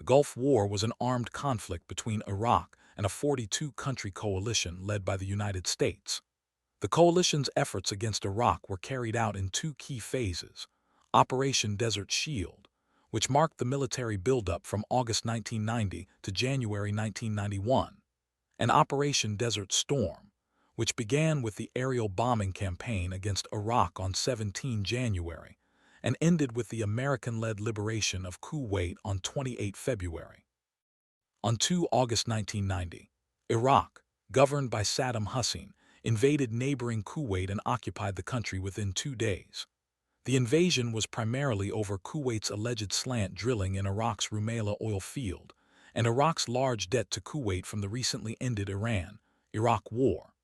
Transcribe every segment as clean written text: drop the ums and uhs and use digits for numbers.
The Gulf War was an armed conflict between Iraq and a 42-country coalition led by the United States. The coalition's efforts against Iraq were carried out in two key phases: Operation Desert Shield, which marked the military buildup from August 1990 to January 1991, and Operation Desert Storm, which began with the aerial bombing campaign against Iraq on 17 January and ended with the American-led liberation of Kuwait on 28 February. On 2 August 1990, Iraq, governed by Saddam Hussein, invaded neighboring Kuwait and occupied the country within 2 days. The invasion was primarily over Kuwait's alleged slant drilling in Iraq's Rumaila oil field and Iraq's large debt to Kuwait from the recently ended Iran-Iraq War.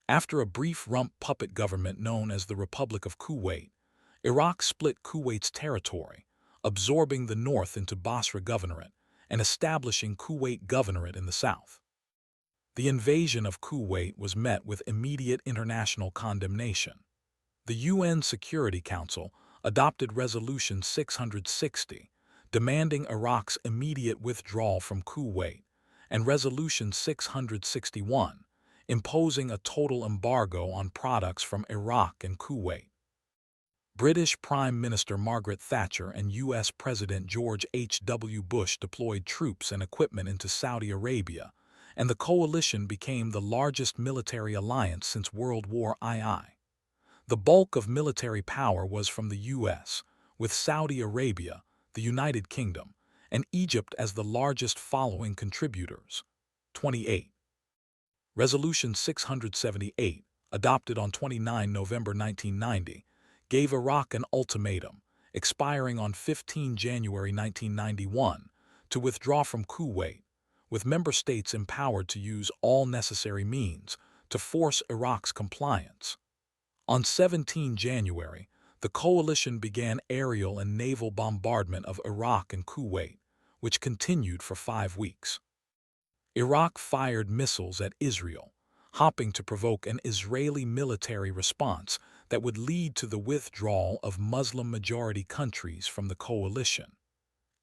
After a brief rump puppet government known as the Republic of Kuwait, Iraq split Kuwait's territory, absorbing the north into Basra Governorate and establishing Kuwait Governorate in the south. The invasion of Kuwait was met with immediate international condemnation. The UN Security Council adopted Resolution 660, demanding Iraq's immediate withdrawal from Kuwait, and Resolution 661, imposing a total embargo on products from Iraq and Kuwait. British Prime Minister Margaret Thatcher and U.S. President George H.W. Bush deployed troops and equipment into Saudi Arabia, and the coalition became the largest military alliance since World War II. The bulk of military power was from the U.S., with Saudi Arabia, the United Kingdom, and Egypt as the largest following contributors. 28. Resolution 678, adopted on 29 November 1990, gave Iraq an ultimatum, expiring on 15 January 1991, to withdraw from Kuwait, with member states empowered to use all necessary means to force Iraq's compliance. On 17 January, the coalition began aerial and naval bombardment of Iraq and Kuwait, which continued for 5 weeks. Iraq fired missiles at Israel, hoping to provoke an Israeli military response that would lead to the withdrawal of Muslim-majority countries from the coalition.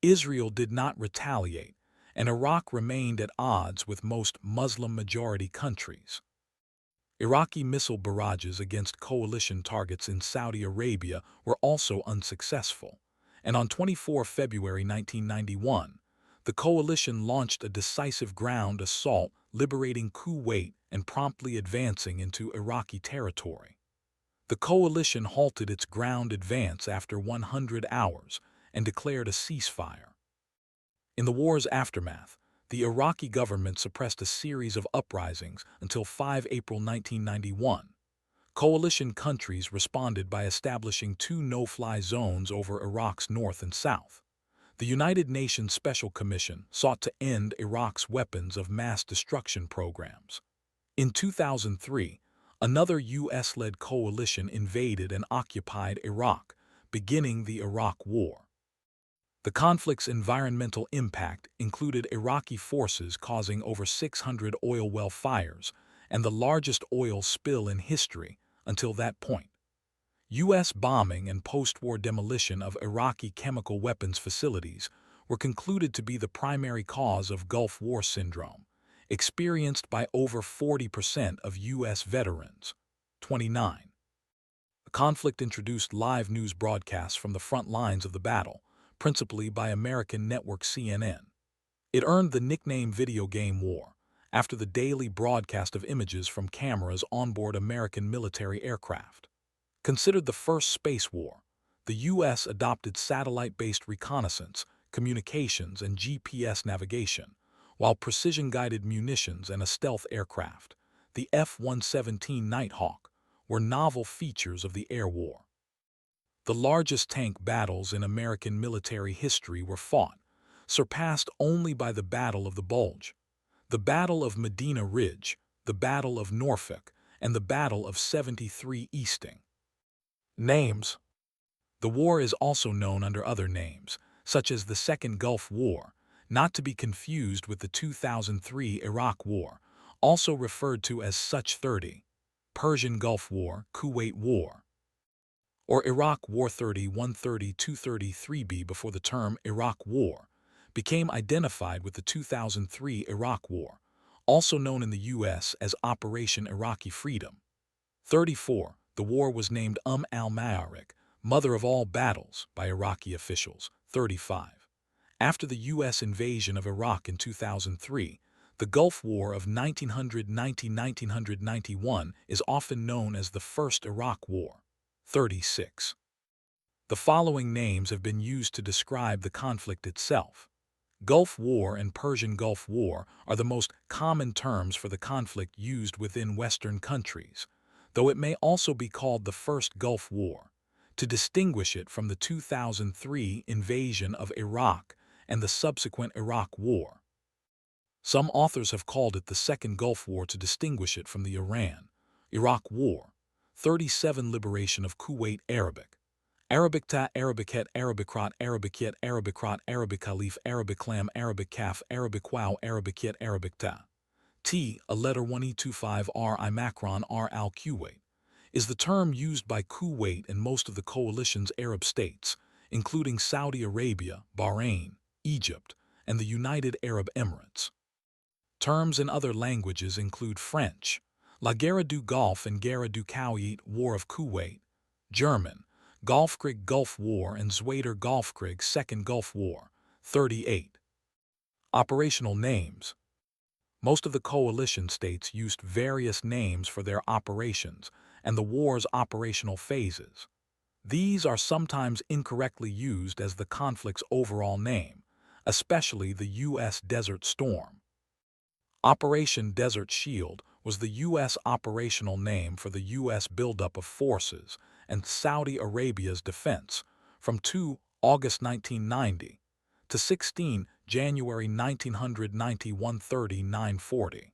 Israel did not retaliate, and Iraq remained at odds with most Muslim-majority countries. Iraqi missile barrages against coalition targets in Saudi Arabia were also unsuccessful, and on 24 February 1991, the coalition launched a decisive ground assault, liberating Kuwait and promptly advancing into Iraqi territory. The coalition halted its ground advance after 100 hours and declared a ceasefire. In the war's aftermath, the Iraqi government suppressed a series of uprisings until 5 April 1991. Coalition countries responded by establishing 2 no-fly zones over Iraq's north and south. The United Nations Special Commission sought to end Iraq's weapons of mass destruction programs. In 2003, another U.S.-led coalition invaded and occupied Iraq, beginning the Iraq War. The conflict's environmental impact included Iraqi forces causing over 600 oil well fires and the largest oil spill in history until that point. U.S. bombing and post-war demolition of Iraqi chemical weapons facilities were concluded to be the primary cause of Gulf War syndrome, experienced by over 40% of U.S. veterans. 29. The conflict introduced live news broadcasts from the front lines of the battle, principally by American network CNN. It earned the nickname Video Game War, after the daily broadcast of images from cameras onboard American military aircraft. Considered the first space war, the U.S. adopted satellite-based reconnaissance, communications, and GPS navigation, while precision-guided munitions and a stealth aircraft, the F-117 Nighthawk, were novel features of the air war. The largest tank battles in American military history were fought, surpassed only by the Battle of the Bulge, the Battle of Medina Ridge, the Battle of Norfolk, and the Battle of 73 Easting. Names. The war is also known under other names, such as the Second Gulf War, not to be confused with the 2003 Iraq War, also referred to as Such 30, Persian Gulf War, Kuwait War, or Iraq War 30-130-233b before the term Iraq War, became identified with the 2003 Iraq War, also known in the U.S. as Operation Iraqi Freedom. 34. The war was named al-Ma'arik, Mother of All Battles, by Iraqi officials. 35. After the U.S. invasion of Iraq in 2003, the Gulf War of 1990–1991 is often known as the First Iraq War. 36. The following names have been used to describe the conflict itself. Gulf War and Persian Gulf War are the most common terms for the conflict used within Western countries, though it may also be called the First Gulf War, to distinguish it from the 2003 invasion of Iraq and the subsequent Iraq War. Some authors have called it the Second Gulf War to distinguish it from the Iran-Iraq War. 37. Liberation of Kuwait. Arabic. Arabicta, Arabicat, Arabicrot, Arabicate, Arabicrot, Arabicalif, Arabiclam, Arabicaf, Arabicwow, Arabicate, Arabicta. A letter 1E25 I Macron al Kuwait, is the term used by Kuwait and most of the coalition's Arab states, including Saudi Arabia, Bahrain, Egypt, and the United Arab Emirates. Terms in other languages include French, La Guerre du Golfe and Guerre du Kuwait, War of Kuwait, German, Golfkrieg Gulf War and Zweiter Golfkrieg Second Gulf War. 38. Operational names. Most of the coalition states used various names for their operations and the war's operational phases. These are sometimes incorrectly used as the conflict's overall name, especially the U.S. Desert Storm. Operation Desert Shield was the U.S. operational name for the U.S. buildup of forces and Saudi Arabia's defense from 2 August 1990 to 16 January 1990 1:30–9:40.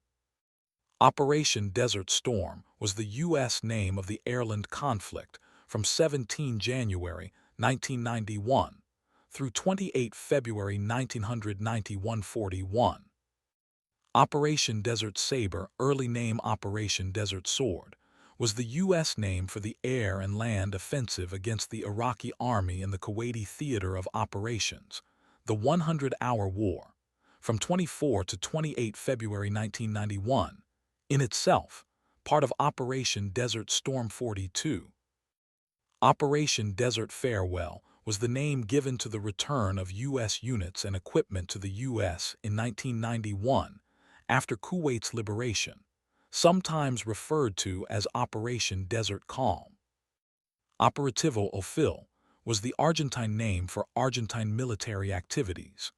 Operation Desert Storm was the U.S. name of the Ireland conflict from 17 January 1991 through 28 February 1990 1:41. Operation Desert Sabre, early name Operation Desert Sword, was the U.S. name for the air and land offensive against the Iraqi army in the Kuwaiti theater of operations, the 100-hour war, from 24 to 28 February 1991, in itself, part of Operation Desert Storm 42. Operation Desert Farewell was the name given to the return of U.S. units and equipment to the U.S. in 1991 after Kuwait's liberation, sometimes referred to as Operation Desert Calm. Operativo Ofil was the Argentine name for Argentine military activities.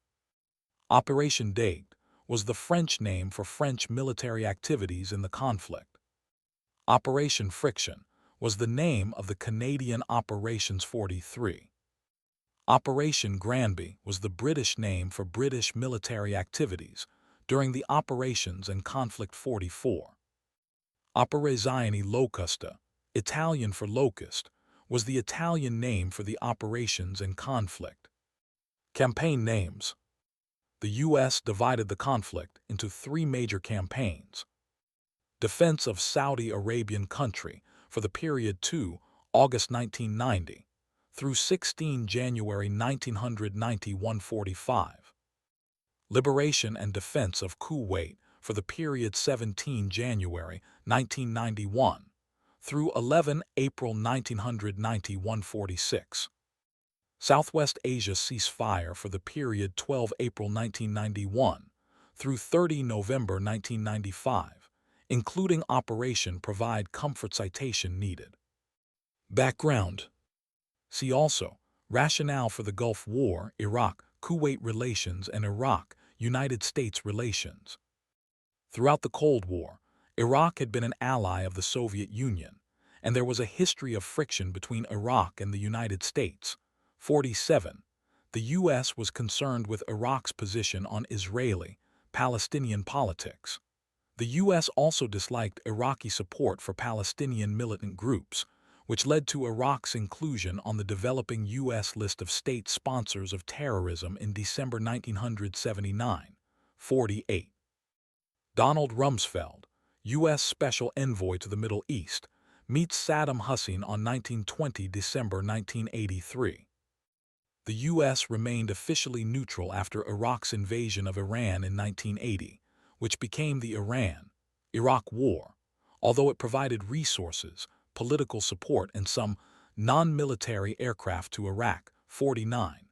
Operation Daigle was the French name for French military activities in the conflict. Operation Friction was the name of the Canadian Operations 43. Operation Granby was the British name for British military activities during the operations and conflict 44. Operazione Locusta, Italian for locust, was the Italian name for the operations and conflict. Campaign names. The U.S. divided the conflict into 3 major campaigns. Defense of Saudi Arabian country for the period 2 August 1990 through 16 January 1990 1:45. Liberation and defense of Kuwait for the period 17 January 1991 through 11 April 1990 1:46. Southwest Asia ceasefire for the period 12 April 1991 through 30 November 1995, including Operation Provide Comfort citation needed. Background. See also, rationale for the Gulf War, Iraq-Kuwait relations and Iraq-United States relations. Throughout the Cold War, Iraq had been an ally of the Soviet Union, and there was a history of friction between Iraq and the United States. 47. The U.S. was concerned with Iraq's position on Israeli-Palestinian politics. The U.S. also disliked Iraqi support for Palestinian militant groups, which led to Iraq's inclusion on the developing U.S. list of state sponsors of terrorism in December 1979. 48. Donald Rumsfeld, U.S. Special Envoy to the Middle East, meets Saddam Hussein on 1920 December 1983. The U.S. remained officially neutral after Iraq's invasion of Iran in 1980, which became the Iran-Iraq War, although it provided resources, political support, and some non-military aircraft to Iraq. 49.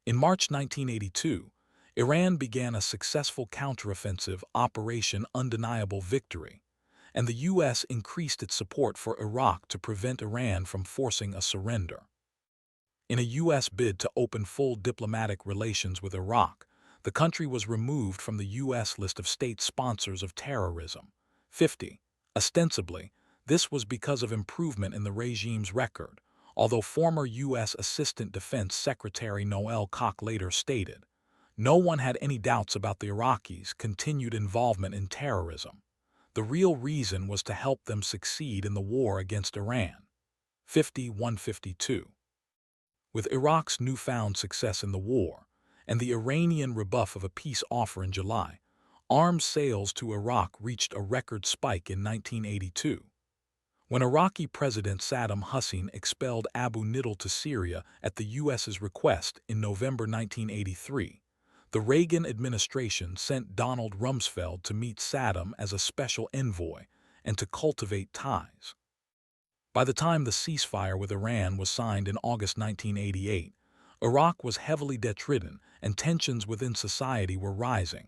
In March 1982, Iran began a successful counteroffensive Operation Undeniable Victory, and the U.S. increased its support for Iraq to prevent Iran from forcing a surrender. In a U.S. bid to open full diplomatic relations with Iraq, the country was removed from the U.S. list of state sponsors of terrorism. 50. Ostensibly, this was because of improvement in the regime's record, although former U.S. Assistant Defense Secretary Noel Koch later stated, "No one had any doubts about the Iraqis' continued involvement in terrorism. The real reason was to help them succeed in the war against Iran." 51-52. With Iraq's newfound success in the war, and the Iranian rebuff of a peace offer in July, arms sales to Iraq reached a record spike in 1982. When Iraqi President Saddam Hussein expelled Abu Nidal to Syria at the U.S.'s request in November 1983, the Reagan administration sent Donald Rumsfeld to meet Saddam as a special envoy and to cultivate ties. By the time the ceasefire with Iran was signed in August 1988, Iraq was heavily debt-ridden and tensions within society were rising.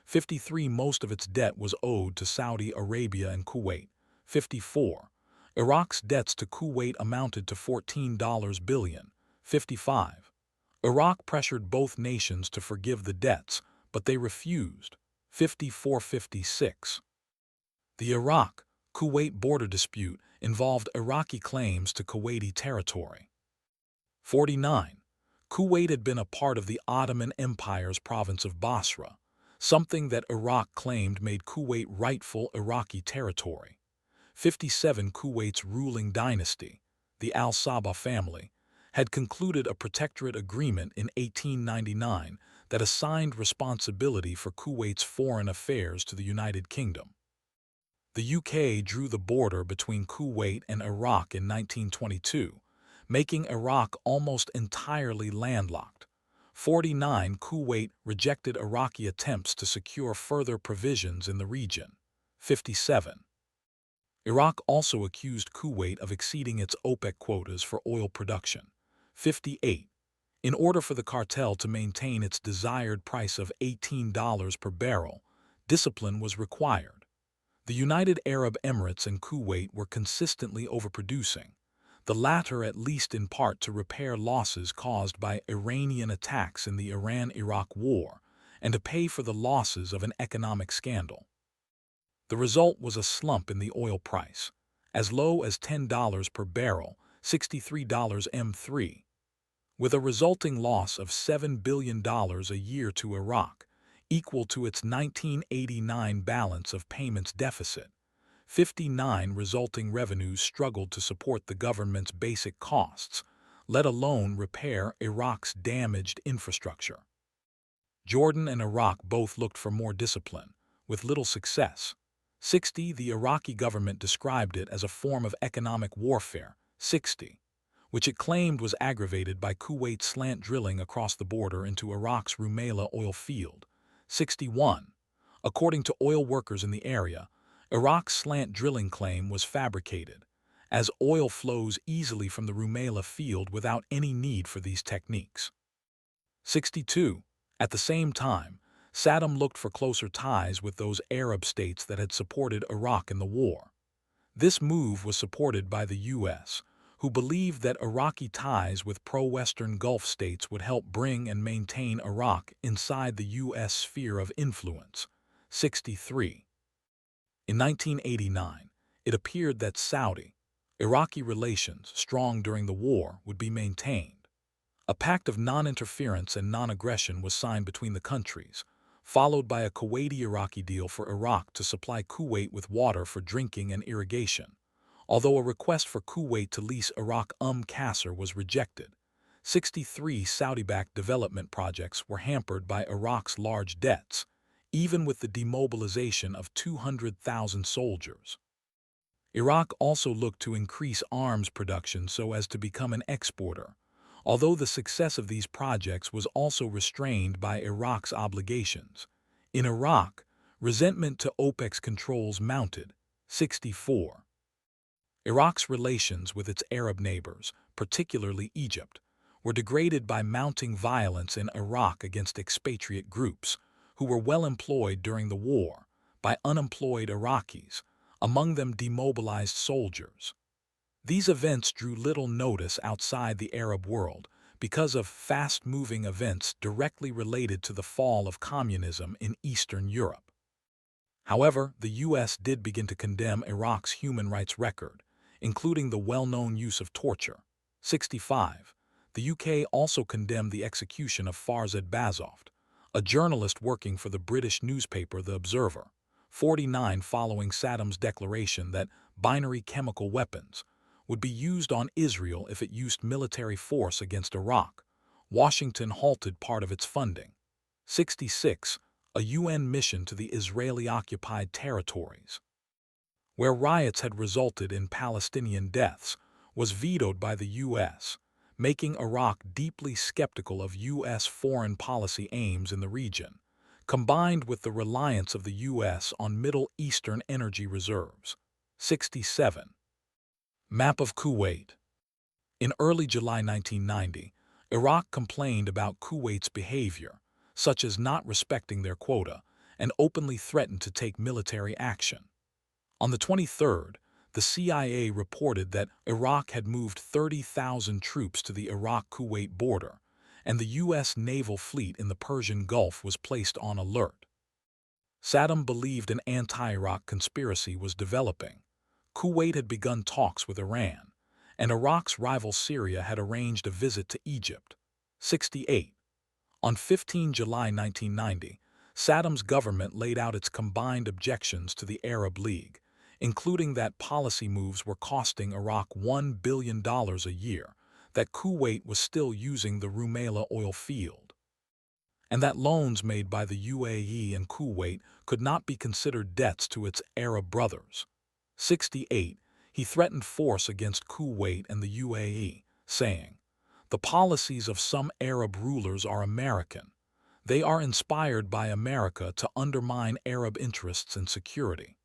53. Most of its debt was owed to Saudi Arabia and Kuwait. 54. Iraq's debts to Kuwait amounted to $14 billion. 55. Iraq pressured both nations to forgive the debts, but they refused. 54-56. The Iraq-Kuwait border dispute involved Iraqi claims to Kuwaiti territory. 49. Kuwait had been a part of the Ottoman Empire's province of Basra, something that Iraq claimed made Kuwait rightful Iraqi territory. 57. Kuwait's ruling dynasty, the Al-Sabah family, had concluded a protectorate agreement in 1899 that assigned responsibility for Kuwait's foreign affairs to the United Kingdom. The UK drew the border between Kuwait and Iraq in 1922, making Iraq almost entirely landlocked. 49. Kuwait rejected Iraqi attempts to secure further provisions in the region. 57. Iraq also accused Kuwait of exceeding its OPEC quotas for oil production. 58. In order for the cartel to maintain its desired price of $18 per barrel, discipline was required. The United Arab Emirates and Kuwait were consistently overproducing, the latter at least in part to repair losses caused by Iranian attacks in the Iran-Iraq War and to pay for the losses of an economic scandal. The result was a slump in the oil price, as low as $10 per barrel, $63 M3, with a resulting loss of $7 billion a year to Iraq, equal to its 1989 balance of payments deficit. 59. Resulting revenues struggled to support the government's basic costs, let alone repair Iraq's damaged infrastructure. Jordan and Iraq both looked for more discipline, with little success. 60. The Iraqi government described it as a form of economic warfare. 60. Which it claimed was aggravated by Kuwait's slant drilling across the border into Iraq's Rumaila oil field. 61. According to oil workers in the area, Iraq's slant drilling claim was fabricated, as oil flows easily from the Rumaila field without any need for these techniques. 62. At the same time, Saddam looked for closer ties with those Arab states that had supported Iraq in the war. This move was supported by the U.S., who believed that Iraqi ties with pro-Western Gulf states would help bring and maintain Iraq inside the U.S. sphere of influence. 63. In 1989, it appeared that Saudi-Iraqi relations, strong during the war, would be maintained. A pact of non-interference and non-aggression was signed between the countries, followed by a Kuwaiti-Iraqi deal for Iraq to supply Kuwait with water for drinking and irrigation. Although a request for Kuwait to lease Iraq Qasr was rejected. 63. Saudi-backed development projects were hampered by Iraq's large debts, even with the demobilization of 200,000 soldiers. Iraq also looked to increase arms production so as to become an exporter, although the success of these projects was also restrained by Iraq's obligations. In Iraq, resentment to OPEC's controls mounted. 64. Iraq's relations with its Arab neighbors, particularly Egypt, were degraded by mounting violence in Iraq against expatriate groups, who were well employed during the war, by unemployed Iraqis, among them demobilized soldiers. These events drew little notice outside the Arab world because of fast-moving events directly related to the fall of communism in Eastern Europe. However, the U.S. did begin to condemn Iraq's human rights record, including the well-known use of torture. 65. The UK also condemned the execution of Farzad Bazoft, a journalist working for the British newspaper The Observer. 49. Following Saddam's declaration that binary chemical weapons would be used on Israel if it used military force against Iraq, Washington halted part of its funding. 66. A UN mission to the Israeli-occupied territories, where riots had resulted in Palestinian deaths, was vetoed by the U.S., making Iraq deeply skeptical of U.S. foreign policy aims in the region, combined with the reliance of the U.S. on Middle Eastern energy reserves. 67. Map of Kuwait. In early July 1990, Iraq complained about Kuwait's behavior, such as not respecting their quota, and openly threatened to take military action. On the 23rd, the CIA reported that Iraq had moved 30,000 troops to the Iraq-Kuwait border, and the U.S. naval fleet in the Persian Gulf was placed on alert. Saddam believed an anti-Iraq conspiracy was developing. Kuwait had begun talks with Iran, and Iraq's rival Syria had arranged a visit to Egypt. 68. On 15 July 1990, Saddam's government laid out its combined objections to the Arab League, including that policy moves were costing Iraq $1 billion a year, that Kuwait was still using the Rumaila oil field, and that loans made by the UAE and Kuwait could not be considered debts to its Arab brothers. 68. He threatened force against Kuwait and the UAE, saying, "The policies of some Arab rulers are American. They are inspired by America to undermine Arab interests and security."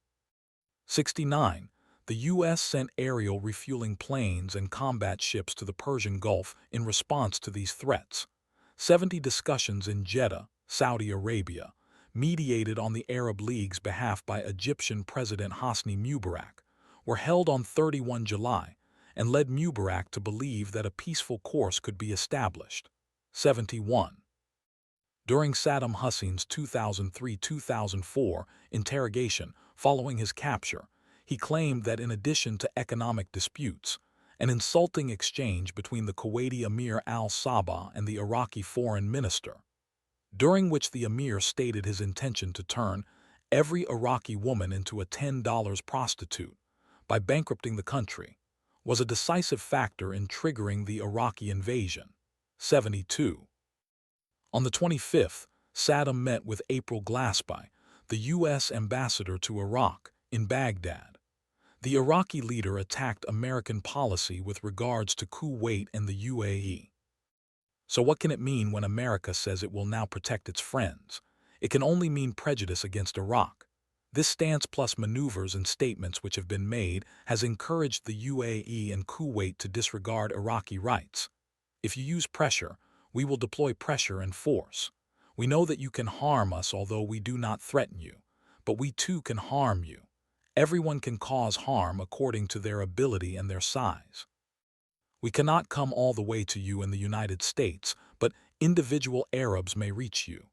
69. The U.S. sent aerial refueling planes and combat ships to the Persian Gulf in response to these threats. 70. Discussions in Jeddah, Saudi Arabia, mediated on the Arab League's behalf by Egyptian President Hosni Mubarak, were held on 31 July and led Mubarak to believe that a peaceful course could be established. 71. During Saddam Hussein's 2003-2004 interrogation following his capture, he claimed that in addition to economic disputes, an insulting exchange between the Kuwaiti Emir al-Sabah and the Iraqi foreign minister, during which the emir stated his intention to turn every Iraqi woman into a $10 prostitute by bankrupting the country, was a decisive factor in triggering the Iraqi invasion. 72. On the 25th, Saddam met with April Glaspie, the U.S. ambassador to Iraq, in Baghdad. The Iraqi leader attacked American policy with regards to Kuwait and the UAE. So what can it mean when America says it will now protect its friends? It can only mean prejudice against Iraq. This stance plus maneuvers and statements which have been made has encouraged the UAE and Kuwait to disregard Iraqi rights. If you use pressure, we will deploy pressure and force. We know that you can harm us although we do not threaten you, but we too can harm you. Everyone can cause harm according to their ability and their size. We cannot come all the way to you in the United States, but individual Arabs may reach you.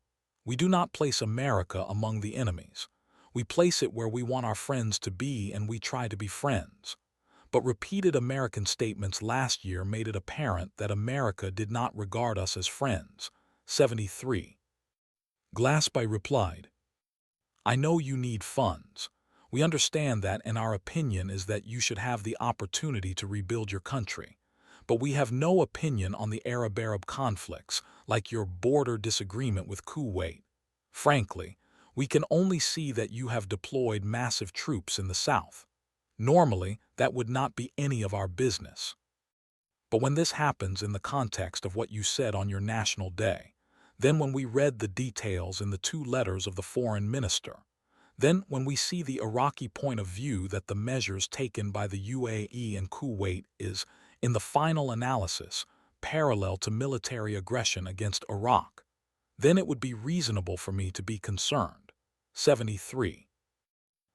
We do not place America among the enemies. We place it where we want our friends to be, and we try to be friends. But repeated American statements last year made it apparent that America did not regard us as friends. 73. Glaspie replied, "I know you need funds. We understand that, and our opinion is that you should have the opportunity to rebuild your country. But we have no opinion on the Arab-Arab conflicts, like your border disagreement with Kuwait. Frankly, we can only see that you have deployed massive troops in the south. Normally, that would not be any of our business." But when this happens in the context of what you said on your national day, then when we read the details in the two letters of the foreign minister, then when we see the Iraqi point of view that the measures taken by the UAE and Kuwait is, in the final analysis, parallel to military aggression against Iraq, then it would be reasonable for me to be concerned. 73.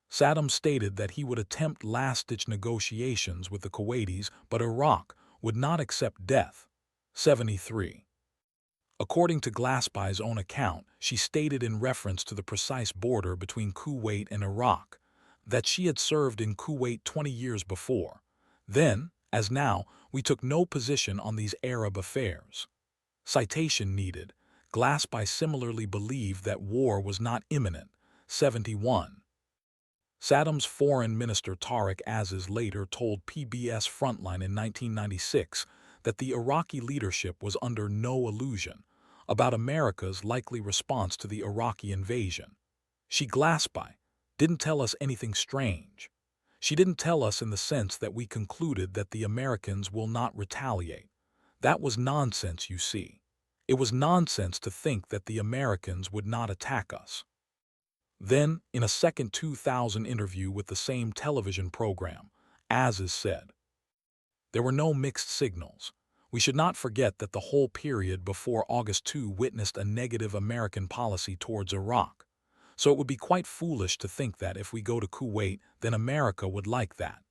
Saddam stated that he would attempt last-ditch negotiations with the Kuwaitis, but Iraq would not accept death. 73. According to Glaspie's own account, she stated in reference to the precise border between Kuwait and Iraq that she had served in Kuwait 20 years before. Then, as now, we took no position on these Arab affairs. Citation needed. Glaspie similarly believed that war was not imminent. 71. Saddam's foreign minister Tariq Aziz later told PBS Frontline in 1996 that the Iraqi leadership was under no illusion about America's likely response to the Iraqi invasion. She Glaspie didn't tell us anything strange. She didn't tell us in the sense that we concluded that the Americans will not retaliate. That was nonsense, you see. It was nonsense to think that the Americans would not attack us. Then, in a second 2000 interview with the same television program, Aziz said, "There were no mixed signals. We should not forget that the whole period before August 2 witnessed a negative American policy towards Iraq. So it would be quite foolish to think that if we go to Kuwait, then America would like that,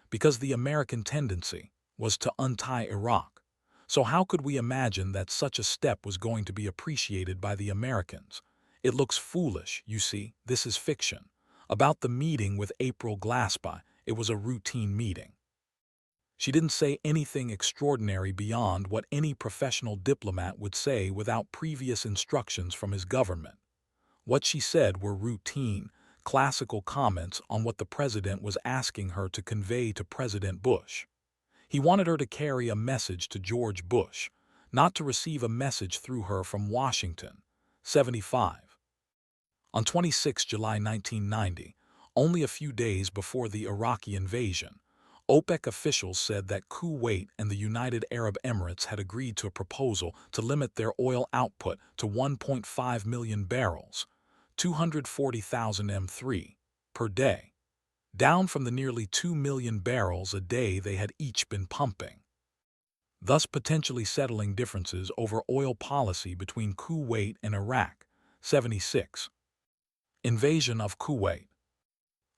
because the American tendency was to untie Iraq. So how could we imagine that such a step was going to be appreciated by the Americans? It looks foolish, you see, this is fiction." About the meeting with April Glaspie, it was a routine meeting. She didn't say anything extraordinary beyond what any professional diplomat would say without previous instructions from his government. What she said were routine, classical comments on what the president was asking her to convey to President Bush. He wanted her to carry a message to George Bush, not to receive a message through her from Washington. 75. On 26 July 1990, only a few days before the Iraqi invasion, OPEC officials said that Kuwait and the United Arab Emirates had agreed to a proposal to limit their oil output to 1.5 million barrels, 240,000 m3, per day, down from the nearly 2 million barrels a day they had each been pumping, thus potentially settling differences over oil policy between Kuwait and Iraq. 76. Invasion of Kuwait.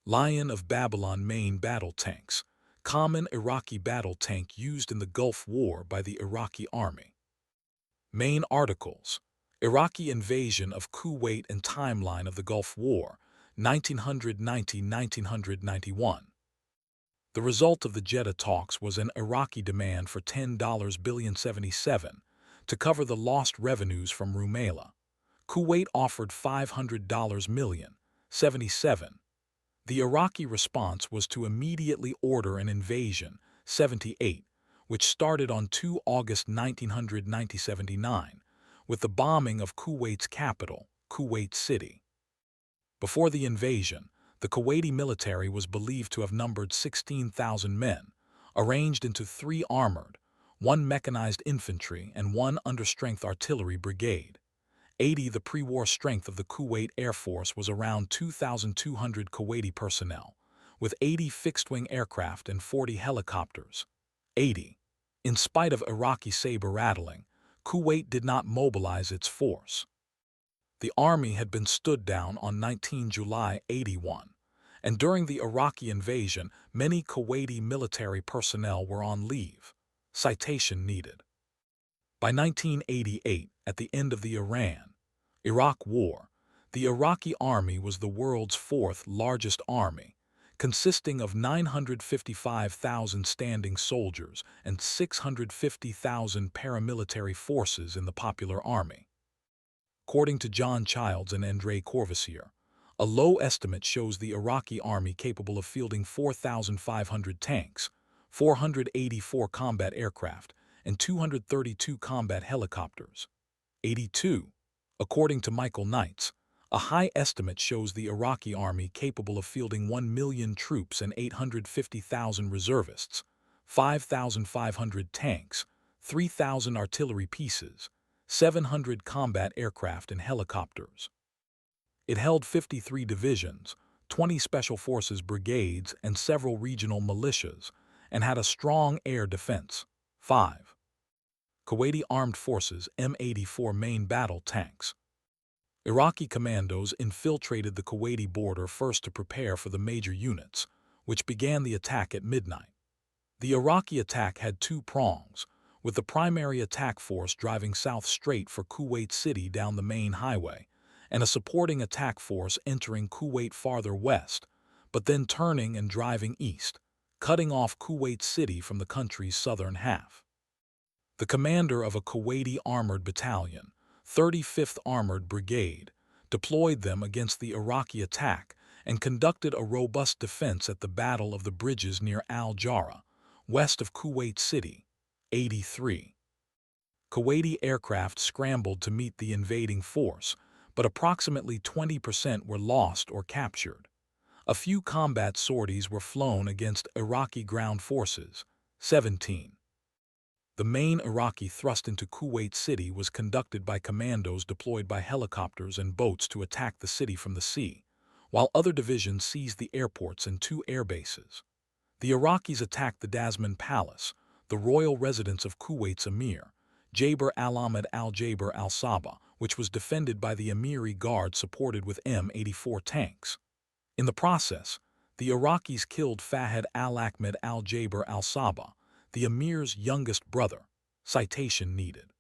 Lion of Babylon main battle tanks, common Iraqi battle tank used in the Gulf War by the Iraqi Army. Main articles: Iraqi invasion of Kuwait and timeline of the Gulf War, 1990–1991. The result of the Jeddah talks was an Iraqi demand for $10 billion 77 to cover the lost revenues from Rumaila. Kuwait offered $500 million 77. The Iraqi response was to immediately order an invasion, 78, which started on 2 August 1979, with the bombing of Kuwait's capital, Kuwait City. Before the invasion, the Kuwaiti military was believed to have numbered 16,000 men, arranged into 3 armored, 1 mechanized infantry and 1 understrength artillery brigade. The pre-war strength of the Kuwait Air Force was around 2,200 Kuwaiti personnel, with 80 fixed-wing aircraft and 40 helicopters. In spite of Iraqi saber-rattling, Kuwait did not mobilize its force. The army had been stood down on 19 July 81, and during the Iraqi invasion, many Kuwaiti military personnel were on leave. Citation needed. By 1988, at the end of the Iran-Iraq War, the Iraqi army was the world's 4th largest army, consisting of 955,000 standing soldiers and 650,000 paramilitary forces in the popular army. According to John Childs and André Corvassier, a low estimate shows the Iraqi army capable of fielding 4,500 tanks, 484 combat aircraft, and 232 combat helicopters. 82. According to Michael Knights, a high estimate shows the Iraqi army capable of fielding 1 million troops and 850,000 reservists, 5,500 tanks, 3,000 artillery pieces, 700 combat aircraft and helicopters. It held 53 divisions, 20 special forces brigades, and several regional militias, and had a strong air defense. 5. Kuwaiti Armed Forces M84 main battle tanks. Iraqi commandos infiltrated the Kuwaiti border first to prepare for the major units, which began the attack at midnight. The Iraqi attack had two prongs, with the primary attack force driving south straight for Kuwait City down the main highway, and a supporting attack force entering Kuwait farther west, but then turning and driving east, cutting off Kuwait City from the country's southern half. The commander of a Kuwaiti armored battalion, 35th Armored Brigade, deployed them against the Iraqi attack and conducted a robust defense at the Battle of the Bridges near Al-Jarrah, west of Kuwait City. 83. Kuwaiti aircraft scrambled to meet the invading force, but approximately 20% were lost or captured. A few combat sorties were flown against Iraqi ground forces. 17. The main Iraqi thrust into Kuwait City was conducted by commandos deployed by helicopters and boats to attack the city from the sea, while other divisions seized the airports and two air bases. The Iraqis attacked the Dasman Palace, the royal residence of Kuwait's emir, Jaber al-Ahmad al-Jaber al-Sabah, which was defended by the Emiri Guard supported with M84 tanks. In the process, the Iraqis killed Fahad al-Ahmad al-Jaber al-Sabah, the emir's youngest brother. Citation needed.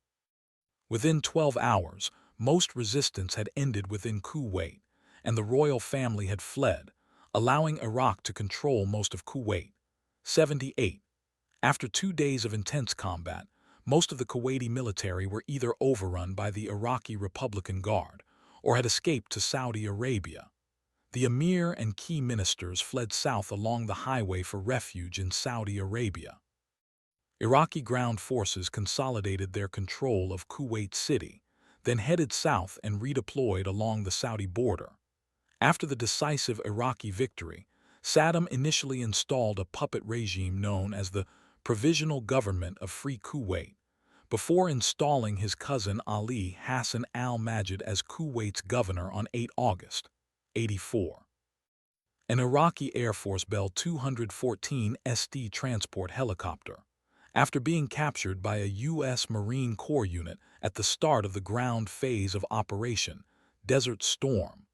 Within 12 hours, most resistance had ended within Kuwait, and the royal family had fled, allowing Iraq to control most of Kuwait. 78. After 2 days of intense combat, most of the Kuwaiti military were either overrun by the Iraqi Republican Guard or had escaped to Saudi Arabia. The emir and key ministers fled south along the highway for refuge in Saudi Arabia. Iraqi ground forces consolidated their control of Kuwait City, then headed south and redeployed along the Saudi border. After the decisive Iraqi victory, Saddam initially installed a puppet regime known as the Provisional Government of Free Kuwait, before installing his cousin Ali Hassan al-Majid as Kuwait's governor on 8 August. 84. An Iraqi Air Force Bell 214 SD transport helicopter, after being captured by a U.S. Marine Corps unit at the start of the ground phase of Operation Desert Storm.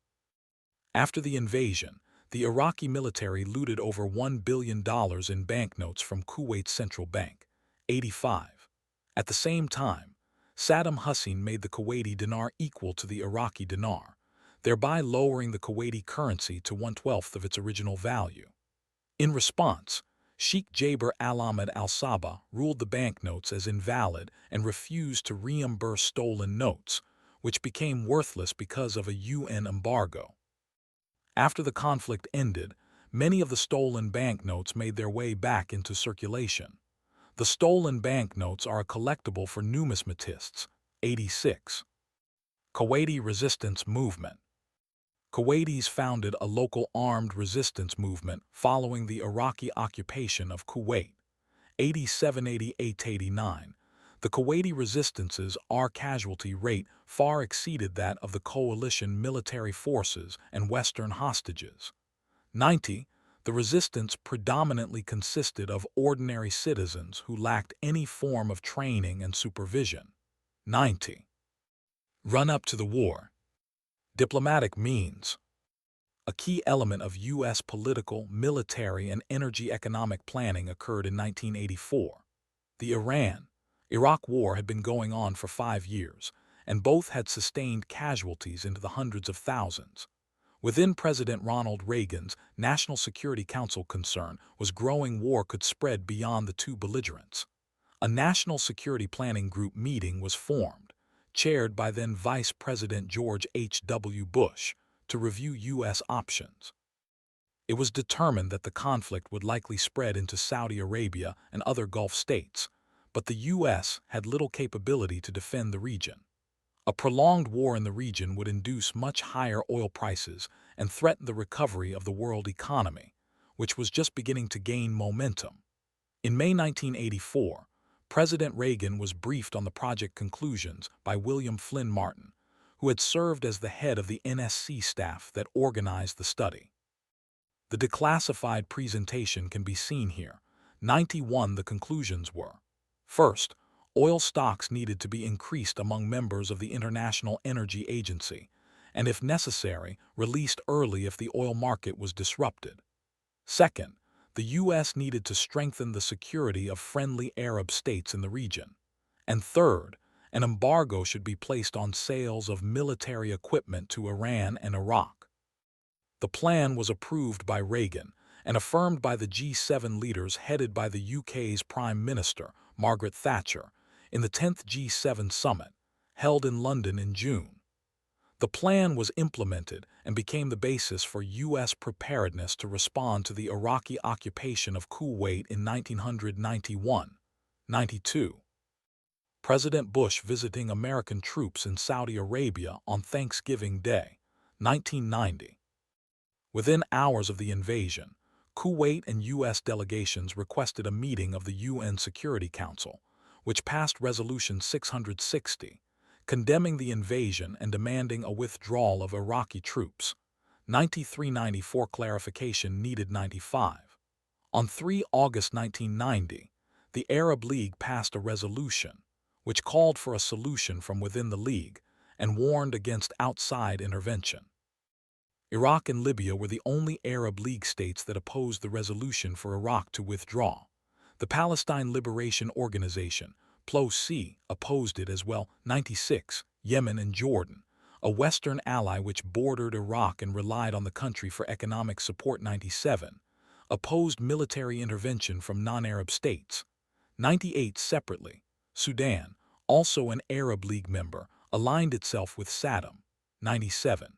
After the invasion, the Iraqi military looted over $1 billion in banknotes from Kuwait's central bank. 85. At the same time, Saddam Hussein made the Kuwaiti dinar equal to the Iraqi dinar, thereby lowering the Kuwaiti currency to 1/12 of its original value. In response, Sheikh Jaber al-Ahmad al-Sabah ruled the banknotes as invalid and refused to reimburse stolen notes, which became worthless because of a UN embargo. After the conflict ended, many of the stolen banknotes made their way back into circulation. The stolen banknotes are a collectible for numismatists. 86. Kuwaiti Resistance Movement. Kuwaitis founded a local armed resistance movement following the Iraqi occupation of Kuwait. 87-88-89. The Kuwaiti resistance's casualty rate far exceeded that of the coalition military forces and Western hostages. 90. The resistance predominantly consisted of ordinary citizens who lacked any form of training and supervision. 90. Run-up to the war. Diplomatic means. A key element of U.S. political, military, and energy economic planning occurred in 1984. The Iran-Iraq War had been going on for 5 years, and both had sustained casualties into the hundreds of thousands. Within President Ronald Reagan's National Security Council concern was growing war could spread beyond the two belligerents. A National Security Planning Group meeting was formed, chaired by then Vice President George H.W. Bush, to review U.S. options. It was determined that the conflict would likely spread into Saudi Arabia and other Gulf states, but the U.S. had little capability to defend the region. A prolonged war in the region would induce much higher oil prices and threaten the recovery of the world economy, which was just beginning to gain momentum. In May 1984, President Reagan was briefed on the project conclusions by William Flynn Martin, who had served as the head of the NSC staff that organized the study. The declassified presentation can be seen here. 91 The conclusions were: first, oil stocks needed to be increased among members of the International Energy Agency, and if necessary, released early if the oil market was disrupted. Second, the U.S. needed to strengthen the security of friendly Arab states in the region. And third, an embargo should be placed on sales of military equipment to Iran and Iraq. The plan was approved by Reagan and affirmed by the G7 leaders headed by the UK's Prime Minister, Margaret Thatcher, in the 10th G7 summit, held in London in June. The plan was implemented and became the basis for U.S. preparedness to respond to the Iraqi occupation of Kuwait in 1991-92. President Bush visiting American troops in Saudi Arabia on Thanksgiving Day, 1990. Within hours of the invasion, Kuwait and U.S. delegations requested a meeting of the UN Security Council, which passed Resolution 660, condemning the invasion and demanding a withdrawal of Iraqi troops. 93-94 clarification needed 95. On 3 August 1990, the Arab League passed a resolution, which called for a solution from within the League and warned against outside intervention. Iraq and Libya were the only Arab League states that opposed the resolution for Iraq to withdraw. The Palestine Liberation Organization, PLO-C, opposed it as well. 96. Yemen and Jordan, a Western ally which bordered Iraq and relied on the country for economic support. 97. Opposed military intervention from non-Arab states. 98. Separately, Sudan, also an Arab League member, aligned itself with Saddam. 97.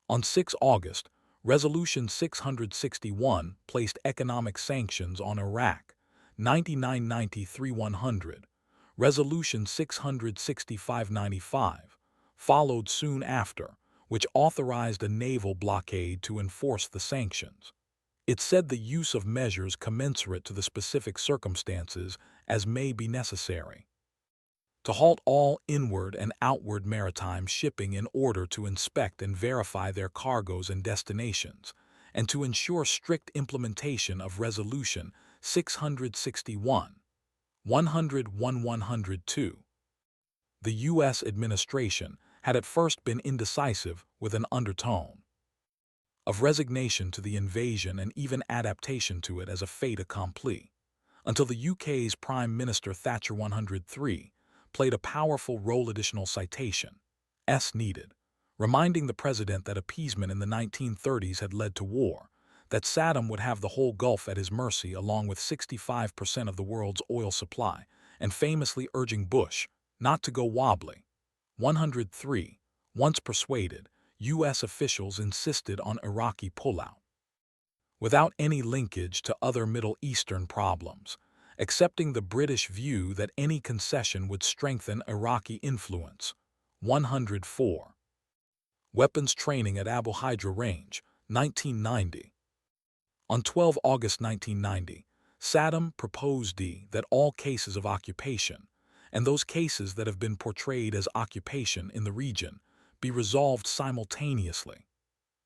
On 6 August, Resolution 661 placed economic sanctions on Iraq. 99-93-100. Resolution 665-95 followed soon after, which authorized a naval blockade to enforce the sanctions. It said the use of measures commensurate to the specific circumstances as may be necessary. To halt all inward and outward maritime shipping in order to inspect and verify their cargoes and destinations, and to ensure strict implementation of Resolution 661, 101-102. The U.S. administration had at first been indecisive with an undertone of resignation to the invasion and even adaptation to it as a fait accompli, until the UK's Prime Minister Thatcher 103 played a powerful role. Additional citation S needed, reminding the president that appeasement in the 1930s had led to war, that Saddam would have the whole Gulf at his mercy along with 65% of the world's oil supply, and famously urging Bush not to go wobbly. 103. Once persuaded, U.S. officials insisted on Iraqi pullout, without any linkage to other Middle Eastern problems, accepting the British view that any concession would strengthen Iraqi influence. 104. Weapons training at Abu Hydra Range, 1990. On 12 August 1990, Saddam proposed that all cases of occupation, and those cases that have been portrayed as occupation in the region, be resolved simultaneously.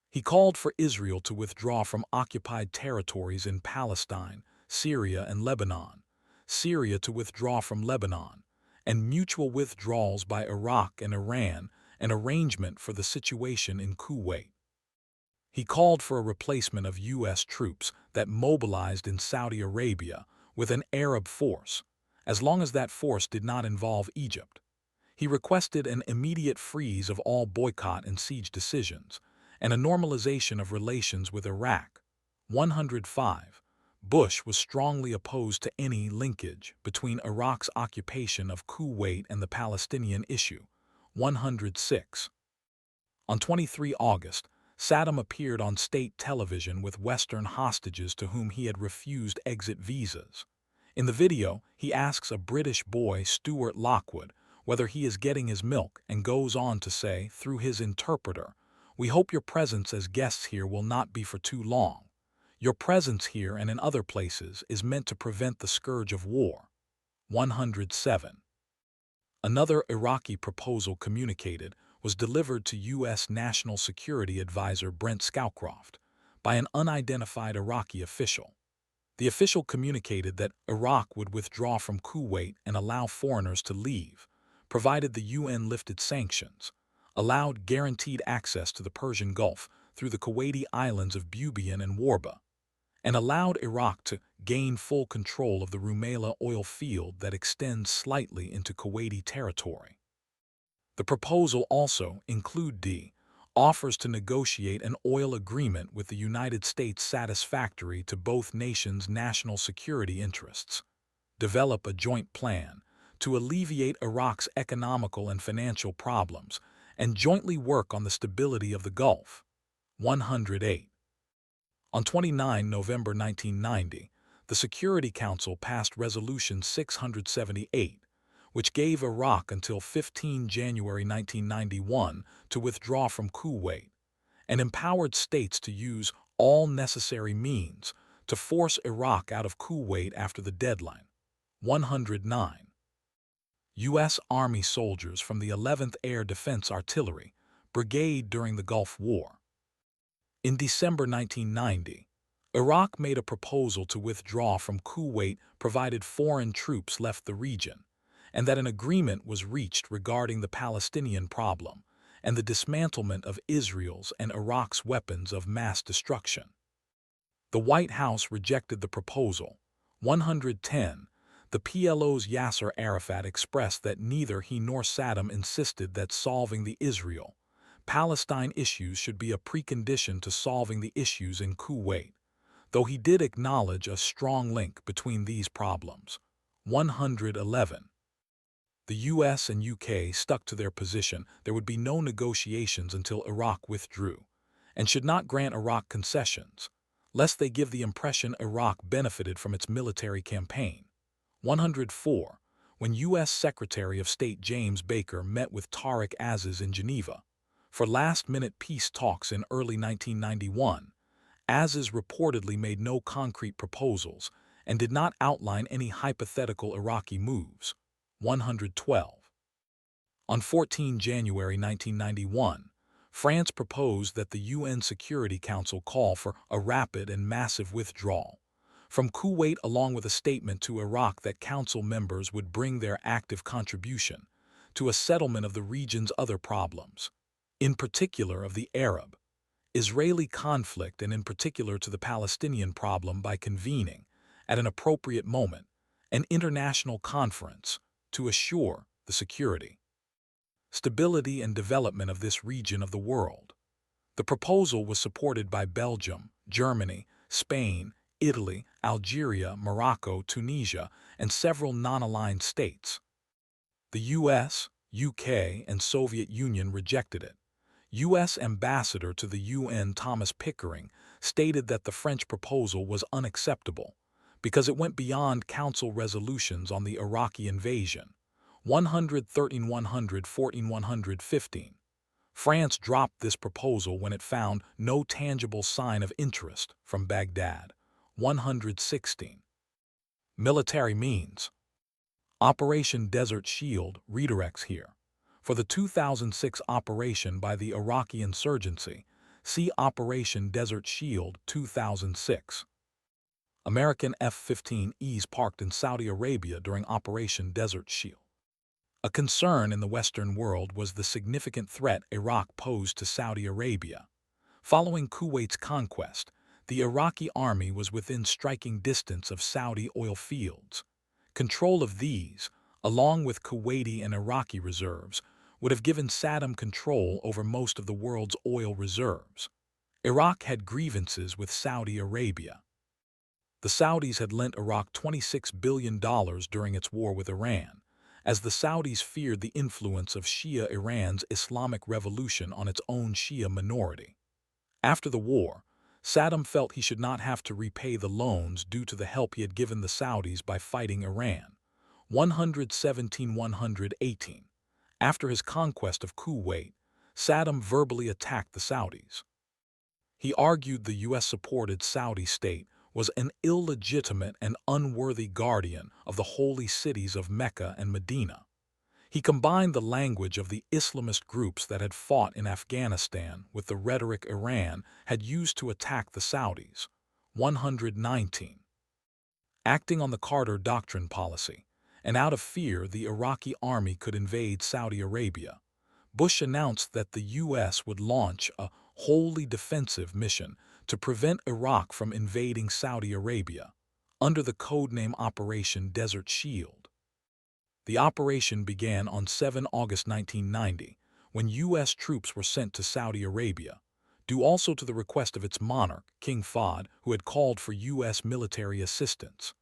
He called for Israel to withdraw from occupied territories in Palestine, Syria and Lebanon, Syria to withdraw from Lebanon, and mutual withdrawals by Iraq and Iran, an arrangement for the situation in Kuwait. He called for a replacement of U.S. troops that mobilized in Saudi Arabia with an Arab force, as long as that force did not involve Egypt. He requested an immediate freeze of all boycott and siege decisions, and a normalization of relations with Iraq. 105. Bush was strongly opposed to any linkage between Iraq's occupation of Kuwait and the Palestinian issue. 106. On 23 August, Saddam appeared on state television with Western hostages to whom he had refused exit visas. In the video, he asks a British boy, Stuart Lockwood, whether he is getting his milk and goes on to say, through his interpreter, "We hope your presence as guests here will not be for too long. Your presence here and in other places is meant to prevent the scourge of war. 107. Another Iraqi proposal communicated was delivered to U.S. National Security Advisor Brent Scowcroft by an unidentified Iraqi official. The official communicated that Iraq would withdraw from Kuwait and allow foreigners to leave, provided the UN lifted sanctions, allowed guaranteed access to the Persian Gulf through the Kuwaiti islands of Bubiyan and Warba, and allowed Iraq to gain full control of the Rumaila oil field that extends slightly into Kuwaiti territory. The proposal also included offers to negotiate an oil agreement with the United States satisfactory to both nations' national security interests, develop a joint plan to alleviate Iraq's economical and financial problems, and jointly work on the stability of the Gulf. 108. On 29 November 1990, the Security Council passed Resolution 678, which gave Iraq until 15 January 1991 to withdraw from Kuwait, and empowered states to use all necessary means to force Iraq out of Kuwait after the deadline. 109. U.S. Army soldiers from the 11th Air Defense Artillery Brigade during the Gulf War. In December 1990, Iraq made a proposal to withdraw from Kuwait provided foreign troops left the region, and that an agreement was reached regarding the Palestinian problem and the dismantlement of Israel's and Iraq's weapons of mass destruction. The White House rejected the proposal. 110. The PLO's Yasser Arafat expressed that neither he nor Saddam insisted that solving the Israel-Palestine issues should be a precondition to solving the issues in Kuwait, though he did acknowledge a strong link between these problems. 111. The U.S. and UK stuck to their position there would be no negotiations until Iraq withdrew, and should not grant Iraq concessions, lest they give the impression Iraq benefited from its military campaign. 104. When U.S. Secretary of State James Baker met with Tariq Aziz in Geneva for last-minute peace talks in early 1991, Aziz reportedly made no concrete proposals and did not outline any hypothetical Iraqi moves. 112. On 14 January 1991, France proposed that the UN Security Council call for a rapid and massive withdrawal from Kuwait, along with a statement to Iraq that Council members would bring their active contribution to a settlement of the region's other problems, in particular of the Arab-Israeli conflict and in particular to the Palestinian problem, by convening, at an appropriate moment, an international conference to assure the security, stability and development of this region of the world. The proposal was supported by Belgium, Germany, Spain, Italy, Algeria, Morocco, Tunisia, and several non-aligned states. The US, UK, and Soviet Union rejected it. U.S. Ambassador to the UN Thomas Pickering stated that the French proposal was unacceptable because it went beyond Council resolutions on the Iraqi invasion. 113, 114, 115. France dropped this proposal when it found no tangible sign of interest from Baghdad. 116. Military means. Operation Desert Shield redirects here. For the 2006 operation by the Iraqi insurgency, see Operation Desert Shield 2006. American F-15Es parked in Saudi Arabia during Operation Desert Shield. A concern in the Western world was the significant threat Iraq posed to Saudi Arabia. Following Kuwait's conquest, the Iraqi army was within striking distance of Saudi oil fields. Control of these, along with Kuwaiti and Iraqi reserves, would have given Saddam control over most of the world's oil reserves. Iraq had grievances with Saudi Arabia. The Saudis had lent Iraq $26 billion during its war with Iran, as the Saudis feared the influence of Shia Iran's Islamic Revolution on its own Shia minority. After the war, Saddam felt he should not have to repay the loans due to the help he had given the Saudis by fighting Iran. 117-118. After his conquest of Kuwait, Saddam verbally attacked the Saudis. He argued the U.S.-supported Saudi state was an illegitimate and unworthy guardian of the holy cities of Mecca and Medina. He combined the language of the Islamist groups that had fought in Afghanistan with the rhetoric Iran had used to attack the Saudis. 119. Acting on the Carter Doctrine policy, and out of fear the Iraqi army could invade Saudi Arabia, Bush announced that the U.S. would launch a wholly defensive mission to prevent Iraq from invading Saudi Arabia, under the codename Operation Desert Shield. The operation began on 7 August 1990, when U.S. troops were sent to Saudi Arabia, due also to the request of its monarch, King Fahd, who had called for U.S. military assistance.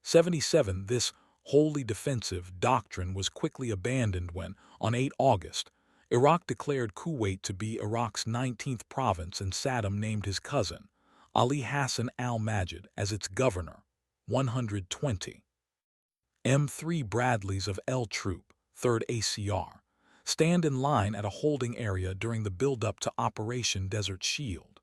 77. This wholly defensive doctrine was quickly abandoned when, on 8 August, Iraq declared Kuwait to be Iraq's 19th province and Saddam named his cousin, Ali Hassan al-Majid, as its governor. 120. M3 Bradleys of L Troop, 3rd ACR, stand in line at a holding area during the build-up to Operation Desert Shield.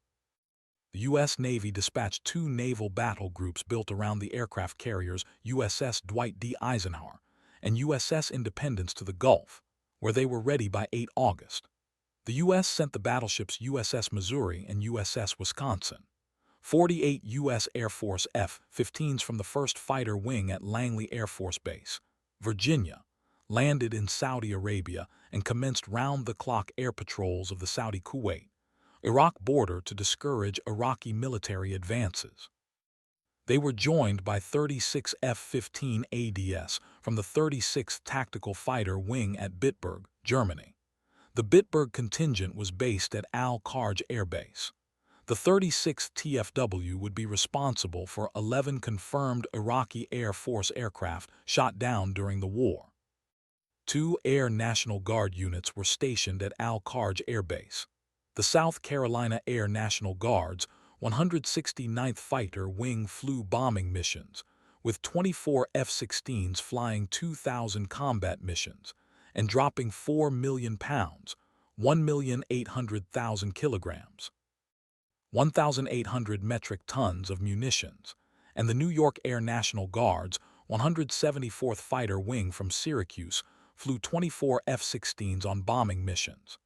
The U.S. Navy dispatched 2 naval battle groups built around the aircraft carriers USS Dwight D. Eisenhower and USS Independence to the Gulf, where they were ready by 8 August. The U.S. sent the battleships USS Missouri and USS Wisconsin. 48 U.S. Air Force F-15s from the 1st Fighter Wing at Langley Air Force Base, Virginia, landed in Saudi Arabia and commenced round-the-clock air patrols of the Saudi-Kuwait, Iraq border to discourage Iraqi military advances. They were joined by 36 F-15 ADS from the 36th Tactical Fighter Wing at Bitburg, Germany. The Bitburg contingent was based at Al-Kharj Air Base. The 36th TFW would be responsible for 11 confirmed Iraqi Air Force aircraft shot down during the war. 2 Air National Guard units were stationed at Al-Kharj Air Base. The South Carolina Air National Guard's 169th Fighter Wing flew bombing missions, with 24 F-16s flying 2,000 combat missions and dropping 4 million pounds, 1,800,000 kilograms, 1,800 metric tons of munitions, and the New York Air National Guard's 174th Fighter Wing from Syracuse flew 24 F-16s on bombing missions.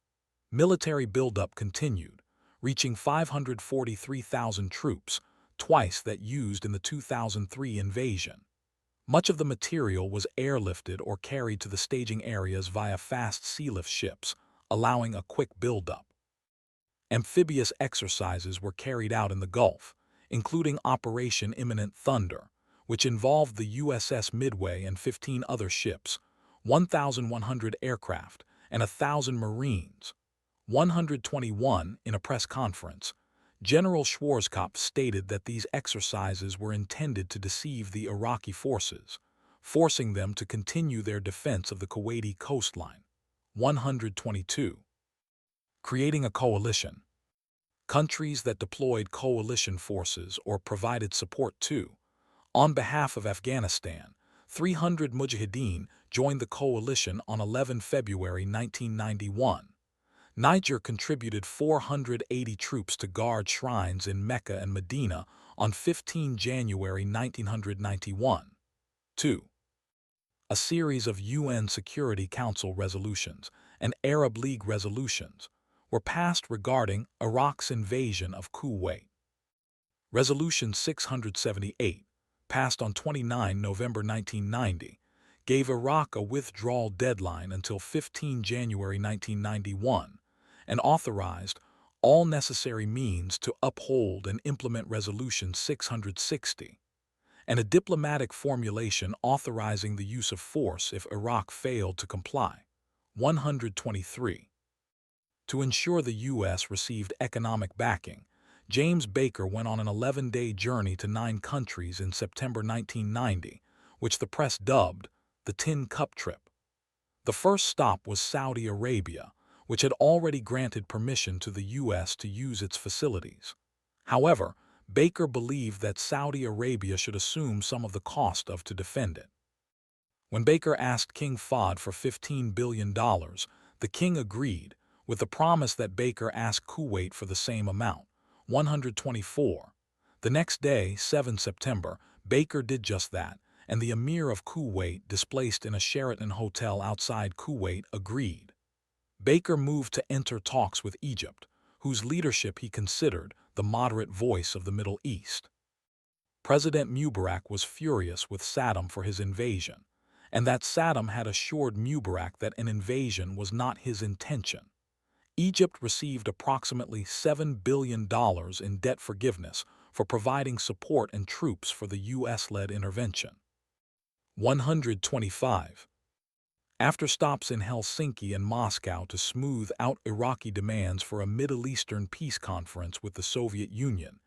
Military buildup continued, reaching 543,000 troops, twice that used in the 2003 invasion. Much of the material was airlifted or carried to the staging areas via fast sealift ships, allowing a quick buildup. Amphibious exercises were carried out in the Gulf, including Operation Imminent Thunder, which involved the USS Midway and 15 other ships, 1,100 aircraft, and 1,000 Marines. 121. In a press conference, General Schwarzkopf stated that these exercises were intended to deceive the Iraqi forces, forcing them to continue their defense of the Kuwaiti coastline. 122. Creating a coalition. Countries that deployed coalition forces or provided support to, on behalf of Afghanistan, 300 Mujahideen joined the coalition on 11 February 1991. Niger contributed 480 troops to guard shrines in Mecca and Medina on 15 January 1991. 2. A series of UN Security Council resolutions and Arab League resolutions were passed regarding Iraq's invasion of Kuwait. Resolution 678, passed on 29 November 1990, gave Iraq a withdrawal deadline until 15 January 1991, and authorized all necessary means to uphold and implement Resolution 660, and a diplomatic formulation authorizing the use of force if Iraq failed to comply. 123. To ensure the U.S. received economic backing, James Baker went on an 11-day journey to 9 countries in September 1990, which the press dubbed the Tin Cup Trip. The first stop was Saudi Arabia, which had already granted permission to the U.S. to use its facilities. However, Baker believed that Saudi Arabia should assume some of the cost to defend it. When Baker asked King Fahd for $15 billion, the king agreed, with the promise that Baker ask Kuwait for the same amount, 124. The next day, 7 September, Baker did just that, and the Emir of Kuwait, displaced in a Sheraton hotel outside Kuwait, agreed. Baker moved to enter talks with Egypt, whose leadership he considered the moderate voice of the Middle East. President Mubarak was furious with Saddam for his invasion, and that Saddam had assured Mubarak that an invasion was not his intention. Egypt received approximately $7 billion in debt forgiveness for providing support and troops for the U.S.-led intervention. 125. After stops in Helsinki and Moscow to smooth out Iraqi demands for a Middle Eastern peace conference with the Soviet Union,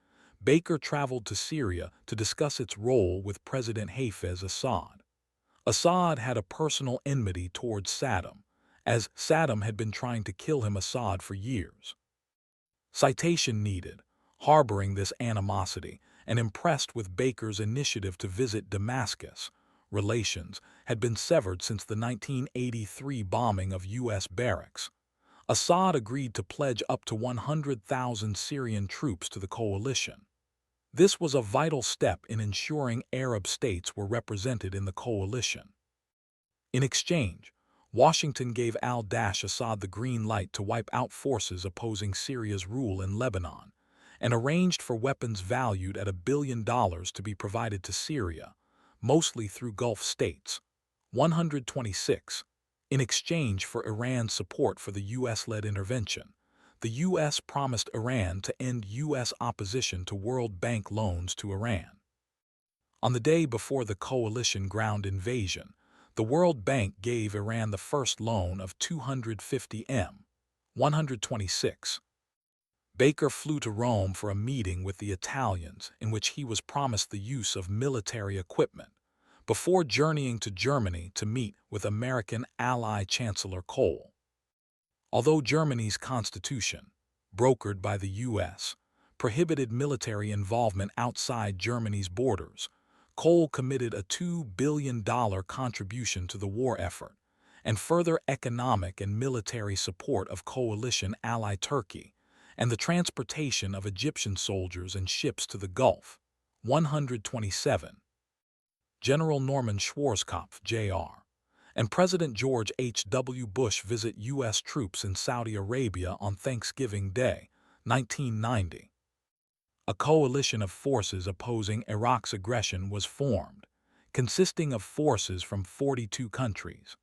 Baker traveled to Syria to discuss its role with President Hafez Assad. Assad had a personal enmity towards Saddam, as Saddam had been trying to kill Assad for years. Citation needed. Harboring this animosity and impressed with Baker's initiative to visit Damascus, relations had been severed since the 1983 bombing of U.S. barracks. Assad agreed to pledge up to 100,000 Syrian troops to the coalition. This was a vital step in ensuring Arab states were represented in the coalition. In exchange, Washington gave al-Assad the green light to wipe out forces opposing Syria's rule in Lebanon, and arranged for weapons valued at $1 billion to be provided to Syria, mostly through Gulf states. 126. In exchange for Iran's support for the U.S.-led intervention, the U.S. promised Iran to end U.S. opposition to World Bank loans to Iran. On the day before the coalition ground invasion, the World Bank gave Iran the first loan of $250 million. 126. Baker flew to Rome for a meeting with the Italians in which he was promised the use of military equipment, before journeying to Germany to meet with American ally Chancellor Kohl. Although Germany's constitution, brokered by the U.S., prohibited military involvement outside Germany's borders, Kohl committed a $2 billion contribution to the war effort, and further economic and military support of coalition ally Turkey, and the transportation of Egyptian soldiers and ships to the Gulf. 127. General Norman Schwarzkopf, Jr., and President George H.W. Bush visit U.S. troops in Saudi Arabia on Thanksgiving Day, 1990. A coalition of forces opposing Iraq's aggression was formed, consisting of forces from 42 countries.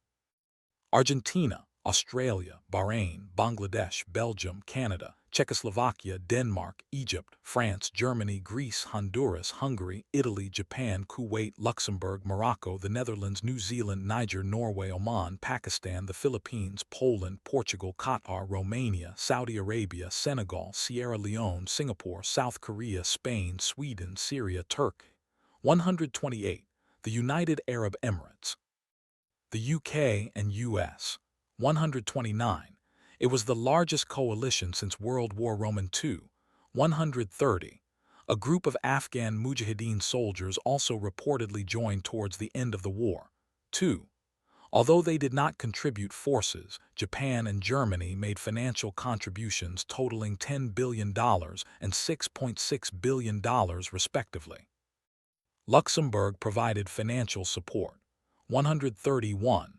Argentina, Australia, Bahrain, Bangladesh, Belgium, Canada, Czechoslovakia, Denmark, Egypt, France, Germany, Greece, Honduras, Hungary, Italy, Japan, Kuwait, Luxembourg, Morocco, the Netherlands, New Zealand, Niger, Norway, Oman, Pakistan, the Philippines, Poland, Portugal, Qatar, Romania, Saudi Arabia, Senegal, Sierra Leone, Singapore, South Korea, Spain, Sweden, Syria, Turkey. 128. The United Arab Emirates. The UK and US. 129. It was the largest coalition since World War II. 130. A group of Afghan Mujahideen soldiers also reportedly joined towards the end of the war. 2. Although they did not contribute forces, Japan and Germany made financial contributions totaling $10 billion and $6.6 billion respectively. Luxembourg provided financial support. 131.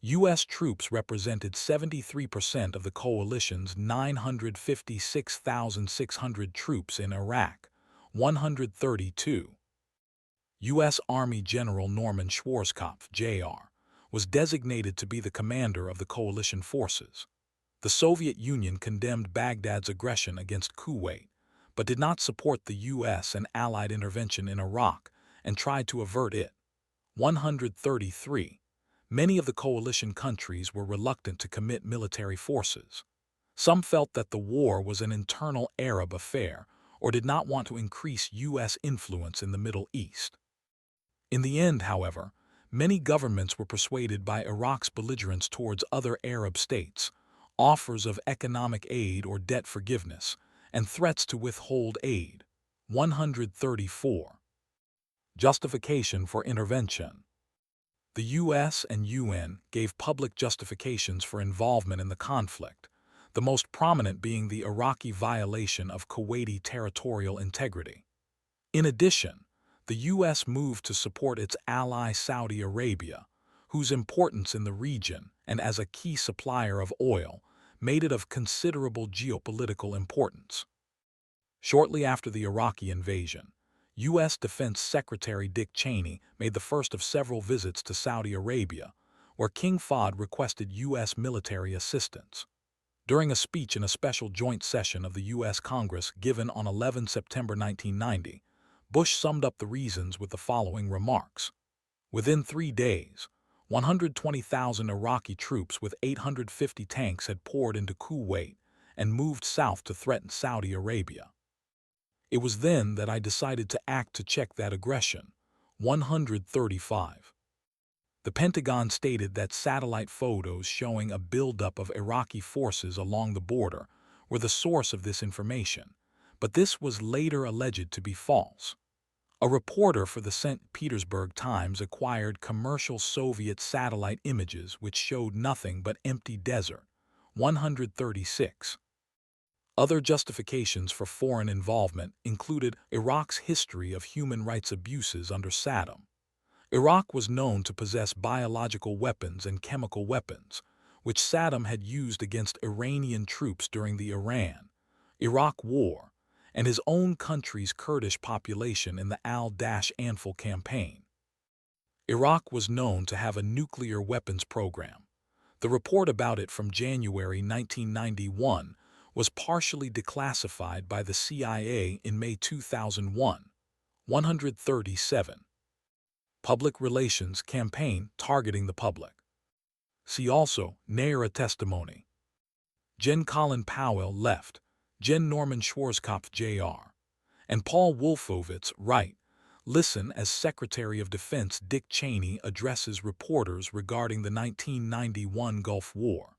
U.S. troops represented 73% of the coalition's 956,600 troops in Iraq. 132. U.S. Army General Norman Schwarzkopf, Jr., was designated to be the commander of the coalition forces. The Soviet Union condemned Baghdad's aggression against Kuwait, but did not support the U.S. and Allied intervention in Iraq and tried to avert it. 133. Many of the coalition countries were reluctant to commit military forces. Some felt that the war was an internal Arab affair or did not want to increase U.S. influence in the Middle East. In the end, however, many governments were persuaded by Iraq's belligerence towards other Arab states, offers of economic aid or debt forgiveness, and threats to withhold aid. 134. Justification for intervention. The U.S. and UN gave public justifications for involvement in the conflict. the most prominent being the Iraqi violation of Kuwaiti territorial integrity. In addition, the U.S. moved to support its ally Saudi Arabia, whose importance in the region and as a key supplier of oil made it of considerable geopolitical importance. Shortly after the Iraqi invasion, U.S. Defense Secretary Dick Cheney made the first of several visits to Saudi Arabia, where King Fahd requested U.S. military assistance. During a speech in a special joint session of the U.S. Congress given on 11 September 1990, Bush summed up the reasons with the following remarks. Within 3 days, 120,000 Iraqi troops with 850 tanks had poured into Kuwait and moved south to threaten Saudi Arabia. It was then that I decided to act to check that aggression. 135. The Pentagon stated that satellite photos showing a buildup of Iraqi forces along the border were the source of this information, but this was later alleged to be false. A reporter for the St. Petersburg Times acquired commercial Soviet satellite images which showed nothing but empty desert. 136. Other justifications for foreign involvement included Iraq's history of human rights abuses under Saddam. Iraq was known to possess biological weapons and chemical weapons, which Saddam had used against Iranian troops during the Iran-Iraq War and his own country's Kurdish population in the Al-Anfal campaign. Iraq was known to have a nuclear weapons program. The report about it from January 1991 was partially declassified by the CIA in May 2001. 137. Public relations campaign targeting the public. See also Naira testimony. Gen Colin Powell left, Gen Norman Schwarzkopf Jr., and Paul Wolfowitz right. Listen as Secretary of Defense Dick Cheney addresses reporters regarding the 1991 Gulf War.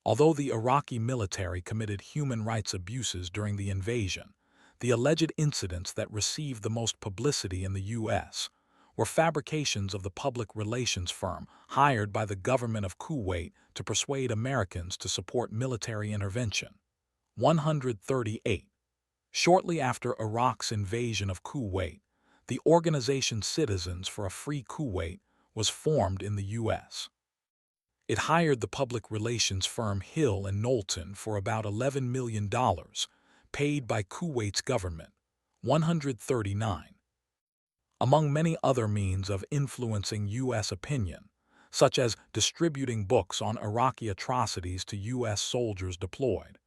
Although the Iraqi military committed human rights abuses during the invasion, the alleged incidents that received the most publicity in the U.S. were fabrications of the public relations firm hired by the government of Kuwait to persuade Americans to support military intervention. 138. Shortly after Iraq's invasion of Kuwait, the organization Citizens for a Free Kuwait was formed in the U.S. It hired the public relations firm Hill and Knowlton for about $11 million, paid by Kuwait's government. 139. Among many other means of influencing U.S. opinion, such as distributing books on Iraqi atrocities to U.S. soldiers deployed,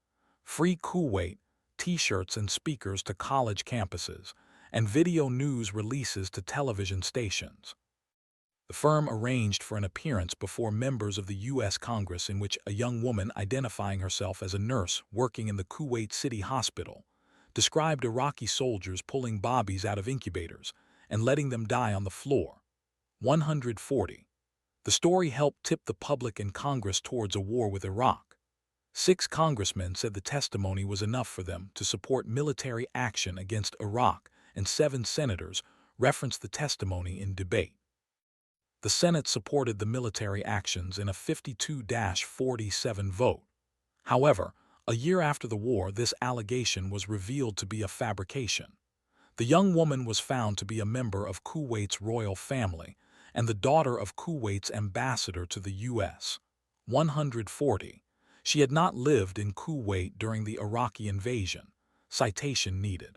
Free Kuwait, T-shirts and speakers to college campuses, and video news releases to television stations. The firm arranged for an appearance before members of the U.S. Congress in which a young woman identifying herself as a nurse working in the Kuwait City Hospital described Iraqi soldiers pulling bobbies out of incubators and letting them die on the floor. 140. The story helped tip the public and Congress towards a war with Iraq. 6 congressmen said the testimony was enough for them to support military action against Iraq, and 7 senators referenced the testimony in debate. The Senate supported the military actions in a 52-47 vote. However, a year after the war, this allegation was revealed to be a fabrication. The young woman was found to be a member of Kuwait's royal family and the daughter of Kuwait's ambassador to the U.S. 140. She had not lived in Kuwait during the Iraqi invasion. Citation needed.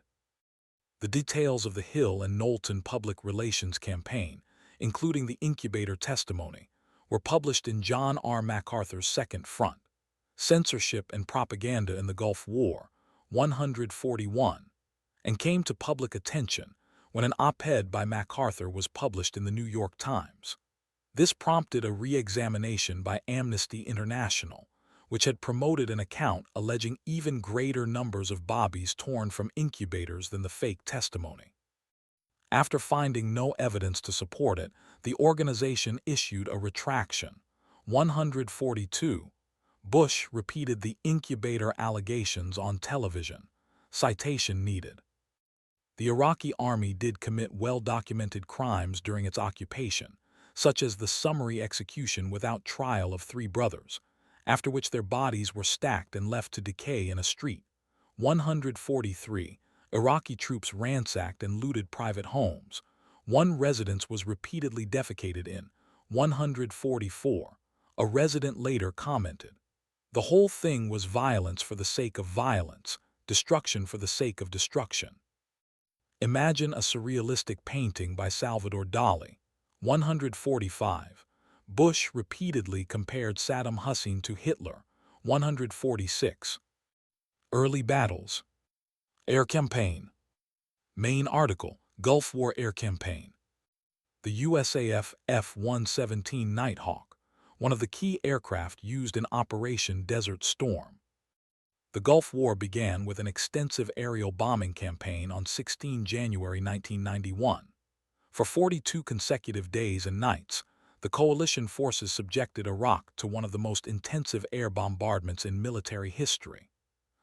The details of the Hill and Knowlton public relations campaign, including the incubator testimony, were published in John R. MacArthur's Second Front, Censorship and Propaganda in the Gulf War, 141, and came to public attention when an op-ed by MacArthur was published in the New York Times. This prompted a re-examination by Amnesty International, which had promoted an account alleging even greater numbers of bobbies torn from incubators than the fake testimony. After finding no evidence to support it, the organization issued a retraction. 142. Bush repeated the incubator allegations on television. Citation needed. The Iraqi army did commit well-documented crimes during its occupation, such as the summary execution without trial of 3 brothers, after which their bodies were stacked and left to decay in a street. 143. Iraqi troops ransacked and looted private homes. One residence was repeatedly defecated in. 144. A resident later commented, "The whole thing was violence for the sake of violence, destruction for the sake of destruction." Imagine a surrealistic painting by Salvador Dali. 145. Bush repeatedly compared Saddam Hussein to Hitler. 146. Early battles. Air campaign. Main article, Gulf War air campaign. The USAF F-117 Nighthawk, one of the key aircraft used in Operation Desert Storm. The Gulf War began with an extensive aerial bombing campaign on 16 January 1991. For 42 consecutive days and nights, the coalition forces subjected Iraq to one of the most intensive air bombardments in military history.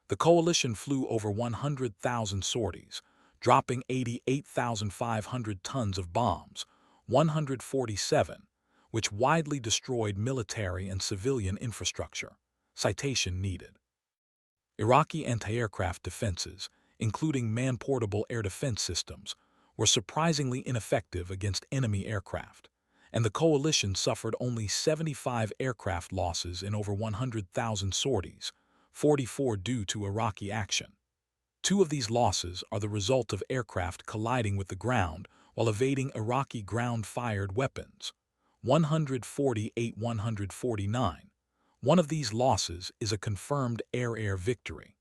The coalition flew over 100,000 sorties, dropping 88,500 tons of bombs, 147, which widely destroyed military and civilian infrastructure. Citation needed. Iraqi anti-aircraft defenses, including man-portable air defense systems, were surprisingly ineffective against enemy aircraft, and the coalition suffered only 75 aircraft losses in over 100,000 sorties, 44 due to Iraqi action. 2 of these losses are the result of aircraft colliding with the ground while evading Iraqi ground-fired weapons. 148-149. One of these losses is a confirmed air-air victory.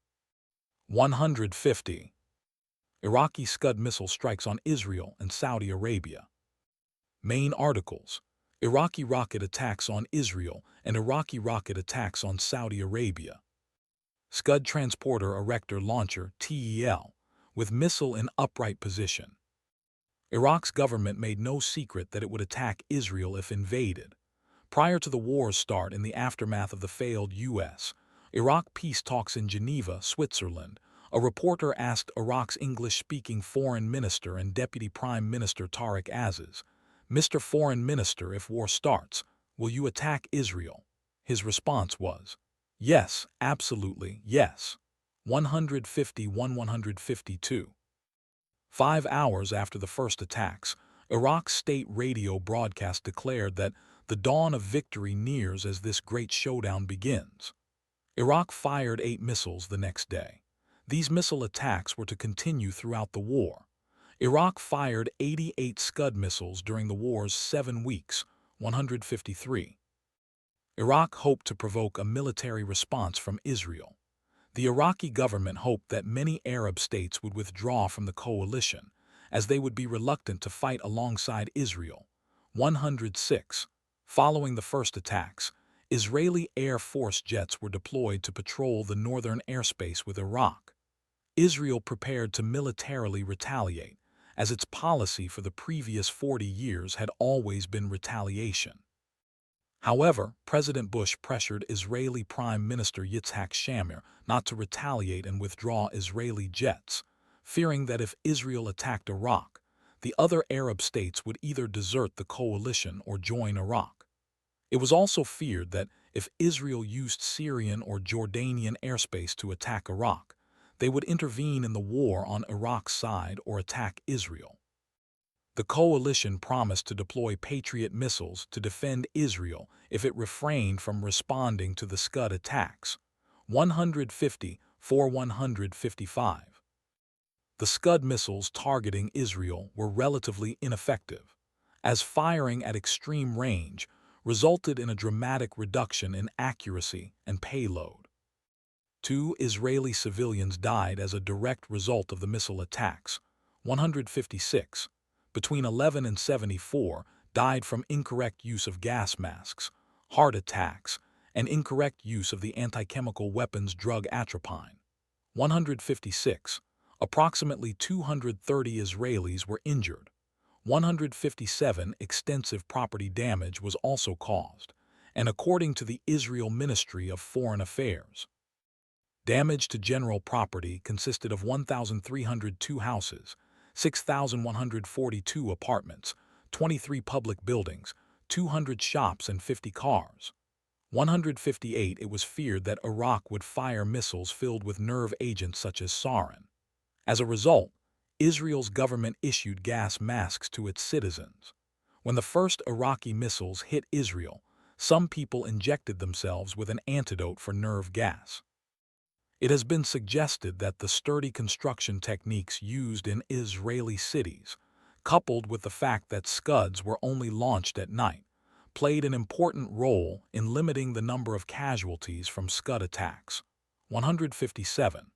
150. Iraqi Scud missile strikes on Israel and Saudi Arabia. Main articles: Iraqi rocket attacks on Israel and Iraqi rocket attacks on Saudi Arabia. Scud transporter erector launcher TEL, with missile in upright position. Iraq's government made no secret that it would attack Israel if invaded. Prior to the war's start in the aftermath of the failed U.S.-Iraq peace talks in Geneva, Switzerland, a reporter asked Iraq's English-speaking Foreign Minister and Deputy Prime Minister Tariq Aziz, "Mr. Foreign Minister, if war starts, will you attack Israel?" His response was, "Yes, absolutely, yes." 151-152. 5 hours after the first attacks, Iraq's state radio broadcast declared that the dawn of victory nears as this great showdown begins. Iraq fired 8 missiles the next day. These missile attacks were to continue throughout the war. Iraq fired 88 Scud missiles during the war's 7 weeks, 153. Iraq hoped to provoke a military response from Israel. The Iraqi government hoped that many Arab states would withdraw from the coalition, as they would be reluctant to fight alongside Israel. 106. Following the first attacks, Israeli Air Force jets were deployed to patrol the northern airspace with Iraq. Israel prepared to militarily retaliate, as its policy for the previous 40 years had always been retaliation. However, President Bush pressured Israeli Prime Minister Yitzhak Shamir not to retaliate and withdraw Israeli jets, fearing that if Israel attacked Iraq, the other Arab states would either desert the coalition or join Iraq. It was also feared that if Israel used Syrian or Jordanian airspace to attack Iraq, they would intervene in the war on Iraq's side or attack Israel. The coalition promised to deploy Patriot missiles to defend Israel if it refrained from responding to the Scud attacks. 150-155. The Scud missiles targeting Israel were relatively ineffective, as firing at extreme range resulted in a dramatic reduction in accuracy and payload. 2 Israeli civilians died as a direct result of the missile attacks. 156. Between 11 and 74 died from incorrect use of gas masks, heart attacks, and incorrect use of the anti-chemical weapons drug atropine. 156. Approximately 230 Israelis were injured. 157 extensive property damage was also caused, and according to the Israel Ministry of Foreign Affairs, damage to general property consisted of 1,302 houses, 6,142 apartments, 23 public buildings, 200 shops and 50 cars. 158, it was feared that Iraq would fire missiles filled with nerve agents such as sarin. As a result, Israel's government issued gas masks to its citizens. When the first Iraqi missiles hit Israel, some people injected themselves with an antidote for nerve gas. It has been suggested that the sturdy construction techniques used in Israeli cities, coupled with the fact that Scuds were only launched at night, played an important role in limiting the number of casualties from Scud attacks. 157.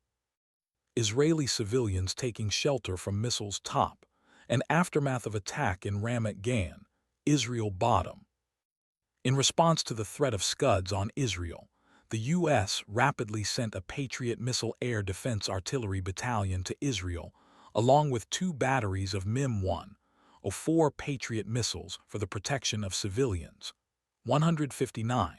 Israeli civilians taking shelter from missiles top, an aftermath of attack in Ramat Gan, Israel bottom. In response to the threat of Scuds on Israel, the U.S. rapidly sent a Patriot missile air defense artillery battalion to Israel, along with 2 batteries of MIM-104 Patriot missiles for the protection of civilians. 159.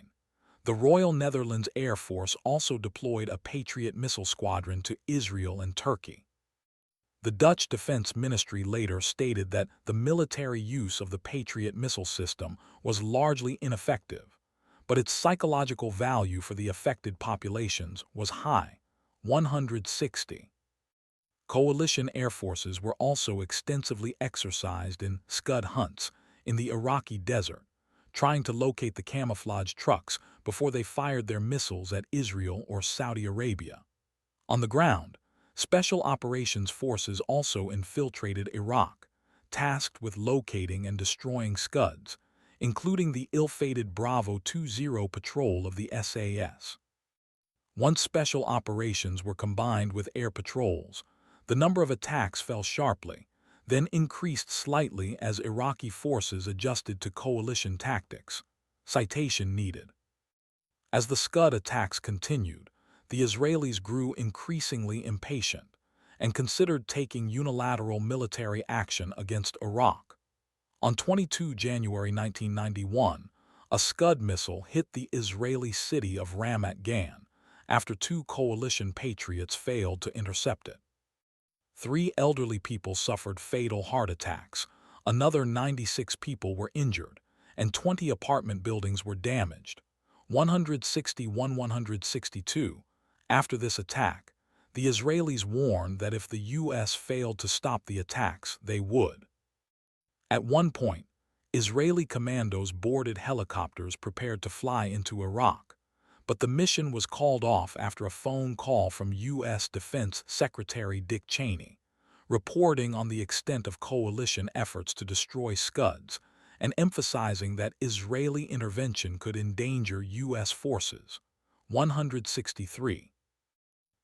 The Royal Netherlands Air Force also deployed a Patriot missile squadron to Israel and Turkey. The Dutch Defense Ministry later stated that the military use of the Patriot missile system was largely ineffective, but its psychological value for the affected populations was high. 160. Coalition air forces were also extensively exercised in Scud hunts in the Iraqi desert, trying to locate the camouflage trucks before they fired their missiles at Israel or Saudi Arabia. On the ground, Special Operations Forces also infiltrated Iraq, tasked with locating and destroying Scuds, including the ill-fated Bravo 20 patrol of the SAS. Once special operations were combined with air patrols, the number of attacks fell sharply, then increased slightly as Iraqi forces adjusted to coalition tactics. Citation needed. As the Scud attacks continued, the Israelis grew increasingly impatient and considered taking unilateral military action against Iraq. On 22 January 1991, a Scud missile hit the Israeli city of Ramat Gan after 2 coalition Patriots failed to intercept it. 3 elderly people suffered fatal heart attacks, another 96 people were injured, and 20 apartment buildings were damaged. 162. After this attack, the Israelis warned that if the U.S. failed to stop the attacks, they would. At one point, Israeli commandos boarded helicopters prepared to fly into Iraq, but the mission was called off after a phone call from U.S. Defense Secretary Dick Cheney, reporting on the extent of coalition efforts to destroy Scuds and emphasizing that Israeli intervention could endanger U.S. forces. 163.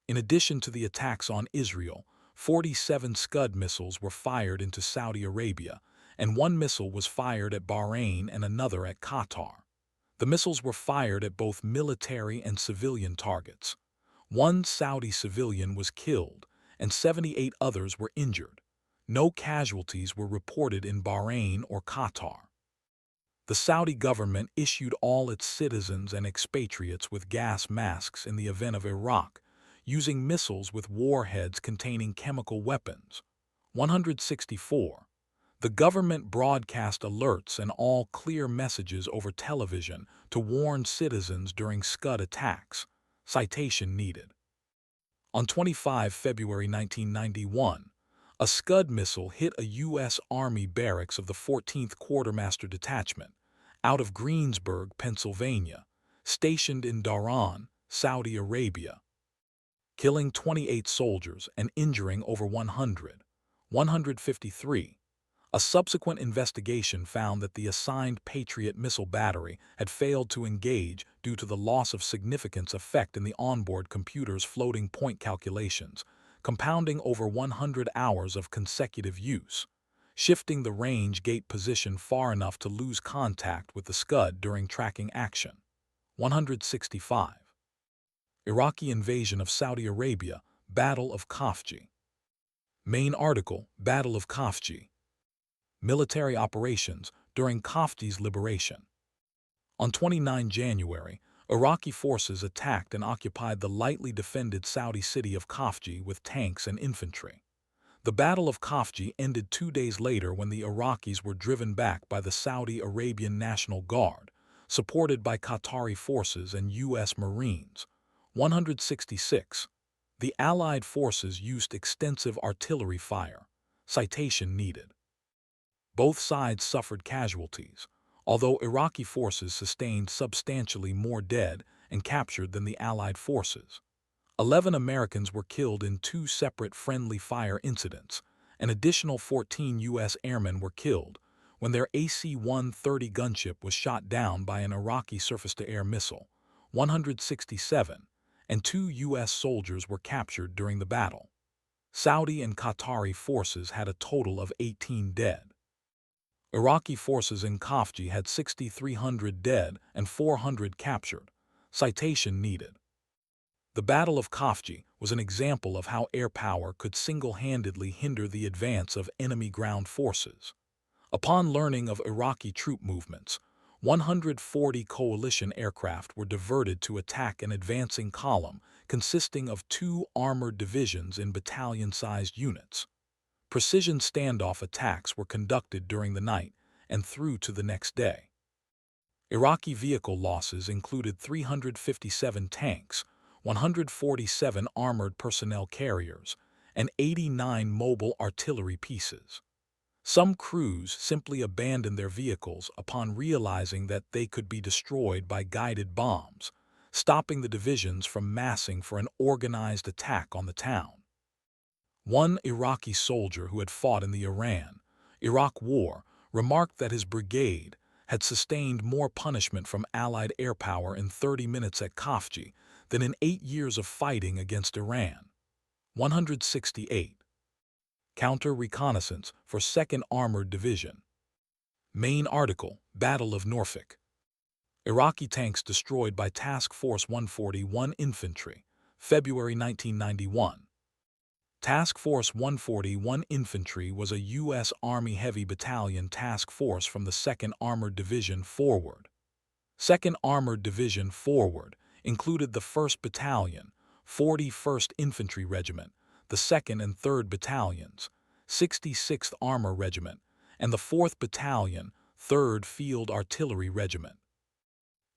In addition to the attacks on Israel, 47 Scud missiles were fired into Saudi Arabia, and 1 missile was fired at Bahrain and another at Qatar. The missiles were fired at both military and civilian targets. 1 Saudi civilian was killed, and 78 others were injured. No casualties were reported in Bahrain or Qatar. The Saudi government issued all its citizens and expatriates with gas masks in the event of Iraq, using missiles with warheads containing chemical weapons. 164. The government broadcast alerts and all-clear messages over television to warn citizens during Scud attacks. Citation needed. On 25 February 1991, a Scud missile hit a U.S. Army barracks of the 14th Quartermaster Detachment, out of Greensburg, Pennsylvania, stationed in Dhahran, Saudi Arabia, killing 28 soldiers and injuring over 100. 153. A subsequent investigation found that the assigned Patriot missile battery had failed to engage due to the loss of significance effect in the onboard computer's floating point calculations, compounding over 100 hours of consecutive use, shifting the range gate position far enough to lose contact with the Scud during tracking action. 165. Iraqi invasion of Saudi Arabia, Battle of Khafji. Main article, Battle of Khafji. Military operations during Khafji's liberation. On 29 January, Iraqi forces attacked and occupied the lightly defended Saudi city of Khafji with tanks and infantry. The Battle of Khafji ended 2 days later when the Iraqis were driven back by the Saudi Arabian National Guard, supported by Qatari forces and U.S. Marines. 166. The Allied forces used extensive artillery fire. Citation needed. Both sides suffered casualties, although Iraqi forces sustained substantially more dead and captured than the Allied forces. 11 Americans were killed in 2 separate friendly fire incidents. An additional 14 U.S. airmen were killed when their AC-130 gunship was shot down by an Iraqi surface-to-air missile. 167, and 2 U.S. soldiers were captured during the battle. Saudi and Qatari forces had a total of 18 dead. Iraqi forces in Khafji had 6,300 dead and 400 captured. Citation needed. The Battle of Khafji was an example of how air power could single-handedly hinder the advance of enemy ground forces. Upon learning of Iraqi troop movements, 140 coalition aircraft were diverted to attack an advancing column consisting of 2 armored divisions in battalion-sized units. Precision standoff attacks were conducted during the night and through to the next day. Iraqi vehicle losses included 357 tanks, 147 armored personnel carriers, and 89 mobile artillery pieces. Some crews simply abandoned their vehicles upon realizing that they could be destroyed by guided bombs, stopping the divisions from massing for an organized attack on the town. One Iraqi soldier who had fought in the Iran-Iraq War remarked that his brigade had sustained more punishment from Allied air power in 30 minutes at Khafji than in 8 years of fighting against Iran. 168. Counter-reconnaissance for 2nd Armored Division. Main article, Battle of Norfolk. Iraqi tanks destroyed by Task Force 141 Infantry, February 1991. Task Force 141 Infantry was a U.S. Army Heavy Battalion task force from the 2nd Armored Division Forward. 2nd Armored Division Forward included the 1st Battalion, 41st Infantry Regiment, the 2nd and 3rd Battalions, 66th Armor Regiment, and the 4th Battalion, 3rd Field Artillery Regiment.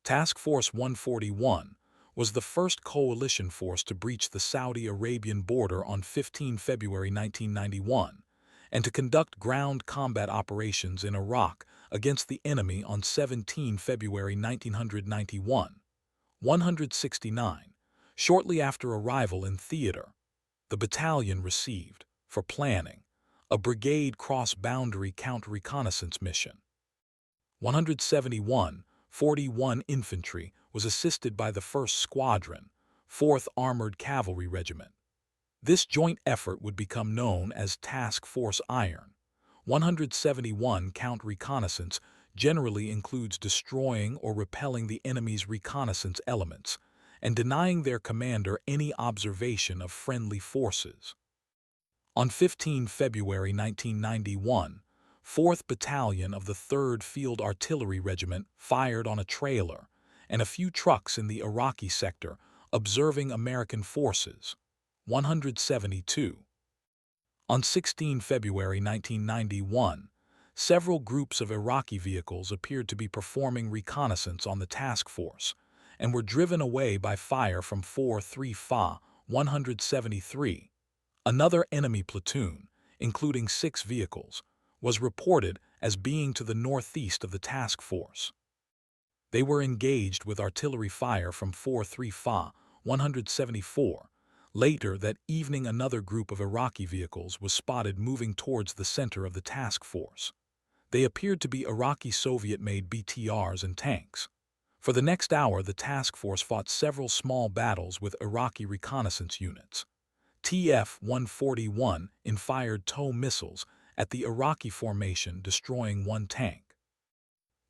Task Force 141 was the first coalition force to breach the Saudi Arabian border on 15 February 1991 and to conduct ground combat operations in Iraq against the enemy on 17 February 1991. 169. Shortly after arrival in theater, the battalion received, for planning, a brigade cross-boundary counter-reconnaissance mission. 171. 41 Infantry was assisted by the 1st Squadron, 4th Armored Cavalry Regiment. This joint effort would become known as Task Force Iron. 171 counter-reconnaissance generally includes destroying or repelling the enemy's reconnaissance elements and denying their commander any observation of friendly forces. On 15 February 1991, 4th Battalion of the 3rd Field Artillery Regiment fired on a trailer and a few trucks in the Iraqi sector, observing American forces. 172. On 16 February 1991, several groups of Iraqi vehicles appeared to be performing reconnaissance on the task force and were driven away by fire from 4-3 Fa 173. Another enemy platoon, including 6 vehicles, was reported as being to the northeast of the task force. They were engaged with artillery fire from 4-3 Fa 174. Later that evening, another group of Iraqi vehicles was spotted moving towards the center of the task force. They appeared to be Iraqi Soviet-made BTRs and tanks. For the next hour, the task force fought several small battles with Iraqi reconnaissance units. TF-141 fired TOW missiles at the Iraqi formation, destroying 1 tank.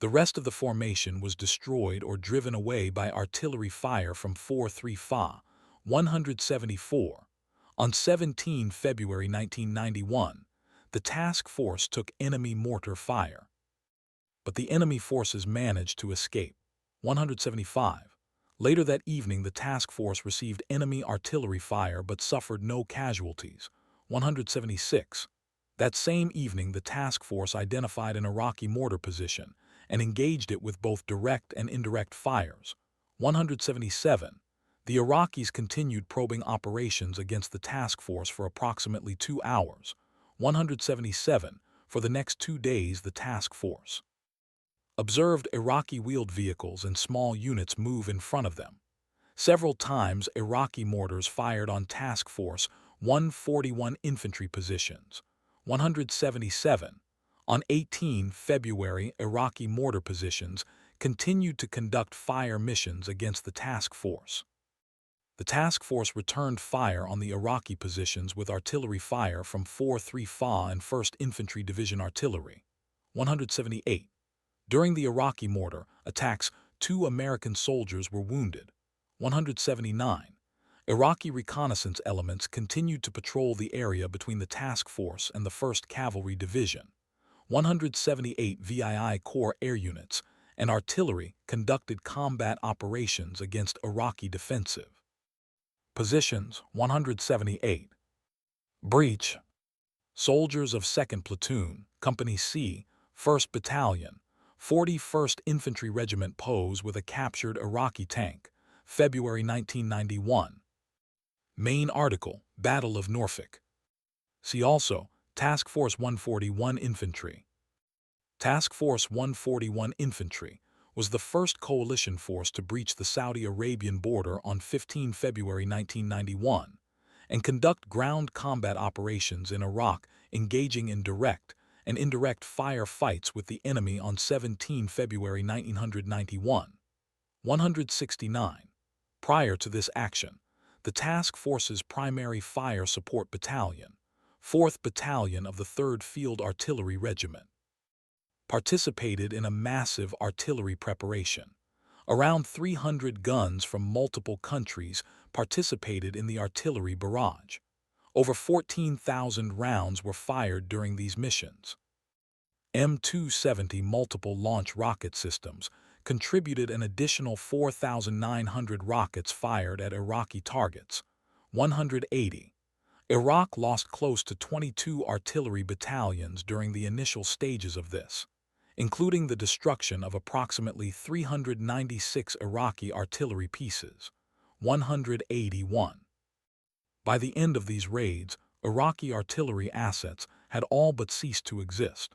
The rest of the formation was destroyed or driven away by artillery fire from 4-3 Fa 174. On 17 February 1991, the task force took enemy mortar fire, but the enemy forces managed to escape. 175. Later that evening, the task force received enemy artillery fire but suffered no casualties. 176. That same evening, the task force identified an Iraqi mortar position and engaged it with both direct and indirect fires. 177. The Iraqis continued probing operations against the task force for approximately 2 hours. 177. For the next 2 days, the task force observed Iraqi wheeled vehicles and small units move in front of them. Several times, Iraqi mortars fired on Task Force 141 infantry positions. 177. On 18 February, Iraqi mortar positions continued to conduct fire missions against the task force. The task force returned fire on the Iraqi positions with artillery fire from 4-3 FA and 1st Infantry Division Artillery. 178. During the Iraqi mortar attacks, 2 American soldiers were wounded. 179. Iraqi reconnaissance elements continued to patrol the area between the task force and the 1st Cavalry Division. 178 VII Corps air units and artillery conducted combat operations against Iraqi defensive positions. 178. Breach. Soldiers of 2nd Platoon, Company C, 1st Battalion, 41st Infantry Regiment pose with a captured Iraqi tank. February 1991. Main article, Battle of Norfolk. See also, Task Force 141 Infantry. Task Force 141 Infantry was the first coalition force to breach the Saudi Arabian border on 15 February 1991 and conduct ground combat operations in Iraq, engaging in direct and indirect fire fights with the enemy on 17 February 1991. 169. Prior to this action, the task force's primary fire support battalion, 4th Battalion of the 3rd Field Artillery Regiment, participated in a massive artillery preparation. Around 300 guns from multiple countries participated in the artillery barrage. Over 14,000 rounds were fired during these missions. M270 multiple launch rocket systems contributed an additional 4,900 rockets fired at Iraqi targets. 180. Iraq lost close to 22 artillery battalions during the initial stages of this, including the destruction of approximately 396 Iraqi artillery pieces. 181. By the end of these raids, Iraqi artillery assets had all but ceased to exist.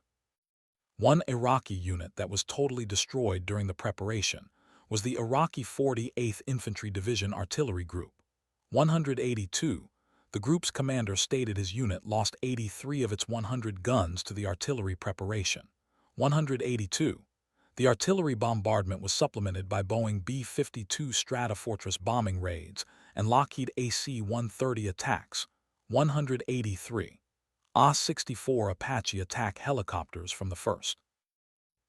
One Iraqi unit that was totally destroyed during the preparation was the Iraqi 48th Infantry Division Artillery Group. 182. The group's commander stated his unit lost 83 of its 100 guns to the artillery preparation. 182. The artillery bombardment was supplemented by Boeing B-52 Stratofortress bombing raids and Lockheed AC-130 attacks. 183. A-64 Apache attack helicopters from the 1st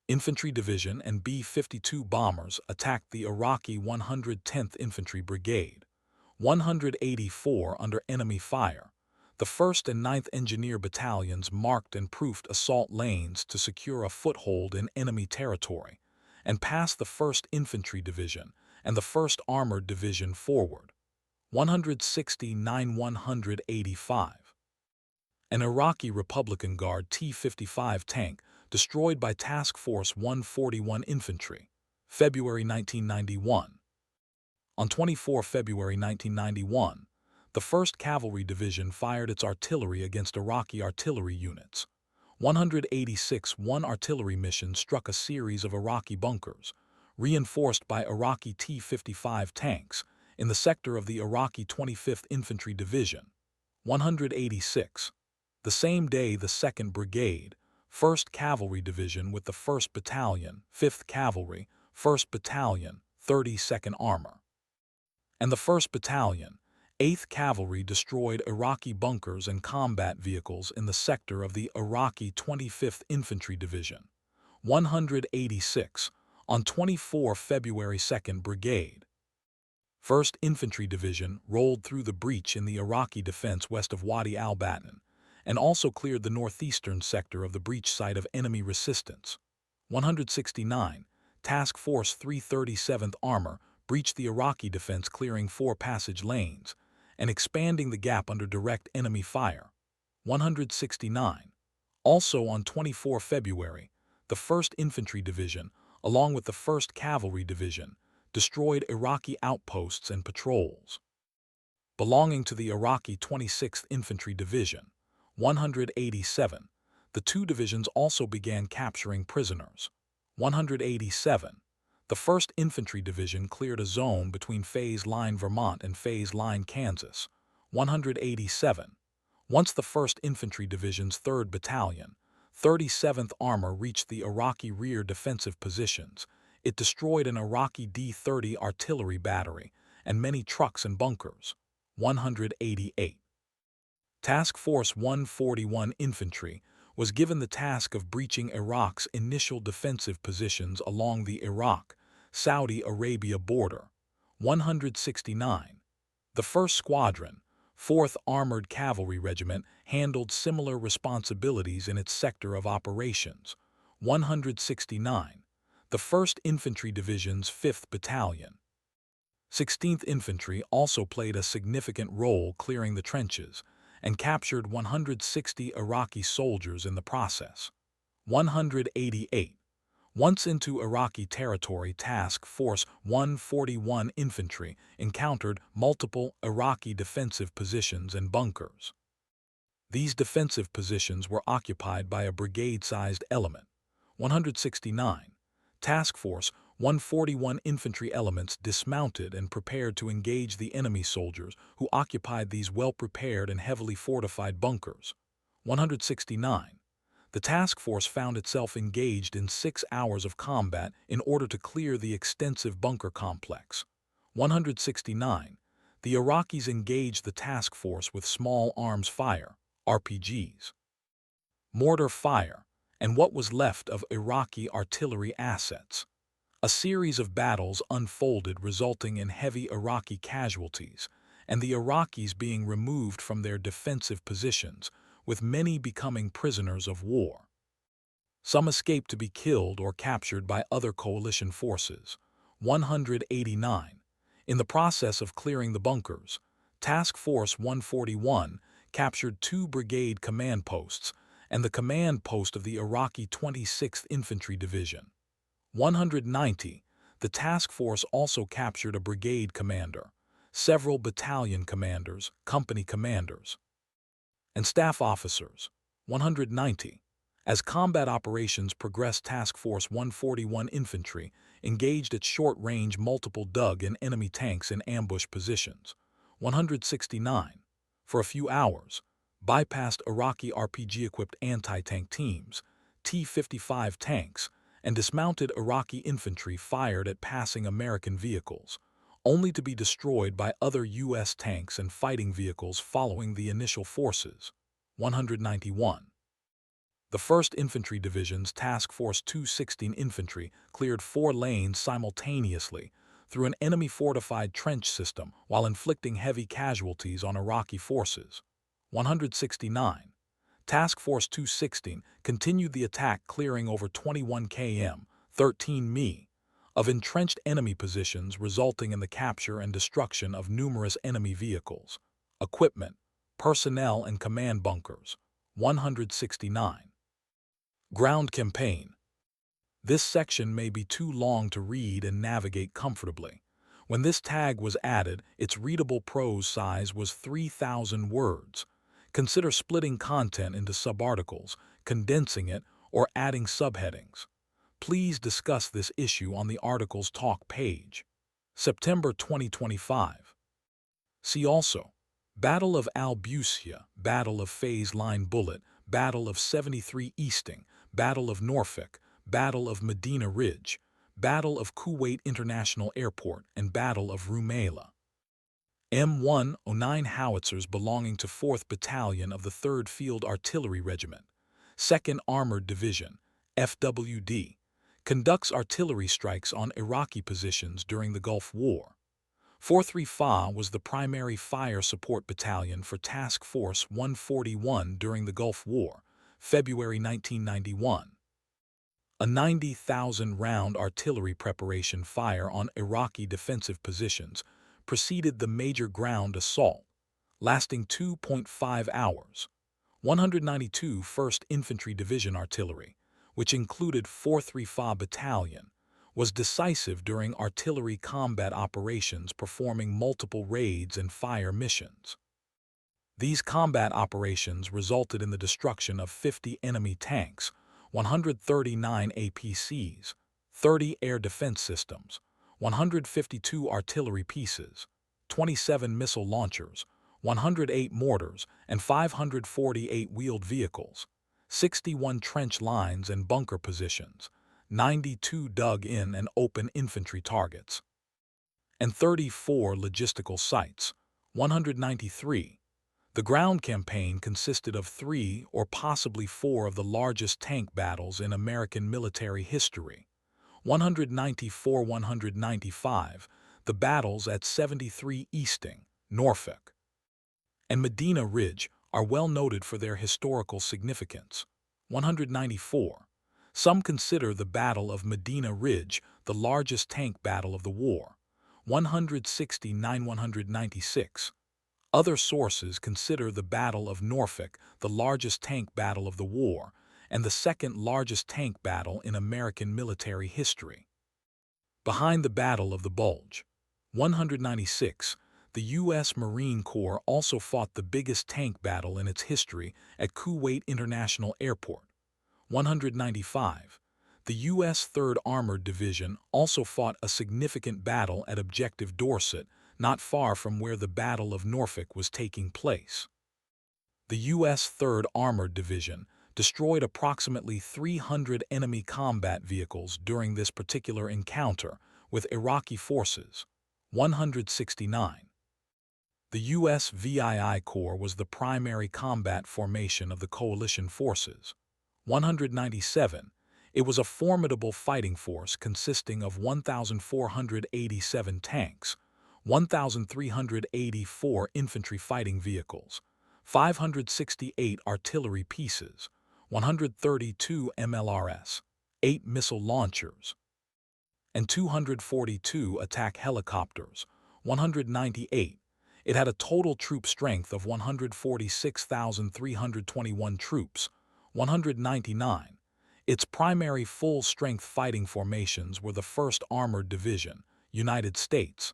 Infantry Division and B-52 bombers attacked the Iraqi 110th Infantry Brigade. 184 under enemy fire. The 1st and 9th Engineer Battalions marked and proofed assault lanes to secure a foothold in enemy territory and passed the 1st Infantry Division and the 1st Armored Division forward. 169 185. An Iraqi Republican Guard T-55 tank destroyed by Task Force 141 Infantry, February 1991. On 24 February 1991, the 1st Cavalry Division fired its artillery against Iraqi artillery units. 186 One artillery mission struck a series of Iraqi bunkers, reinforced by Iraqi T-55 tanks, in the sector of the Iraqi 25th Infantry Division. 186. The same day, the 2nd Brigade, 1st Cavalry Division with the 1st Battalion, 5th Cavalry, 1st Battalion, 32nd Armor, and the 1st Battalion, 8th Cavalry destroyed Iraqi bunkers and combat vehicles in the sector of the Iraqi 25th Infantry Division. 186. On 24 February, 2nd Brigade, 1st Infantry Division rolled through the breach in the Iraqi defense west of Wadi al-Batin and also cleared the northeastern sector of the breach site of enemy resistance. 169. Task Force 337th Armor breached the Iraqi defense, clearing 4 passage lanes and expanding the gap under direct enemy fire. 169. Also on 24 February, the 1st Infantry Division, along with the 1st Cavalry Division, destroyed Iraqi outposts and patrols. Belonging to the Iraqi 26th Infantry Division, 187, the two divisions also began capturing prisoners. 187. The 1st Infantry Division cleared a zone between Phase Line, Vermont and Phase Line, Kansas. 187. Once the 1st Infantry Division's 3rd Battalion, 37th Armor reached the Iraqi rear defensive positions, it destroyed an Iraqi D-30 artillery battery and many trucks and bunkers. 188. Task Force 141 Infantry was given the task of breaching Iraq's initial defensive positions along the Iraq-Saudi Arabia border. 169. The 1st Squadron, 4th Armored Cavalry Regiment, handled similar responsibilities in its sector of operations. 169. The 1st Infantry Division's 5th Battalion, 16th Infantry also played a significant role clearing the trenches and captured 160 Iraqi soldiers in the process. 188. Once into Iraqi territory, Task Force 141 Infantry encountered multiple Iraqi defensive positions and bunkers. These defensive positions were occupied by a brigade-sized element. 169. Task Force 141 infantry elements dismounted and prepared to engage the enemy soldiers who occupied these well-prepared and heavily fortified bunkers. 169. The task force found itself engaged in 6 hours of combat in order to clear the extensive bunker complex. 169. The Iraqis engaged the task force with small arms fire, RPGs, mortar fire, and what was left of Iraqi artillery assets. A series of battles unfolded, resulting in heavy Iraqi casualties, and the Iraqis being removed from their defensive positions, with many becoming prisoners of war. Some escaped to be killed or captured by other coalition forces. 189. In the process of clearing the bunkers, Task Force 141 captured 2 brigade command posts and the command post of the Iraqi 26th Infantry Division. 190. The task force also captured a brigade commander, several battalion commanders, company commanders, and staff officers. 190. As combat operations progressed, Task Force 141 Infantry engaged at short-range multiple dug and enemy tanks in ambush positions. 169. For a few hours, bypassed Iraqi RPG-equipped anti-tank teams, T-55 tanks, and dismounted Iraqi infantry fired at passing American vehicles, only to be destroyed by other U.S. tanks and fighting vehicles following the initial forces. 191. The 1st Infantry Division's Task Force 216 Infantry cleared 4 lanes simultaneously through an enemy-fortified trench system while inflicting heavy casualties on Iraqi forces. 169. Task Force 216 continued the attack, clearing over 21 km, 13 mi, of entrenched enemy positions, resulting in the capture and destruction of numerous enemy vehicles, equipment, personnel, and command bunkers. 169. Ground Campaign. This section may be too long to read and navigate comfortably. When this tag was added, its readable prose size was 3,000 words. Consider splitting content into subarticles, condensing it, or adding subheadings. Please discuss this issue on the Articles Talk page. September 2025. See also: Battle of Al-Busya, Battle of Phase Line Bullet, Battle of 73 Easting, Battle of Norfolk, Battle of Medina Ridge, Battle of Kuwait International Airport, and Battle of Rumaila. M109 howitzers belonging to 4th Battalion of the 3rd Field Artillery Regiment, 2nd Armored Division, FWD, conducts artillery strikes on Iraqi positions during the Gulf War. 435 was the primary fire support battalion for Task Force 141 during the Gulf War, February 1991. A 90,000-round artillery preparation fire on Iraqi defensive positions preceded the major ground assault, lasting 2.5 hours. 192 1st Infantry Division Artillery, which included 4th Rifle Battalion, was decisive during artillery combat operations performing multiple raids and fire missions. These combat operations resulted in the destruction of 50 enemy tanks, 139 APCs, 30 air defense systems, 152 artillery pieces, 27 missile launchers, 108 mortars, and 548 wheeled vehicles, 61 trench lines and bunker positions, 92 dug-in and open infantry targets, and 34 logistical sites, 193. The ground campaign consisted of 3 or possibly 4 of the largest tank battles in American military history. 194-195, the battles at 73 Easting, Norfolk, and Medina Ridge are well noted for their historical significance. 194. Some consider the Battle of Medina Ridge the largest tank battle of the war. 169-196. Other sources consider the Battle of Norfolk the largest tank battle of the war and the second largest tank battle in American military history. Behind the Battle of the Bulge. 196. The U.S. Marine Corps also fought the biggest tank battle in its history at Kuwait International Airport. 195. The U.S. 3rd Armored Division also fought a significant battle at Objective Dorset, not far from where the Battle of Norfolk was taking place. The U.S. 3rd Armored Division destroyed approximately 300 enemy combat vehicles during this particular encounter with Iraqi forces. 169. The U.S. VII Corps was the primary combat formation of the coalition forces. 197. It was a formidable fighting force consisting of 1,487 tanks, 1,384 infantry fighting vehicles, 568 artillery pieces, 132 MLRS, 8 missile launchers, and 242 attack helicopters. 198. It had a total troop strength of 146,321 troops. 199. Its primary full-strength fighting formations were the 1st Armored Division, United States,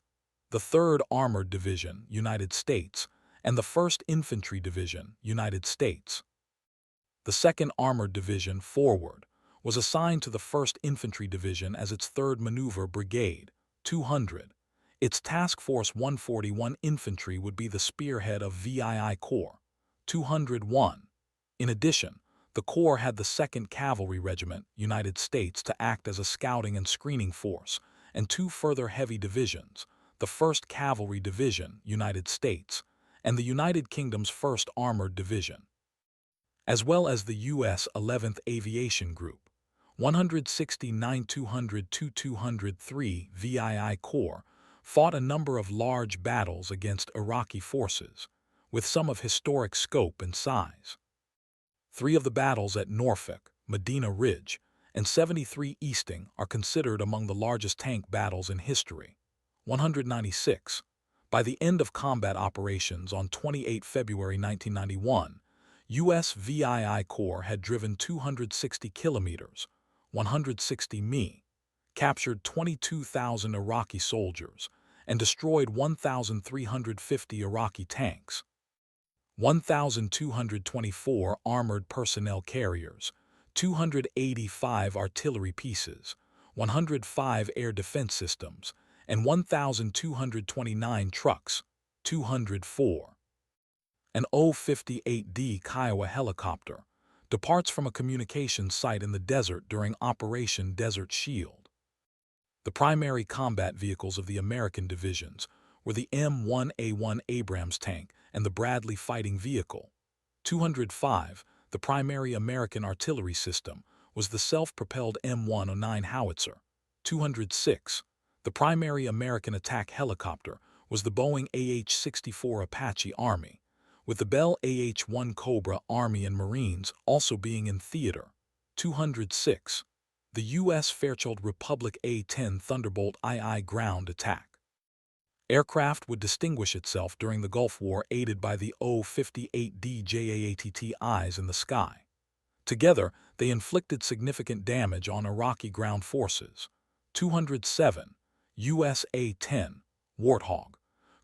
the 3rd Armored Division, United States, and the 1st Infantry Division, United States. The 2nd Armored Division, forward, was assigned to the 1st Infantry Division as its 3rd Maneuver Brigade, 200. Its Task Force 141 Infantry would be the spearhead of VII Corps, 201. In addition, the Corps had the 2nd Cavalry Regiment, United States, to act as a scouting and screening force, and 2 further heavy divisions, the 1st Cavalry Division, United States, and the United Kingdom's 1st Armored Division, as well as the U.S. 11th Aviation Group. 169-200-203 VII Corps fought a number of large battles against Iraqi forces, with some of historic scope and size. 3 of the battles at Norfolk, Medina Ridge, and 73 Easting are considered among the largest tank battles in history. 196. By the end of combat operations on 28 February 1991, U.S. VII Corps had driven 260 kilometers, 160 mi, captured 22,000 Iraqi soldiers, and destroyed 1,350 Iraqi tanks, 1,224 armored personnel carriers, 285 artillery pieces, 105 air defense systems, and 1,229 trucks, 204. An O-58D Kiowa helicopter departs from a communications site in the desert during Operation Desert Shield. The primary combat vehicles of the American divisions were the M1A1 Abrams tank and the Bradley fighting vehicle. 205, the primary American artillery system, was the self-propelled M109 howitzer. 206, the primary American attack helicopter was the Boeing AH-64 Apache Army, with the Bell AH-1 Cobra Army and Marines also being in theater. 206. The U.S. Fairchild Republic A-10 Thunderbolt II ground attack aircraft would distinguish itself during the Gulf War aided by the O-58D JAATTIs in the sky. Together, they inflicted significant damage on Iraqi ground forces. 207 U.S. A-10 Warthog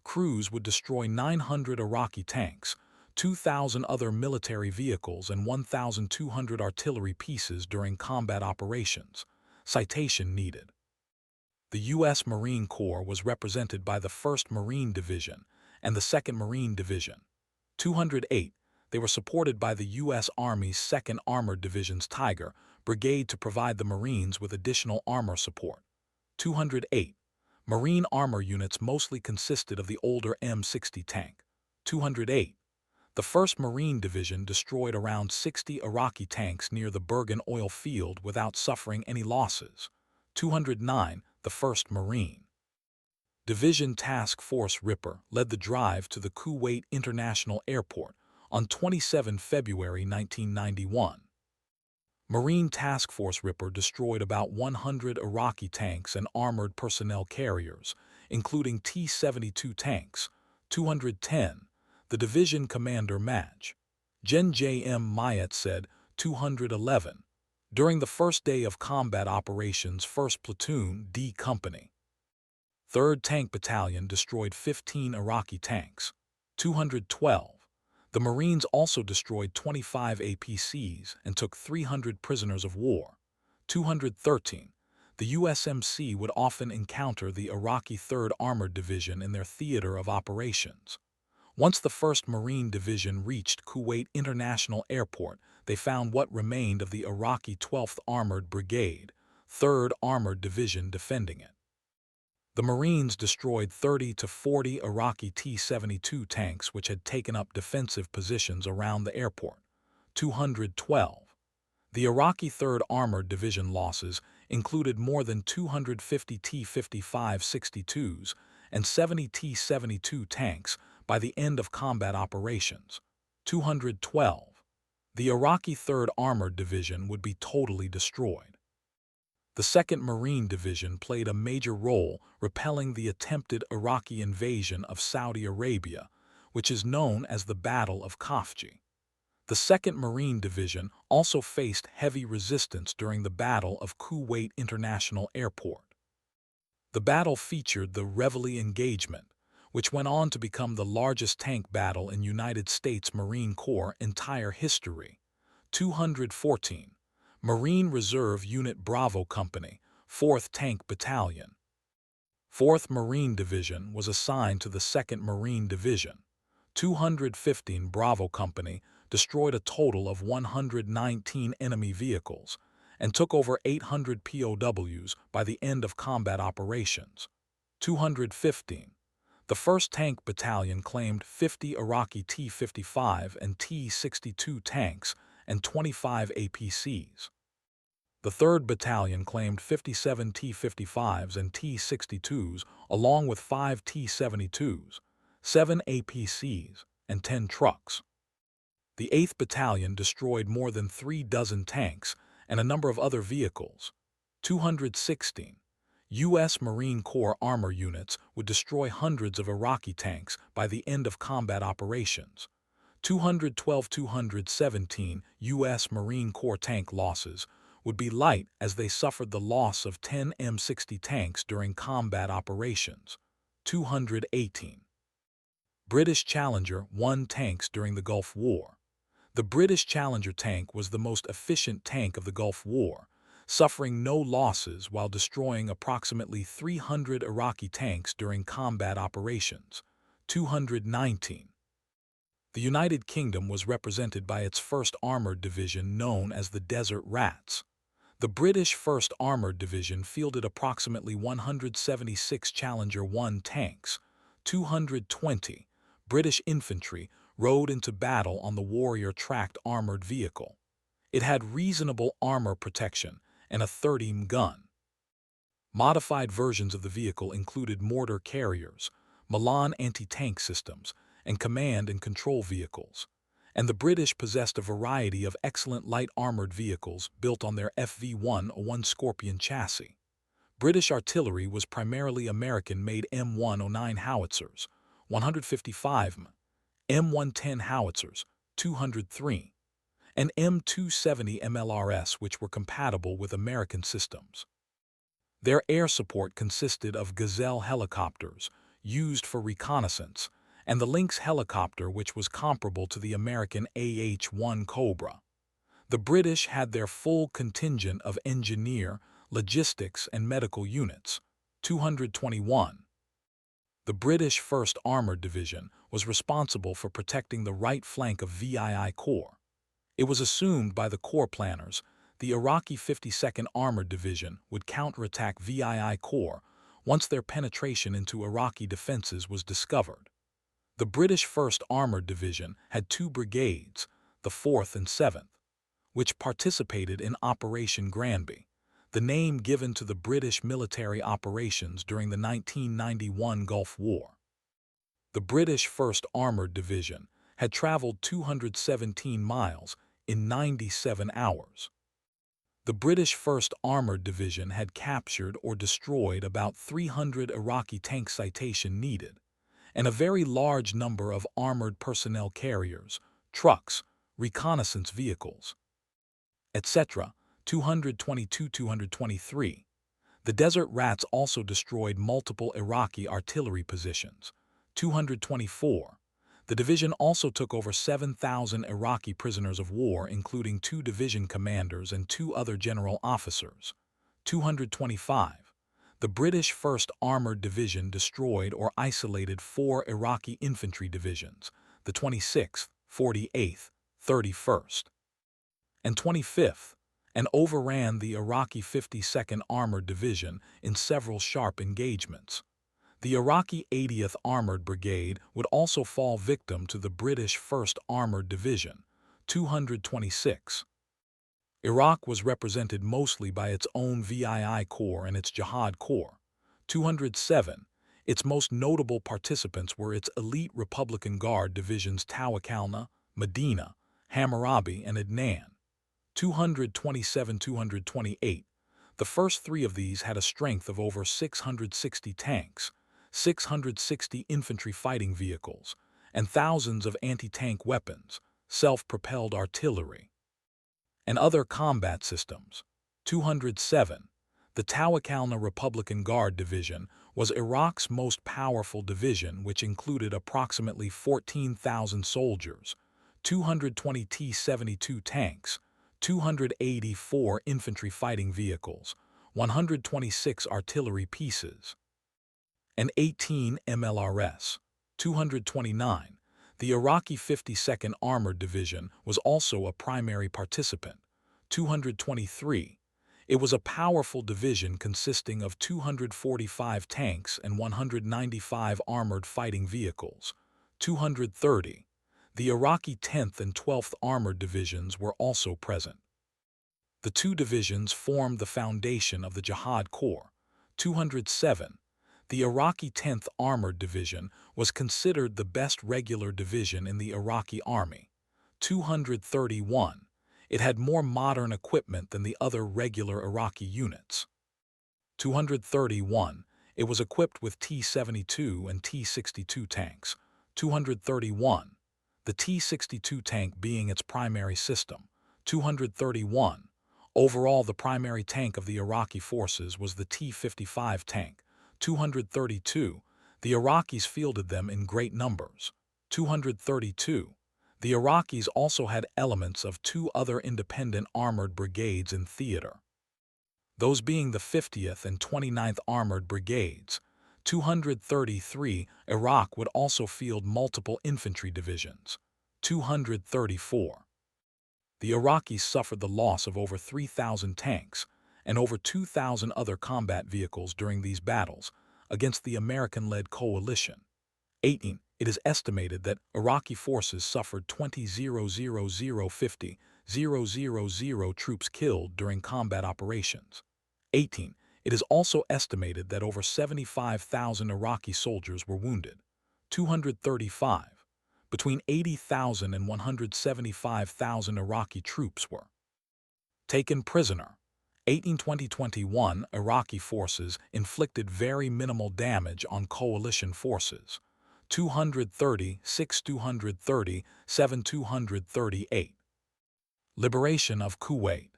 crews would destroy 900 Iraqi tanks, 2,000 other military vehicles, and 1,200 artillery pieces during combat operations. Citation needed. The U.S. Marine Corps was represented by the 1st Marine Division and the 2nd Marine Division. 208, they were supported by the U.S. Army's 2nd Armored Division's Tiger Brigade to provide the Marines with additional armor support. 208, Marine armor units mostly consisted of the older M60 tank. 208, the 1st Marine Division destroyed around 60 Iraqi tanks near the Bergen oil field without suffering any losses. 209, the 1st Marine Division Task Force Ripper led the drive to the Kuwait International Airport on 27 February 1991. Marine Task Force Ripper destroyed about 100 Iraqi tanks and armored personnel carriers, including T-72 tanks. 210, the division commander Maj. Gen. J.M. Myatt said. 211, during the first day of combat operations, 1st Platoon D Company 3rd Tank Battalion destroyed 15 Iraqi tanks. 212. The Marines also destroyed 25 APCs and took 300 prisoners of war. 213. The USMC would often encounter the Iraqi 3rd Armored Division in their theater of operations. Once the 1st Marine Division reached Kuwait International Airport, they found what remained of the Iraqi 12th Armored Brigade, 3rd Armored Division defending it. The Marines destroyed 30 to 40 Iraqi T-72 tanks which had taken up defensive positions around the airport. 212. The Iraqi 3rd Armored Division losses included more than 250 T-55-62s and 70 T-72 tanks by the end of combat operations. 212. The Iraqi 3rd Armored Division would be totally destroyed. The 2nd Marine Division played a major role repelling the attempted Iraqi invasion of Saudi Arabia, which is known as the Battle of Khafji. The 2nd Marine Division also faced heavy resistance during the Battle of Kuwait International Airport. The battle featured the Reveille engagement, which went on to become the largest tank battle in United States Marine Corps entire history. 214. Marine Reserve Unit Bravo Company, 4th Tank Battalion. 4th Marine Division was assigned to the 2nd Marine Division. 215 Bravo Company destroyed a total of 119 enemy vehicles and took over 800 POWs by the end of combat operations. 215. The 1st Tank Battalion claimed 50 Iraqi T-55 and T-62 tanks and 25 APCs. The 3rd Battalion claimed 57 T-55s and T-62s along with 5 T-72s, 7 APCs, and 10 trucks. The 8th Battalion destroyed more than 3 dozen tanks and a number of other vehicles. 216. U.S. Marine Corps armor units would destroy hundreds of Iraqi tanks by the end of combat operations. 212-217 U.S. Marine Corps tank losses would be light as they suffered the loss of 10 M60 tanks during combat operations. 218. British Challenger 1 tanks during the Gulf War. The British Challenger tank was the most efficient tank of the Gulf War, suffering no losses while destroying approximately 300 Iraqi tanks during combat operations. 219. The United Kingdom was represented by its 1st Armored Division known as the Desert Rats. The British 1st Armored Division fielded approximately 176 Challenger 1 tanks. 220 British infantry rode into battle on the Warrior tracked armored vehicle. It had reasonable armor protection and a 30mm gun. Modified versions of the vehicle included mortar carriers, Milan anti-tank systems, and command and control vehicles. And the British possessed a variety of excellent light armored vehicles built on their FV-101 Scorpion chassis. British artillery was primarily American-made M109 howitzers, 155 mm, M110 howitzers, 203, and M270 MLRS, which were compatible with American systems. Their air support consisted of Gazelle helicopters, used for reconnaissance, and the Lynx helicopter, which was comparable to the American AH-1 Cobra. The British had their full contingent of engineer, logistics, and medical units, 221. The British 1st Armored Division was responsible for protecting the right flank of VII Corps. It was assumed by the Corps planners the Iraqi 52nd Armored Division would counterattack VII Corps once their penetration into Iraqi defenses was discovered. The British 1st Armored Division had 2 brigades, the 4th and 7th, which participated in Operation Granby, the name given to the British military operations during the 1991 Gulf War. The British 1st Armored Division had traveled 217 miles in 97 hours. The British 1st Armored Division had captured or destroyed about 300 Iraqi tank citation needed, and a very large number of armored personnel carriers, trucks, reconnaissance vehicles, etc., 222-223. The Desert Rats also destroyed multiple Iraqi artillery positions, 224. The division also took over 7,000 Iraqi prisoners of war, including 2 division commanders and 2 other general officers, 225. The British 1st Armored Division destroyed or isolated 4 Iraqi infantry divisions, the 26th, 48th, 31st, and 25th, and overran the Iraqi 52nd Armored Division in several sharp engagements. The Iraqi 80th Armored Brigade would also fall victim to the British 1st Armored Division, 226. Iraq was represented mostly by its own VII Corps and its Jihad Corps, 207. Its most notable participants were its elite Republican Guard divisions Tawakalna, Medina, Hammurabi, and Adnan, 227-228. The first 3 of these had a strength of over 660 tanks, 660 infantry fighting vehicles, and thousands of anti-tank weapons, self-propelled artillery, and other combat systems. 207. The Tawakalna Republican Guard Division was Iraq's most powerful division, which included approximately 14,000 soldiers, 220 T-72 tanks, 284 infantry fighting vehicles, 126 artillery pieces, and 18 MLRS, 229. The Iraqi 52nd Armored Division was also a primary participant, 223. It was a powerful division consisting of 245 tanks and 195 armored fighting vehicles, 230. The Iraqi 10th and 12th Armored Divisions were also present. The 2 divisions formed the foundation of the Jihad Corps, 207. The Iraqi 10th Armored Division was considered the best regular division in the Iraqi Army, 231. It had more modern equipment than the other regular Iraqi units. 231. It was equipped with T-72 and T-62 tanks, 231. The T-62 tank being its primary system, 231. Overall, the primary tank of the Iraqi forces was the T-55 tank, 232. The Iraqis fielded them in great numbers, 232. The Iraqis also had elements of 2 other independent armored brigades in theater, those being the 50th and 29th Armored Brigades, 233. Iraq would also field multiple infantry divisions, 234. The Iraqis suffered the loss of over 3,000 tanks and over 2,000 other combat vehicles during these battles against the American-led coalition. 18. It is estimated that Iraqi forces suffered 20,000 troops killed during combat operations. 18. It is also estimated that over 75,000 Iraqi soldiers were wounded. 235. Between 80,000 and 175,000 Iraqi troops were taken prisoner. 2021 Iraqi forces inflicted very minimal damage on coalition forces. 230, 6, 230, 7, 238. Liberation of Kuwait.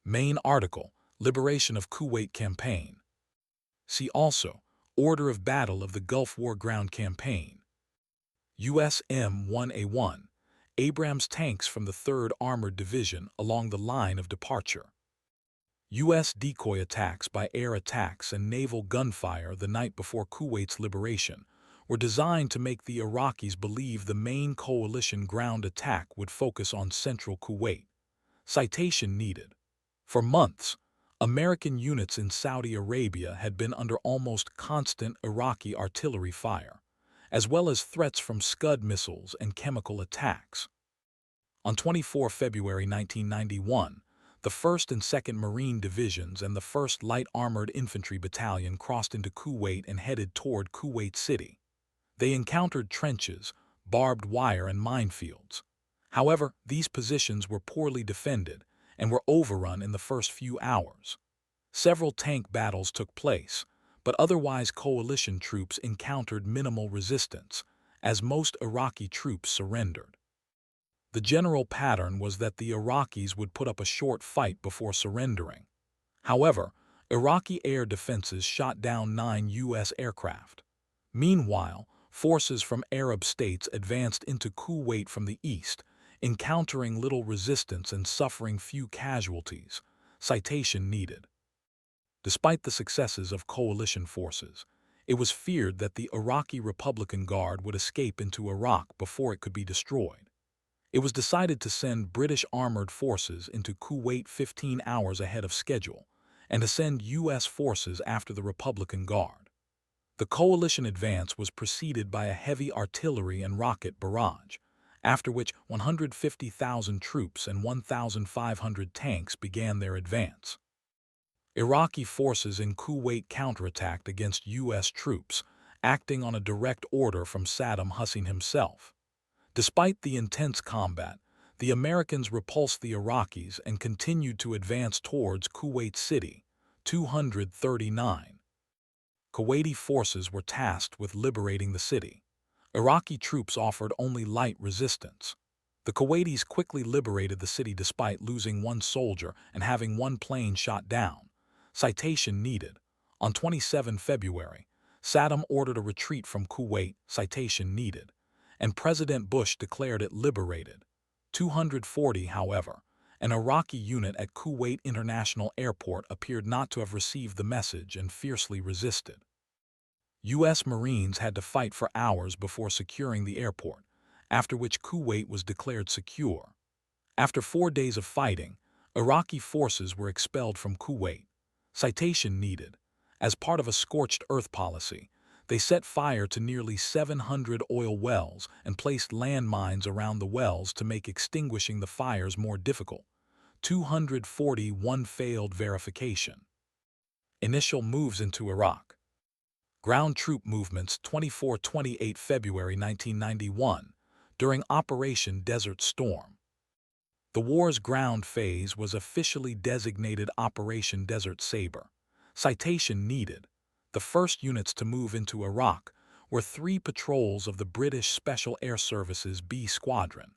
Main article, Liberation of Kuwait Campaign. See also, Order of Battle of the Gulf War Ground Campaign. U.S. M1A1, Abrams tanks from the 3rd Armored Division along the line of departure. U.S. decoy attacks by air attacks and naval gunfire the night before Kuwait's liberation were designed to make the Iraqis believe the main coalition ground attack would focus on central Kuwait. Citation needed. For months, American units in Saudi Arabia had been under almost constant Iraqi artillery fire, as well as threats from Scud missiles and chemical attacks. On 24 February 1991, the 1st and 2nd Marine Divisions and the 1st Light Armored Infantry Battalion crossed into Kuwait and headed toward Kuwait City. They encountered trenches, barbed wire, and minefields. However, these positions were poorly defended and were overrun in the first few hours. Several tank battles took place, but otherwise coalition troops encountered minimal resistance, as most Iraqi troops surrendered. The general pattern was that the Iraqis would put up a short fight before surrendering. However, Iraqi air defenses shot down 9 U.S. aircraft. Meanwhile, forces from Arab states advanced into Kuwait from the east, encountering little resistance and suffering few casualties. Citation needed. Despite the successes of coalition forces, it was feared that the Iraqi Republican Guard would escape into Iraq before it could be destroyed. It was decided to send British armored forces into Kuwait 15 hours ahead of schedule and to send U.S. forces after the Republican Guard. The coalition advance was preceded by a heavy artillery and rocket barrage, after which 150,000 troops and 1,500 tanks began their advance. Iraqi forces in Kuwait counterattacked against U.S. troops, acting on a direct order from Saddam Hussein himself. Despite the intense combat, the Americans repulsed the Iraqis and continued to advance towards Kuwait City. 239. Kuwaiti forces were tasked with liberating the city. Iraqi troops offered only light resistance. The Kuwaitis quickly liberated the city despite losing 1 soldier and having 1 plane shot down. Citation needed. On 27 February, Saddam ordered a retreat from Kuwait. Citation needed. And President Bush declared it liberated. 240, however, an Iraqi unit at Kuwait International Airport appeared not to have received the message and fiercely resisted. U.S. Marines had to fight for hours before securing the airport, after which Kuwait was declared secure. After 4 days of fighting, Iraqi forces were expelled from Kuwait. Citation needed. As part of a scorched earth policy, they set fire to nearly 700 oil wells and placed landmines around the wells to make extinguishing the fires more difficult. 241 failed verification. Initial moves into Iraq. Ground troop movements 24-28 February 1991 during Operation Desert Storm. The war's ground phase was officially designated Operation Desert Sabre. Citation needed. The first units to move into Iraq were 3 patrols of the British Special Air Service's B Squadron.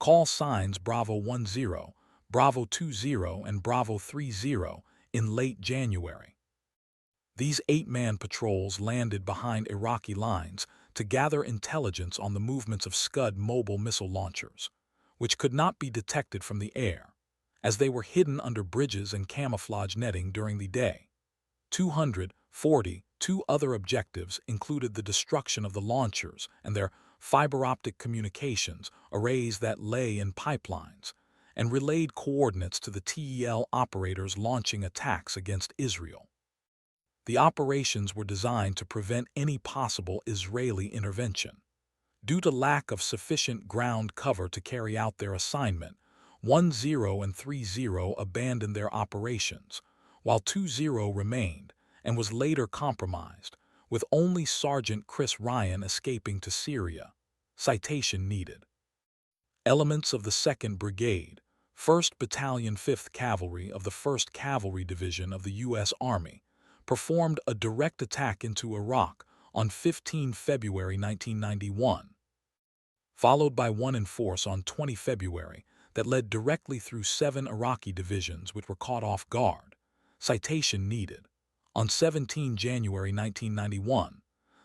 Call signs Bravo 10, Bravo 20, and Bravo 30 in late January. These 8-man patrols landed behind Iraqi lines to gather intelligence on the movements of Scud mobile missile launchers, which could not be detected from the air, as they were hidden under bridges and camouflage netting during the day. 240. 2 other objectives included the destruction of the launchers and their fiber-optic communications arrays that lay in pipelines, and relayed coordinates to the TEL operators launching attacks against Israel. The operations were designed to prevent any possible Israeli intervention. Due to lack of sufficient ground cover to carry out their assignment, 10 and 30 abandoned their operations, while 20 remained and was later compromised, with only Sergeant Chris Ryan escaping to Syria. Citation needed. Elements of the 2nd Brigade, 1st Battalion 5th Cavalry of the 1st Cavalry Division of the U.S. Army, performed a direct attack into Iraq on 15 February 1991. Followed by one in force on 20 February, that led directly through 7 Iraqi divisions which were caught off guard. Citation needed. On 17 January 1991,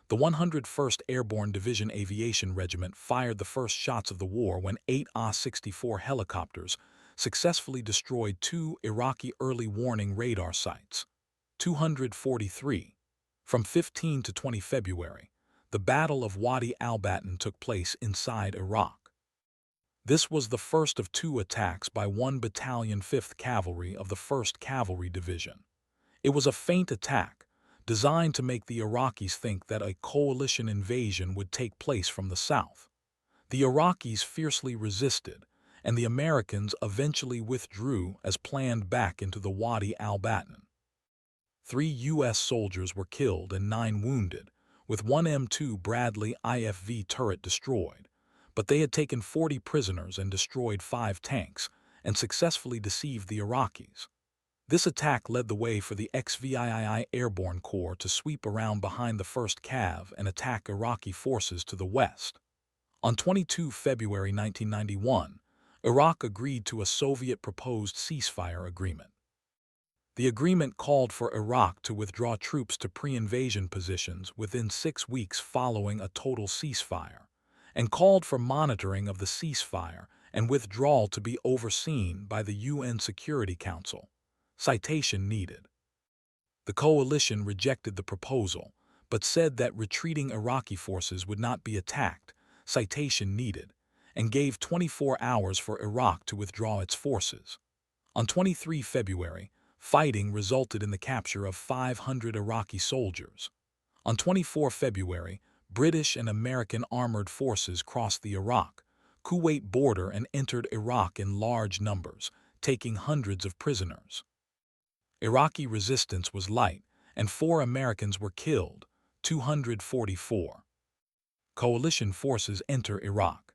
the 101st Airborne Division Aviation Regiment fired the first shots of the war when 8 Ah-64 helicopters successfully destroyed 2 Iraqi early warning radar sites. 243. From 15 to 20 February, the Battle of Wadi al-Batin took place inside Iraq. This was the first of 2 attacks by 1 Battalion 5th Cavalry of the 1st Cavalry Division. It was a feint attack, designed to make the Iraqis think that a coalition invasion would take place from the south. The Iraqis fiercely resisted, and the Americans eventually withdrew as planned back into the Wadi al-Batin. 3 U.S. soldiers were killed and 9 wounded, with 1 M2 Bradley IFV turret destroyed, but they had taken 40 prisoners and destroyed 5 tanks and successfully deceived the Iraqis. This attack led the way for the XVII Airborne Corps to sweep around behind the 1st Cav and attack Iraqi forces to the west. On 22 February 1991, Iraq agreed to a Soviet-proposed ceasefire agreement. The agreement called for Iraq to withdraw troops to pre-invasion positions within 6 weeks following a total ceasefire, and called for monitoring of the ceasefire and withdrawal to be overseen by the UN Security Council. Citation needed. The coalition rejected the proposal, but said that retreating Iraqi forces would not be attacked, citation needed, and gave 24 hours for Iraq to withdraw its forces. On 23 February, fighting resulted in the capture of 500 Iraqi soldiers. On 24 February, British and American armored forces crossed the Iraq-Kuwait border and entered Iraq in large numbers, taking hundreds of prisoners. Iraqi resistance was light, and 4 Americans were killed, 244. Coalition forces enter Iraq.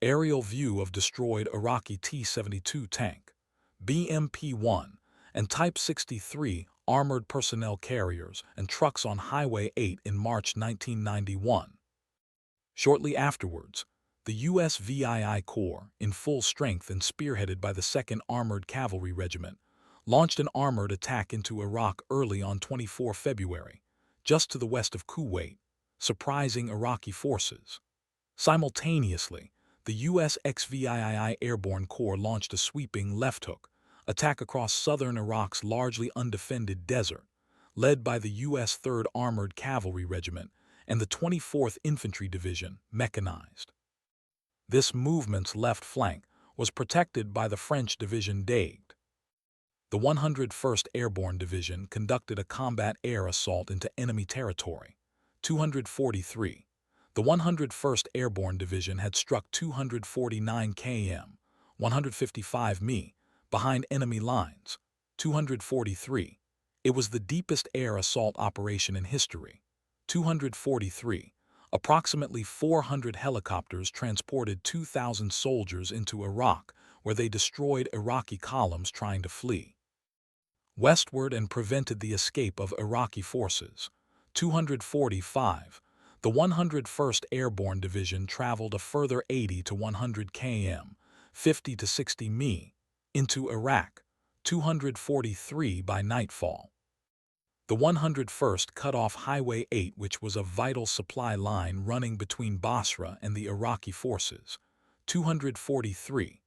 Aerial view of destroyed Iraqi T-72 tank, BMP-1, and Type 63 armored personnel carriers and trucks on Highway 8 in March 1991. Shortly afterwards, the U.S. VII Corps, in full strength and spearheaded by the 2nd Armored Cavalry Regiment, launched an armored attack into Iraq early on 24 February, just to the west of Kuwait, surprising Iraqi forces. Simultaneously, the U.S. XVII Airborne Corps launched a sweeping left hook attack across southern Iraq's largely undefended desert, led by the U.S. 3rd Armored Cavalry Regiment and the 24th Infantry Division, mechanized. This movement's left flank was protected by the French Division d'Aigues. The 101st Airborne Division conducted a combat air assault into enemy territory. 243. The 101st Airborne Division had struck 249 km, 155 mi, behind enemy lines. 243. It was the deepest air assault operation in history. 243. Approximately 400 helicopters transported 2,000 soldiers into Iraq, where they destroyed Iraqi columns trying to flee westward and prevented the escape of Iraqi forces. 245. The 101st Airborne Division traveled a further 80 to 100 km, 50 to 60 mi, into Iraq. 243 by nightfall. The 101st cut off Highway 8, which was a vital supply line running between Basra and the Iraqi forces. 243.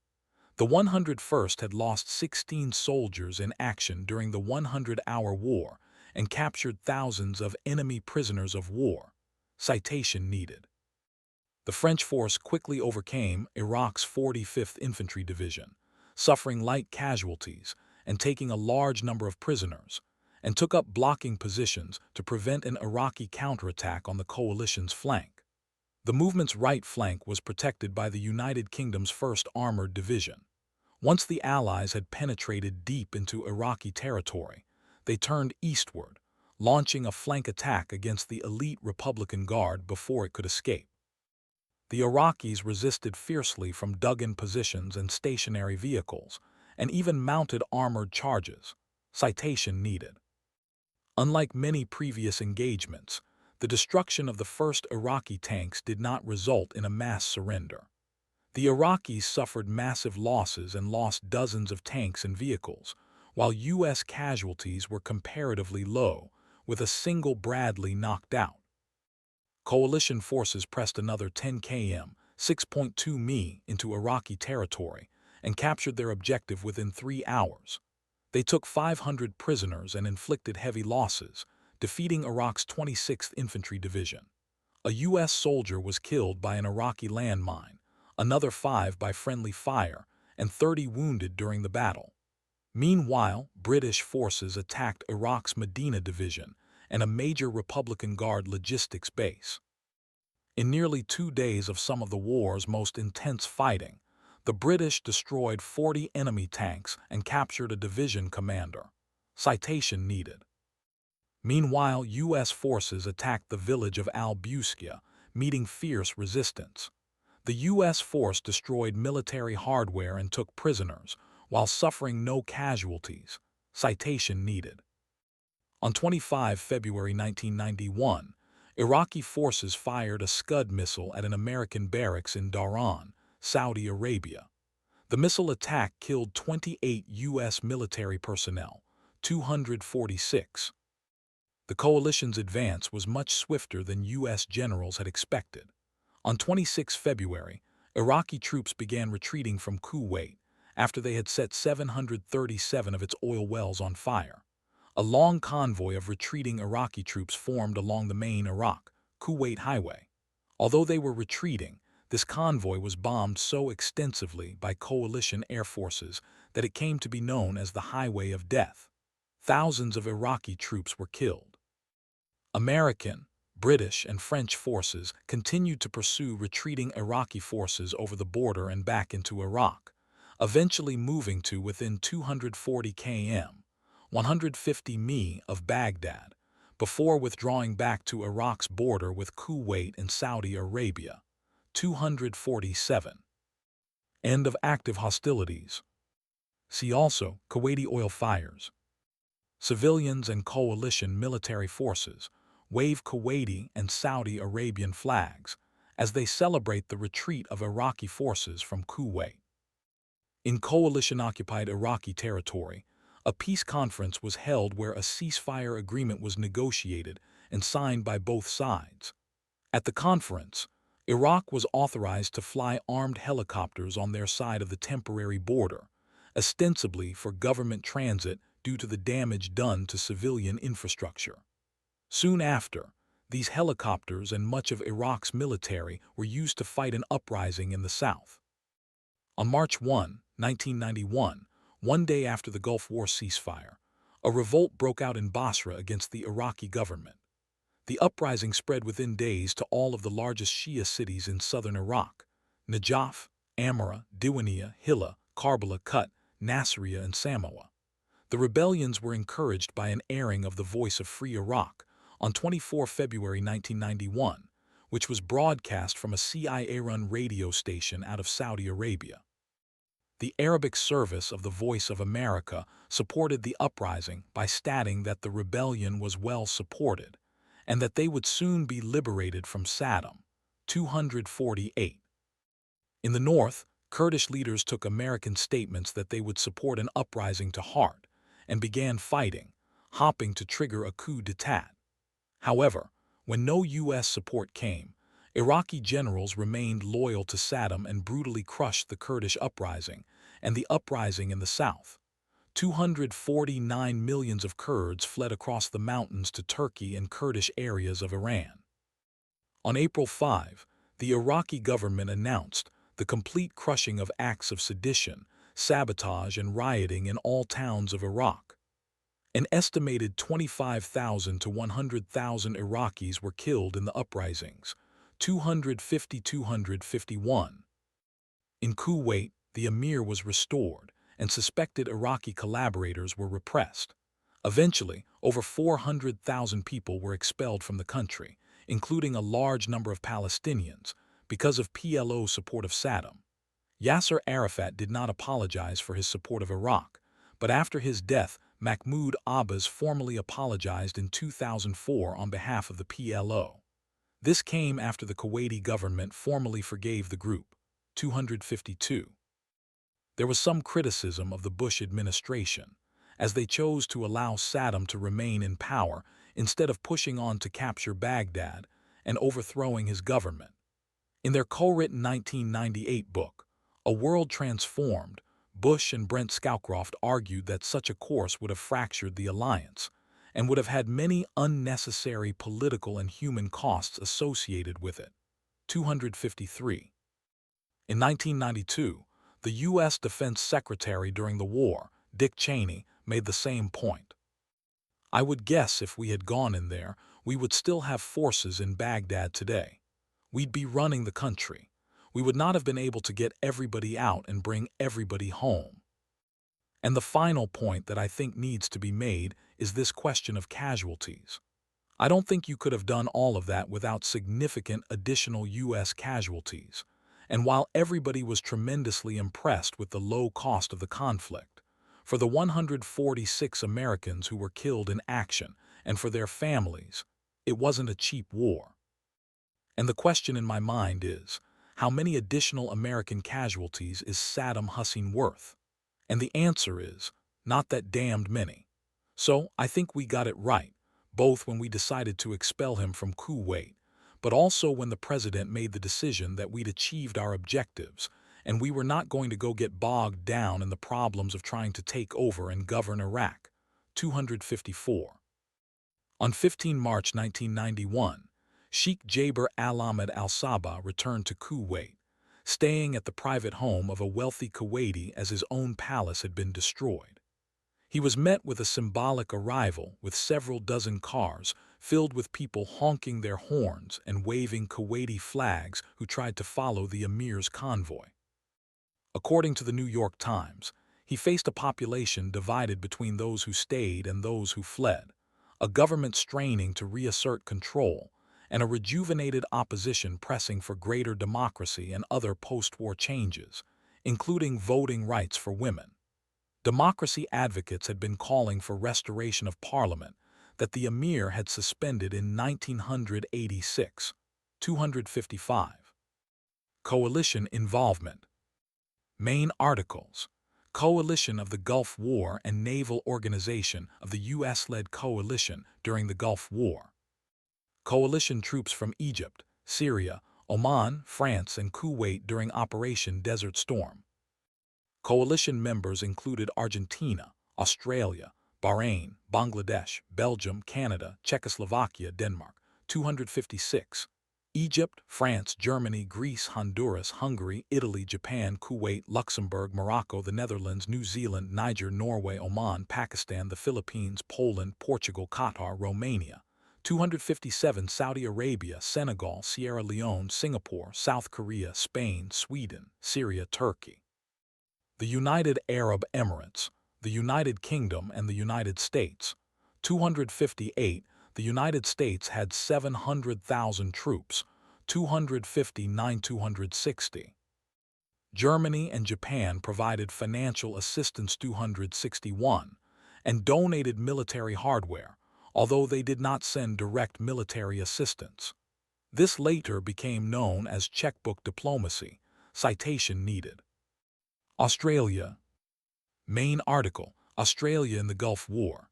The 101st had lost 16 soldiers in action during the 100-hour war and captured thousands of enemy prisoners of war. Citation needed. The French force quickly overcame Iraq's 45th Infantry Division, suffering light casualties and taking a large number of prisoners, and took up blocking positions to prevent an Iraqi counterattack on the coalition's flank. The movement's right flank was protected by the United Kingdom's 1st Armored Division. Once the Allies had penetrated deep into Iraqi territory, they turned eastward, launching a flank attack against the elite Republican Guard before it could escape. The Iraqis resisted fiercely from dug-in positions and stationary vehicles, and even mounted armored charges. Citation needed. Unlike many previous engagements, the destruction of the first Iraqi tanks did not result in a mass surrender. The Iraqis suffered massive losses and lost dozens of tanks and vehicles, while U.S. casualties were comparatively low, with a single Bradley knocked out. Coalition forces pressed another 10 km, 6.2 mi, into Iraqi territory and captured their objective within 3 hours. They took 500 prisoners and inflicted heavy losses, defeating Iraq's 26th Infantry Division. A U.S. soldier was killed by an Iraqi landmine, another 5 by friendly fire, and 30 wounded during the battle. Meanwhile, British forces attacked Iraq's Medina Division and a major Republican Guard logistics base. In nearly 2 days of some of the war's most intense fighting, the British destroyed 40 enemy tanks and captured a division commander. Citation needed. Meanwhile, U.S. forces attacked the village of Al-Buskia, meeting fierce resistance. The U.S. force destroyed military hardware and took prisoners, while suffering no casualties. Citation needed. On 25 February 1991, Iraqi forces fired a Scud missile at an American barracks in Dhahran, Saudi Arabia. The missile attack killed 28 U.S. military personnel, 246. The coalition's advance was much swifter than U.S. generals had expected. On 26 February, Iraqi troops began retreating from Kuwait after they had set 737 of its oil wells on fire. A long convoy of retreating Iraqi troops formed along the main Iraq-Kuwait highway. Although they were retreating, this convoy was bombed so extensively by coalition air forces that it came to be known as the Highway of Death. Thousands of Iraqi troops were killed. American, British, and French forces continued to pursue retreating Iraqi forces over the border and back into Iraq, eventually moving to within 240 km, 150 mi of Baghdad, before withdrawing back to Iraq's border with Kuwait and Saudi Arabia. 247. End of active hostilities. See also Kuwaiti oil fires. Civilians and coalition military forces wave Kuwaiti and Saudi Arabian flags as they celebrate the retreat of Iraqi forces from Kuwait. In coalition-occupied Iraqi territory, a peace conference was held where a ceasefire agreement was negotiated and signed by both sides. At the conference, Iraq was authorized to fly armed helicopters on their side of the temporary border, ostensibly for government transit due to the damage done to civilian infrastructure. Soon after, these helicopters and much of Iraq's military were used to fight an uprising in the south. On March 1, 1991, one day after the Gulf War ceasefire, a revolt broke out in Basra against the Iraqi government. The uprising spread within days to all of the largest Shia cities in southern Iraq: Najaf, Amara, Diwaniyah, Hilla, Karbala, Kut, Nasiriyah, and Samoa. The rebellions were encouraged by an airing of the Voice of Free Iraq on 24 February 1991, which was broadcast from a CIA-run radio station out of Saudi Arabia. The Arabic service of the Voice of America supported the uprising by stating that the rebellion was well supported and that they would soon be liberated from Saddam. 248. In the north, Kurdish leaders took American statements that they would support an uprising to heart and began fighting, hoping to trigger a coup d'etat. However, when no U.S. support came, Iraqi generals remained loyal to Saddam and brutally crushed the Kurdish uprising and the uprising in the south. 249 millions of Kurds fled across the mountains to Turkey and Kurdish areas of Iran. On April 5, the Iraqi government announced the complete crushing of acts of sedition, sabotage, and rioting in all towns of Iraq. An estimated 25,000 to 100,000 Iraqis were killed in the uprisings. 251. In Kuwait, the emir was restored, and suspected Iraqi collaborators were repressed. Eventually, over 400,000 people were expelled from the country, including a large number of Palestinians, because of PLO support of Saddam. Yasser Arafat did not apologize for his support of Iraq, but after his death, Mahmoud Abbas formally apologized in 2004 on behalf of the PLO. This came after the Kuwaiti government formally forgave the group. 252. There was some criticism of the Bush administration, as they chose to allow Saddam to remain in power instead of pushing on to capture Baghdad and overthrowing his government. In their co-written 1998 book, A World Transformed, Bush and Brent Scowcroft argued that such a course would have fractured the alliance and would have had many unnecessary political and human costs associated with it. 253. In 1992, the U.S. Defense Secretary during the war, Dick Cheney, made the same point. I would guess if we had gone in there, we would still have forces in Baghdad today. We'd be running the country. We would not have been able to get everybody out and bring everybody home. And the final point that I think needs to be made is this question of casualties. I don't think you could have done all of that without significant additional U.S. casualties. And while everybody was tremendously impressed with the low cost of the conflict, for the 146 Americans who were killed in action and for their families, it wasn't a cheap war. And the question in my mind is, how many additional American casualties is Saddam Hussein worth? And the answer is, not that damned many. So I think we got it right, both when we decided to expel him from Kuwait, but also when the president made the decision that we'd achieved our objectives, and we were not going to go get bogged down in the problems of trying to take over and govern Iraq. 254. On 15 March 1991, Sheikh Jaber al-Ahmed al-Sabah returned to Kuwait, staying at the private home of a wealthy Kuwaiti as his own palace had been destroyed. He was met with a symbolic arrival with several dozen cars filled with people honking their horns and waving Kuwaiti flags who tried to follow the emir's convoy. According to the New York Times, he faced a population divided between those who stayed and those who fled, a government straining to reassert control, and a rejuvenated opposition pressing for greater democracy and other post-war changes, including voting rights for women. Democracy advocates had been calling for restoration of parliament that the emir had suspended in 1986. 255. Coalition involvement. Main articles. Coalition of the Gulf War and Naval Organization of the U.S.-led coalition during the Gulf War. Coalition troops from Egypt, Syria, Oman, France, and Kuwait during Operation Desert Storm. Coalition members included Argentina, Australia, Bahrain, Bangladesh, Belgium, Canada, Czechoslovakia, Denmark. 256. Egypt, France, Germany, Greece, Honduras, Hungary, Italy, Japan, Kuwait, Luxembourg, Morocco, the Netherlands, New Zealand, Niger, Norway, Oman, Pakistan, the Philippines, Poland, Portugal, Qatar, Romania. 257. Saudi Arabia, Senegal, Sierra Leone, Singapore, South Korea, Spain, Sweden, Syria, Turkey. The United Arab Emirates, the United Kingdom, and the United States. 258. The United States had 700,000 troops, 259,260. Germany and Japan provided financial assistance 261, and donated military hardware, although they did not send direct military assistance. This later became known as checkbook diplomacy, citation needed. Australia. Main article, Australia in the Gulf War.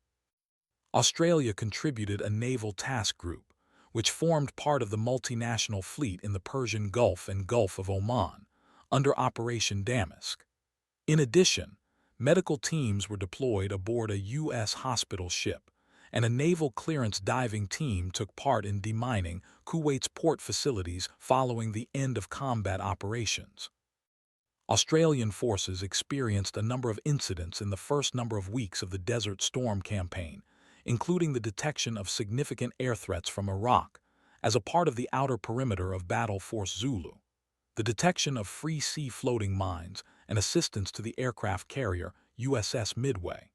Australia contributed a naval task group, which formed part of the multinational fleet in the Persian Gulf and Gulf of Oman, under Operation Damask. In addition, medical teams were deployed aboard a U.S. hospital ship, and a naval clearance diving team took part in demining Kuwait's port facilities following the end of combat operations. Australian forces experienced a number of incidents in the first number of weeks of the Desert Storm campaign, including the detection of significant air threats from Iraq as a part of the outer perimeter of Battle Force Zulu, the detection of free sea floating mines, and assistance to the aircraft carrier USS Midway.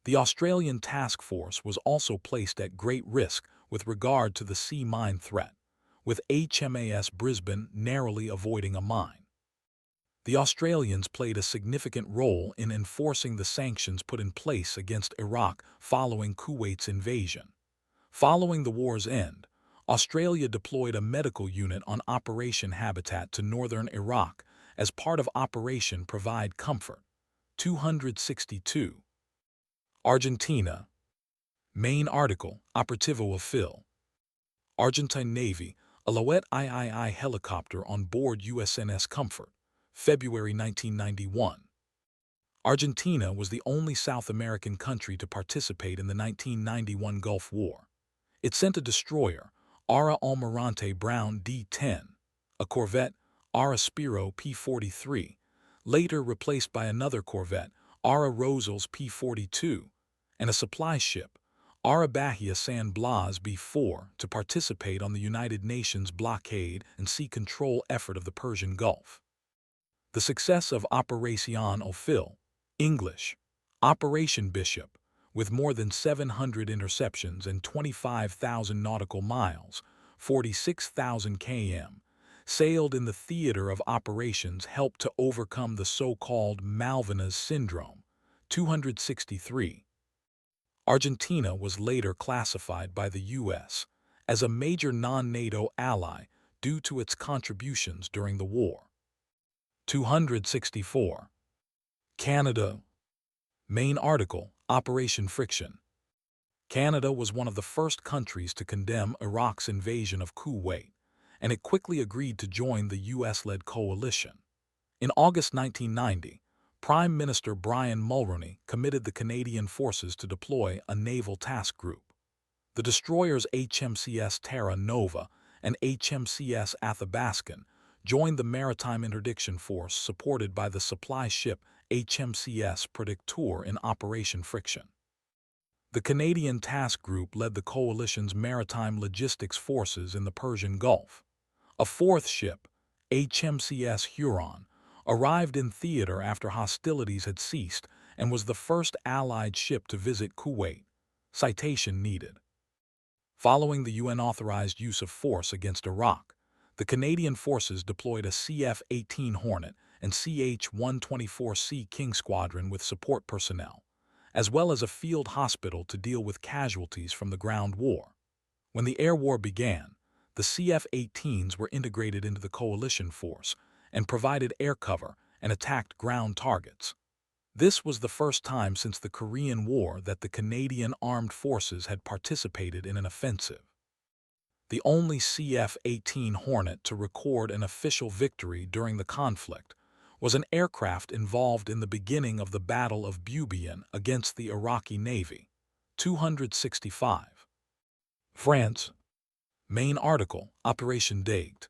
The Australian task force was also placed at great risk with regard to the sea mine threat, with HMAS Brisbane narrowly avoiding a mine. The Australians played a significant role in enforcing the sanctions put in place against Iraq following Kuwait's invasion. Following the war's end, Australia deployed a medical unit on Operation Habitat to northern Iraq as part of Operation Provide Comfort. 262. Argentina. Main article, Operativo Afil. Argentine Navy, Alouette III helicopter on board USNS Comfort, February 1991. Argentina was the only South American country to participate in the 1991 Gulf War. It sent a destroyer, Ara Almirante Brown D-10, a corvette, Ara Spiro P-43, later replaced by another corvette, Ara Rosales P-42, and a supply ship, Ara Bahia San Blas B-4, to participate on the United Nations blockade and sea control effort of the Persian Gulf. The success of Operación Ofil, English, Operation Bishop, with more than 700 interceptions and 25,000 nautical miles, 46,000 km, sailed in the theater of operations helped to overcome the so-called Malvinas Syndrome. 263. Argentina was later classified by the U.S. as a major non-NATO ally due to its contributions during the war. 264. Canada. Main article, Operation Friction. Canada was one of the first countries to condemn Iraq's invasion of Kuwait, and it quickly agreed to join the U.S.-led coalition. In August 1990, Prime Minister Brian Mulroney committed the Canadian forces to deploy a naval task group. The destroyers HMCS Terra Nova and HMCS Athabascan joined the Maritime Interdiction Force supported by the supply ship HMCS Predictor in Operation Friction. The Canadian task group led the coalition's maritime logistics forces in the Persian Gulf. A fourth ship, HMCS Huron, arrived in theater after hostilities had ceased and was the first Allied ship to visit Kuwait. Citation needed. Following the UN-authorized use of force against Iraq, the Canadian forces deployed a CF-18 Hornet and CH-124C King Squadron with support personnel, as well as a field hospital to deal with casualties from the ground war. When the air war began, the CF-18s were integrated into the coalition force and provided air cover and attacked ground targets. This was the first time since the Korean War that the Canadian Armed Forces had participated in an offensive. The only CF-18 Hornet to record an official victory during the conflict was an aircraft involved in the beginning of the Battle of Bubian against the Iraqi Navy. 265. France. Main article, Operation Daged.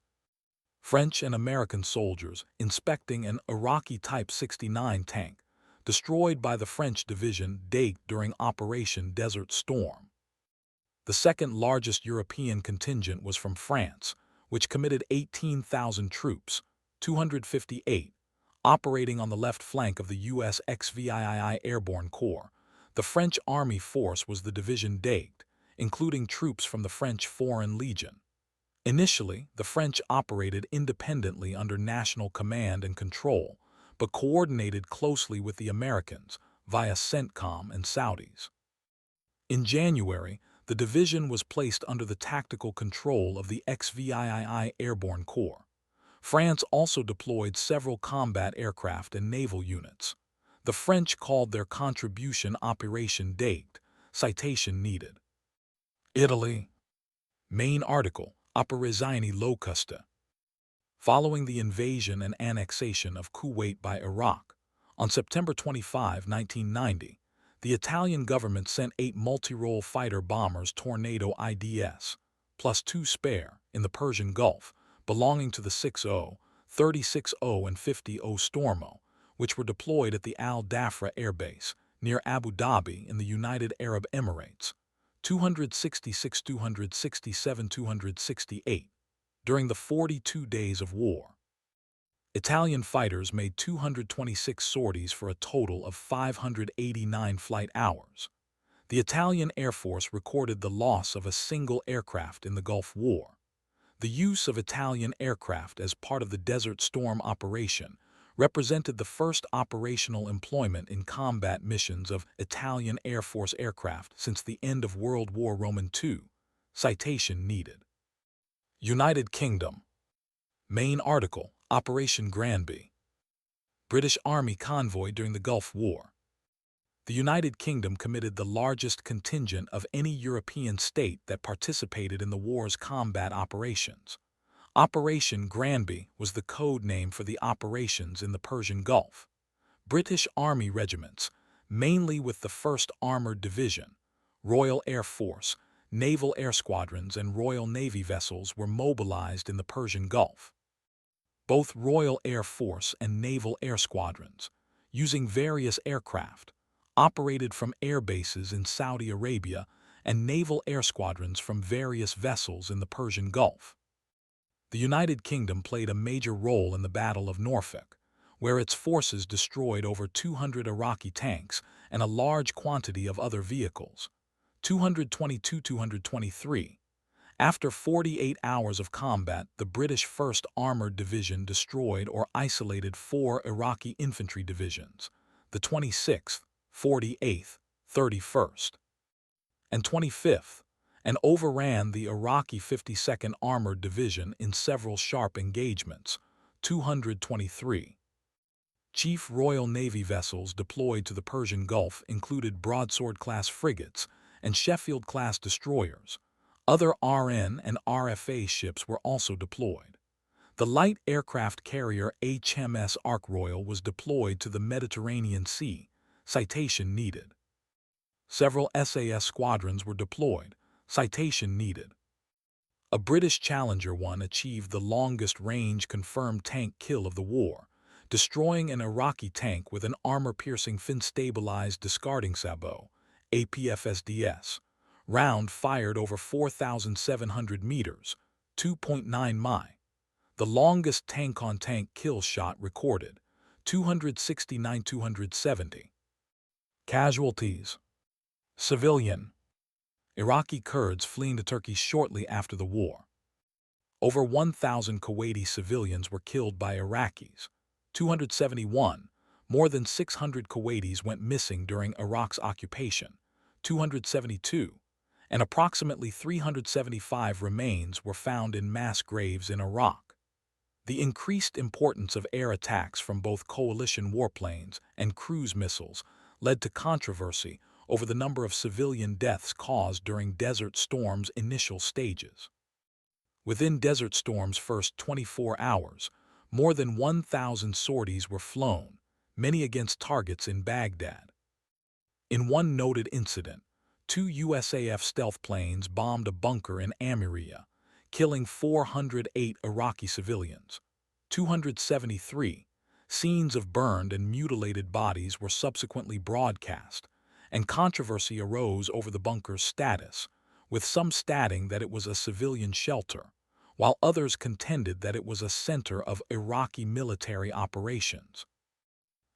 French and American soldiers inspecting an Iraqi Type 69 tank destroyed by the French division Daged during Operation Desert Storm. The second largest European contingent was from France, which committed 18,000 troops, 258, operating on the left flank of the U.S. XVII Airborne Corps. The French Army force was the division Daged, including troops from the French Foreign Legion. Initially, the French operated independently under national command and control, but coordinated closely with the Americans via CENTCOM and Saudis. In January, the division was placed under the tactical control of the XVII Airborne Corps. France also deployed several combat aircraft and naval units. The French called their contribution Operation Daged. Citation needed. Italy. Main article, Operazione Locusta. Following the invasion and annexation of Kuwait by Iraq, on September 25, 1990, the Italian government sent 8 multi-role fighter bombers Tornado IDS, plus 2 spare, in the Persian Gulf, belonging to the 6-0, 36-0 and 50-0 Stormo, which were deployed at the Al Dhafra Air Base, near Abu Dhabi in the United Arab Emirates. 266, 267, 268. During the 42 days of war, Italian fighters made 226 sorties for a total of 589 flight hours. The Italian Air Force recorded the loss of a single aircraft in the Gulf War. The use of Italian aircraft as part of the Desert Storm operation represented the first operational employment in combat missions of Italian Air Force aircraft since the end of World War II. Citation needed. United Kingdom. Main article, Operation Granby. British Army convoy during the Gulf War. The United Kingdom committed the largest contingent of any European state that participated in the war's combat operations. Operation Granby was the code name for the operations in the Persian Gulf. British Army regiments, mainly with the 1st Armored Division, Royal Air Force, Naval Air Squadrons, and Royal Navy vessels were mobilized in the Persian Gulf. Both Royal Air Force and Naval Air Squadrons, using various aircraft, operated from air bases in Saudi Arabia and naval air squadrons from various vessels in the Persian Gulf. The United Kingdom played a major role in the Battle of Norfolk, where its forces destroyed over 200 Iraqi tanks and a large quantity of other vehicles, 222-223. After 48 hours of combat, the British 1st Armored Division destroyed or isolated 4 Iraqi infantry divisions, the 26th, 48th, 31st, and 25th, and overran the Iraqi 52nd Armored Division in several sharp engagements, 223. Chief Royal Navy vessels deployed to the Persian Gulf included Broadsword-class frigates and Sheffield-class destroyers. Other RN and RFA ships were also deployed. The light aircraft carrier HMS Ark Royal was deployed to the Mediterranean Sea, citation needed. Several SAS squadrons were deployed, citation needed. A British Challenger 1 achieved the longest-range confirmed tank kill of the war, destroying an Iraqi tank with an armor-piercing fin-stabilized discarding sabot, APFSDS, round fired over 4,700 meters, 2.9 mi. The longest tank-on-tank kill shot recorded, 269-270. Casualties. Civilian. Iraqi Kurds fleeing to Turkey shortly after the war. Over 1,000 Kuwaiti civilians were killed by Iraqis. 271. More than 600 Kuwaitis went missing during Iraq's occupation. 272. And approximately 375 remains were found in mass graves in Iraq. The increased importance of air attacks from both coalition warplanes and cruise missiles led to controversy over the number of civilian deaths caused during Desert Storm's initial stages. Within Desert Storm's first 24 hours, more than 1,000 sorties were flown, many against targets in Baghdad. In one noted incident, 2 USAF stealth planes bombed a bunker in Amiria, killing 408 Iraqi civilians. 273. Scenes of burned and mutilated bodies were subsequently broadcast, and controversy arose over the bunker's status, with some stating that it was a civilian shelter, while others contended that it was a center of Iraqi military operations,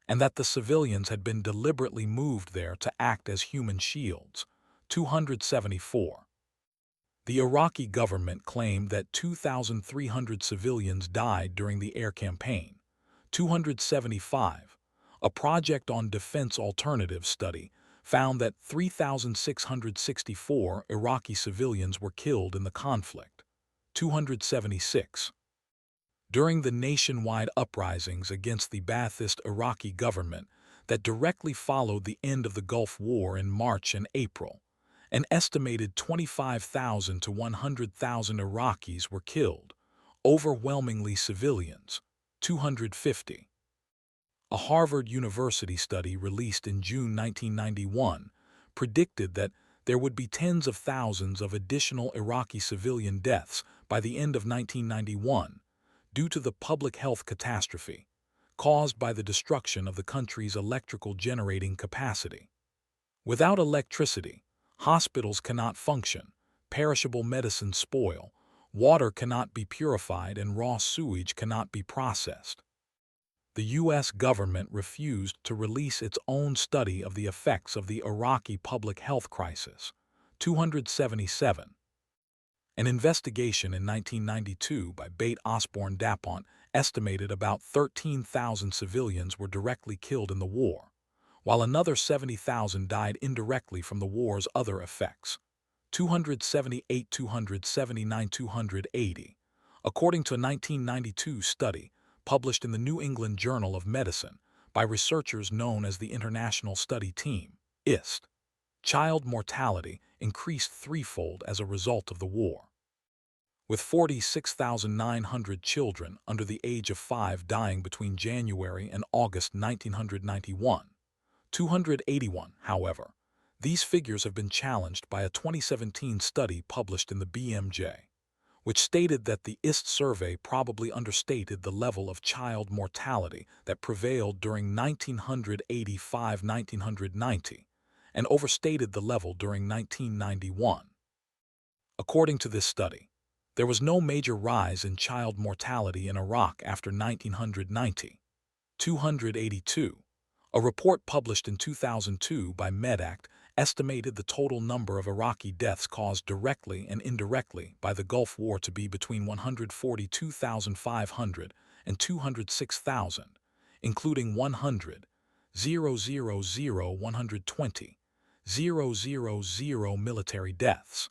and that the civilians had been deliberately moved there to act as human shields. 274. The Iraqi government claimed that 2,300 civilians died during the air campaign. 275. A Project on Defense Alternatives study found that 3,664 Iraqi civilians were killed in the conflict. 276. During the nationwide uprisings against the Ba'athist Iraqi government that directly followed the end of the Gulf War in March and April, an estimated 25,000 to 100,000 Iraqis were killed, overwhelmingly civilians. 250. A Harvard University study released in June 1991 predicted that there would be tens of thousands of additional Iraqi civilian deaths by the end of 1991 due to the public health catastrophe caused by the destruction of the country's electrical generating capacity. Without electricity, hospitals cannot function, perishable medicines spoil, water cannot be purified, and raw sewage cannot be processed. The U.S. government refused to release its own study of the effects of the Iraqi public health crisis. 277. An investigation in 1992 by Bate Osborne Dapont estimated about 13,000 civilians were directly killed in the war, while another 70,000 died indirectly from the war's other effects. 278, 279, 280. According to a 1992 study published in the New England Journal of Medicine by researchers known as the International Study Team, IST. Child mortality increased threefold as a result of the war, with 46,900 children under the age of 5 dying between January and August 1991. 281, however. These figures have been challenged by a 2017 study published in the BMJ, which stated that the IST survey probably understated the level of child mortality that prevailed during 1985-1990 and overstated the level during 1991. According to this study, there was no major rise in child mortality in Iraq after 1990. 282. A report published in 2002 by MedAct estimated the total number of Iraqi deaths caused directly and indirectly by the Gulf War to be between 142,500 and 206,000, including 120,000 military deaths,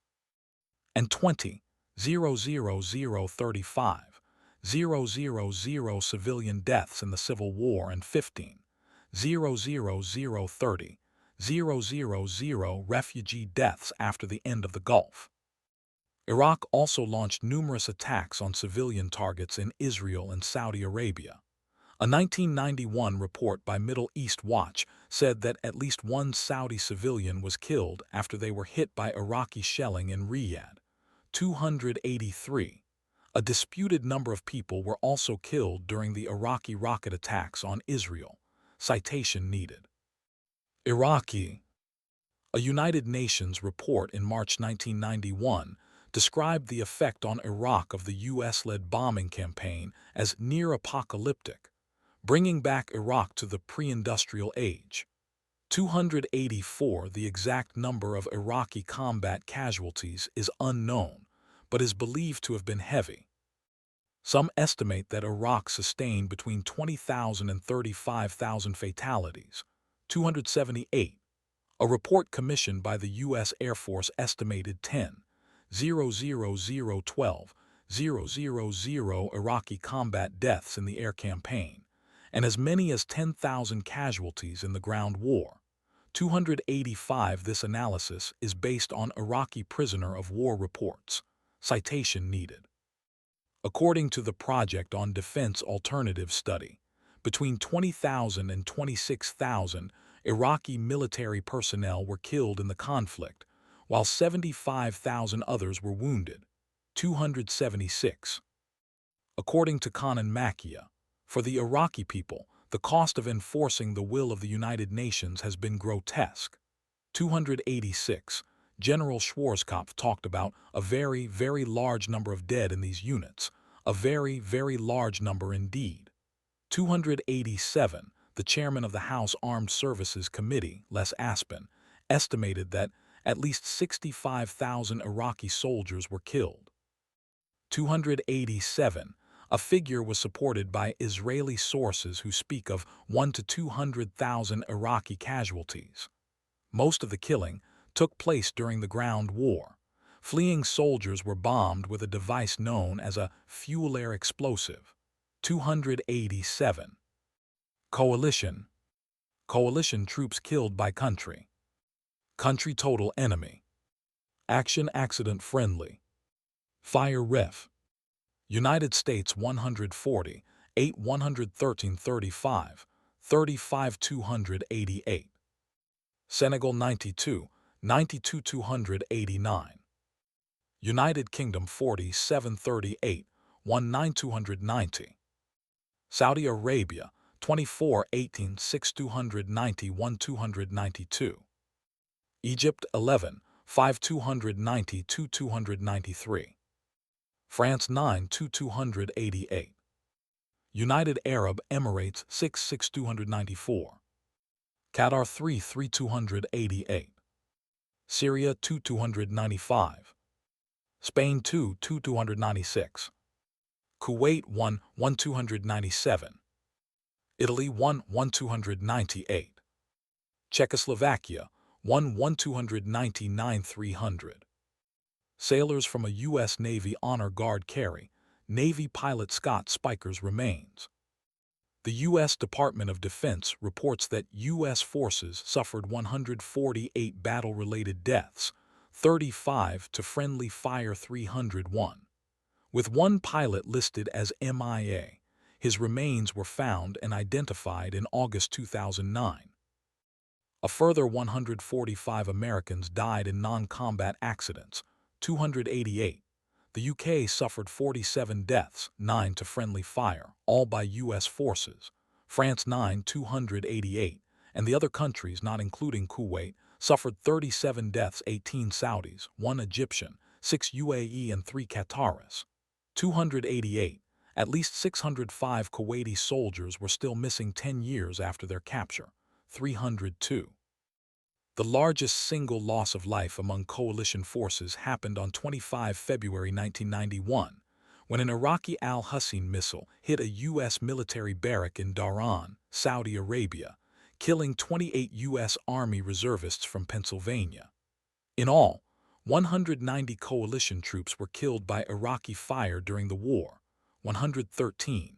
and 20,035 civilian deaths in the Civil War and 15,030 refugee deaths after the end of the Gulf. Iraq also launched numerous attacks on civilian targets in Israel and Saudi Arabia. A 1991 report by Middle East Watch said that at least one Saudi civilian was killed after they were hit by Iraqi shelling in Riyadh. 283. A disputed number of people were also killed during the Iraqi rocket attacks on Israel. Citation needed. Iraqi. A United Nations report in March 1991 described the effect on Iraq of the U.S.-led bombing campaign as near-apocalyptic, bringing back Iraq to the pre-industrial age. 284. The exact number of Iraqi combat casualties is unknown, but is believed to have been heavy. Some estimate that Iraq sustained between 20,000 and 35,000 fatalities. 278. A report commissioned by the U.S. Air Force estimated 10,000 Iraqi combat deaths in the air campaign, and as many as 10,000 casualties in the ground war. 285. This analysis is based on Iraqi prisoner of war reports. Citation needed. According to the Project on Defense Alternative study, between 20,000 and 26,000 Iraqi military personnel were killed in the conflict, while 75,000 others were wounded. 276. According to Kanan Makia, for the Iraqi people, the cost of enforcing the will of the United Nations has been grotesque. 286. General Schwarzkopf talked about a very, very large number of dead in these units, a very, very large number indeed. 287. The chairman of the House Armed Services Committee, Les Aspin, estimated that at least 65,000 Iraqi soldiers were killed. 287. A figure was supported by Israeli sources who speak of 1 to 200,000 Iraqi casualties. Most of the killing took place during the ground war. Fleeing soldiers were bombed with a device known as a fuel-air explosive. 287. Coalition. Coalition troops killed by country. Country total enemy. Action accident friendly. Fire ref. United States 140, 8 113 35, 35 288. Senegal 92, 92 289. United Kingdom 40 738, 19 290. Saudi Arabia 24 18 6 290 1 292. Egypt 11 5 290 2 293. France 9 2 288. United Arab Emirates 6 6 294. Qatar 3 3 288. Syria 2 295. Spain 2 2 296. Kuwait 1 1 297. Italy 1 1 298. Czechoslovakia 1 1 299 300. Sailors from a U.S. Navy Honor Guard carry, Navy pilot Scott Spiker's remains. The U.S. Department of Defense reports that U.S. forces suffered 148 battle-related deaths, 35 to friendly fire 301. With one pilot listed as MIA, his remains were found and identified in August 2009. A further 145 Americans died in non-combat accidents, 288. The UK suffered 47 deaths, 9 to friendly fire, all by U.S. forces. France 9, 288, and the other countries, not including Kuwait, suffered 37 deaths, 18 Saudis, 1 Egyptian, 6 UAE and 3 Qataris. 288. At least 605 Kuwaiti soldiers were still missing 10 years after their capture. 302. The largest single loss of life among coalition forces happened on 25 February 1991, when an Iraqi Al-Hussein missile hit a U.S. military barrack in Dhahran, Saudi Arabia, killing 28 U.S. Army reservists from Pennsylvania. In all, 190 coalition troops were killed by Iraqi fire during the war, 113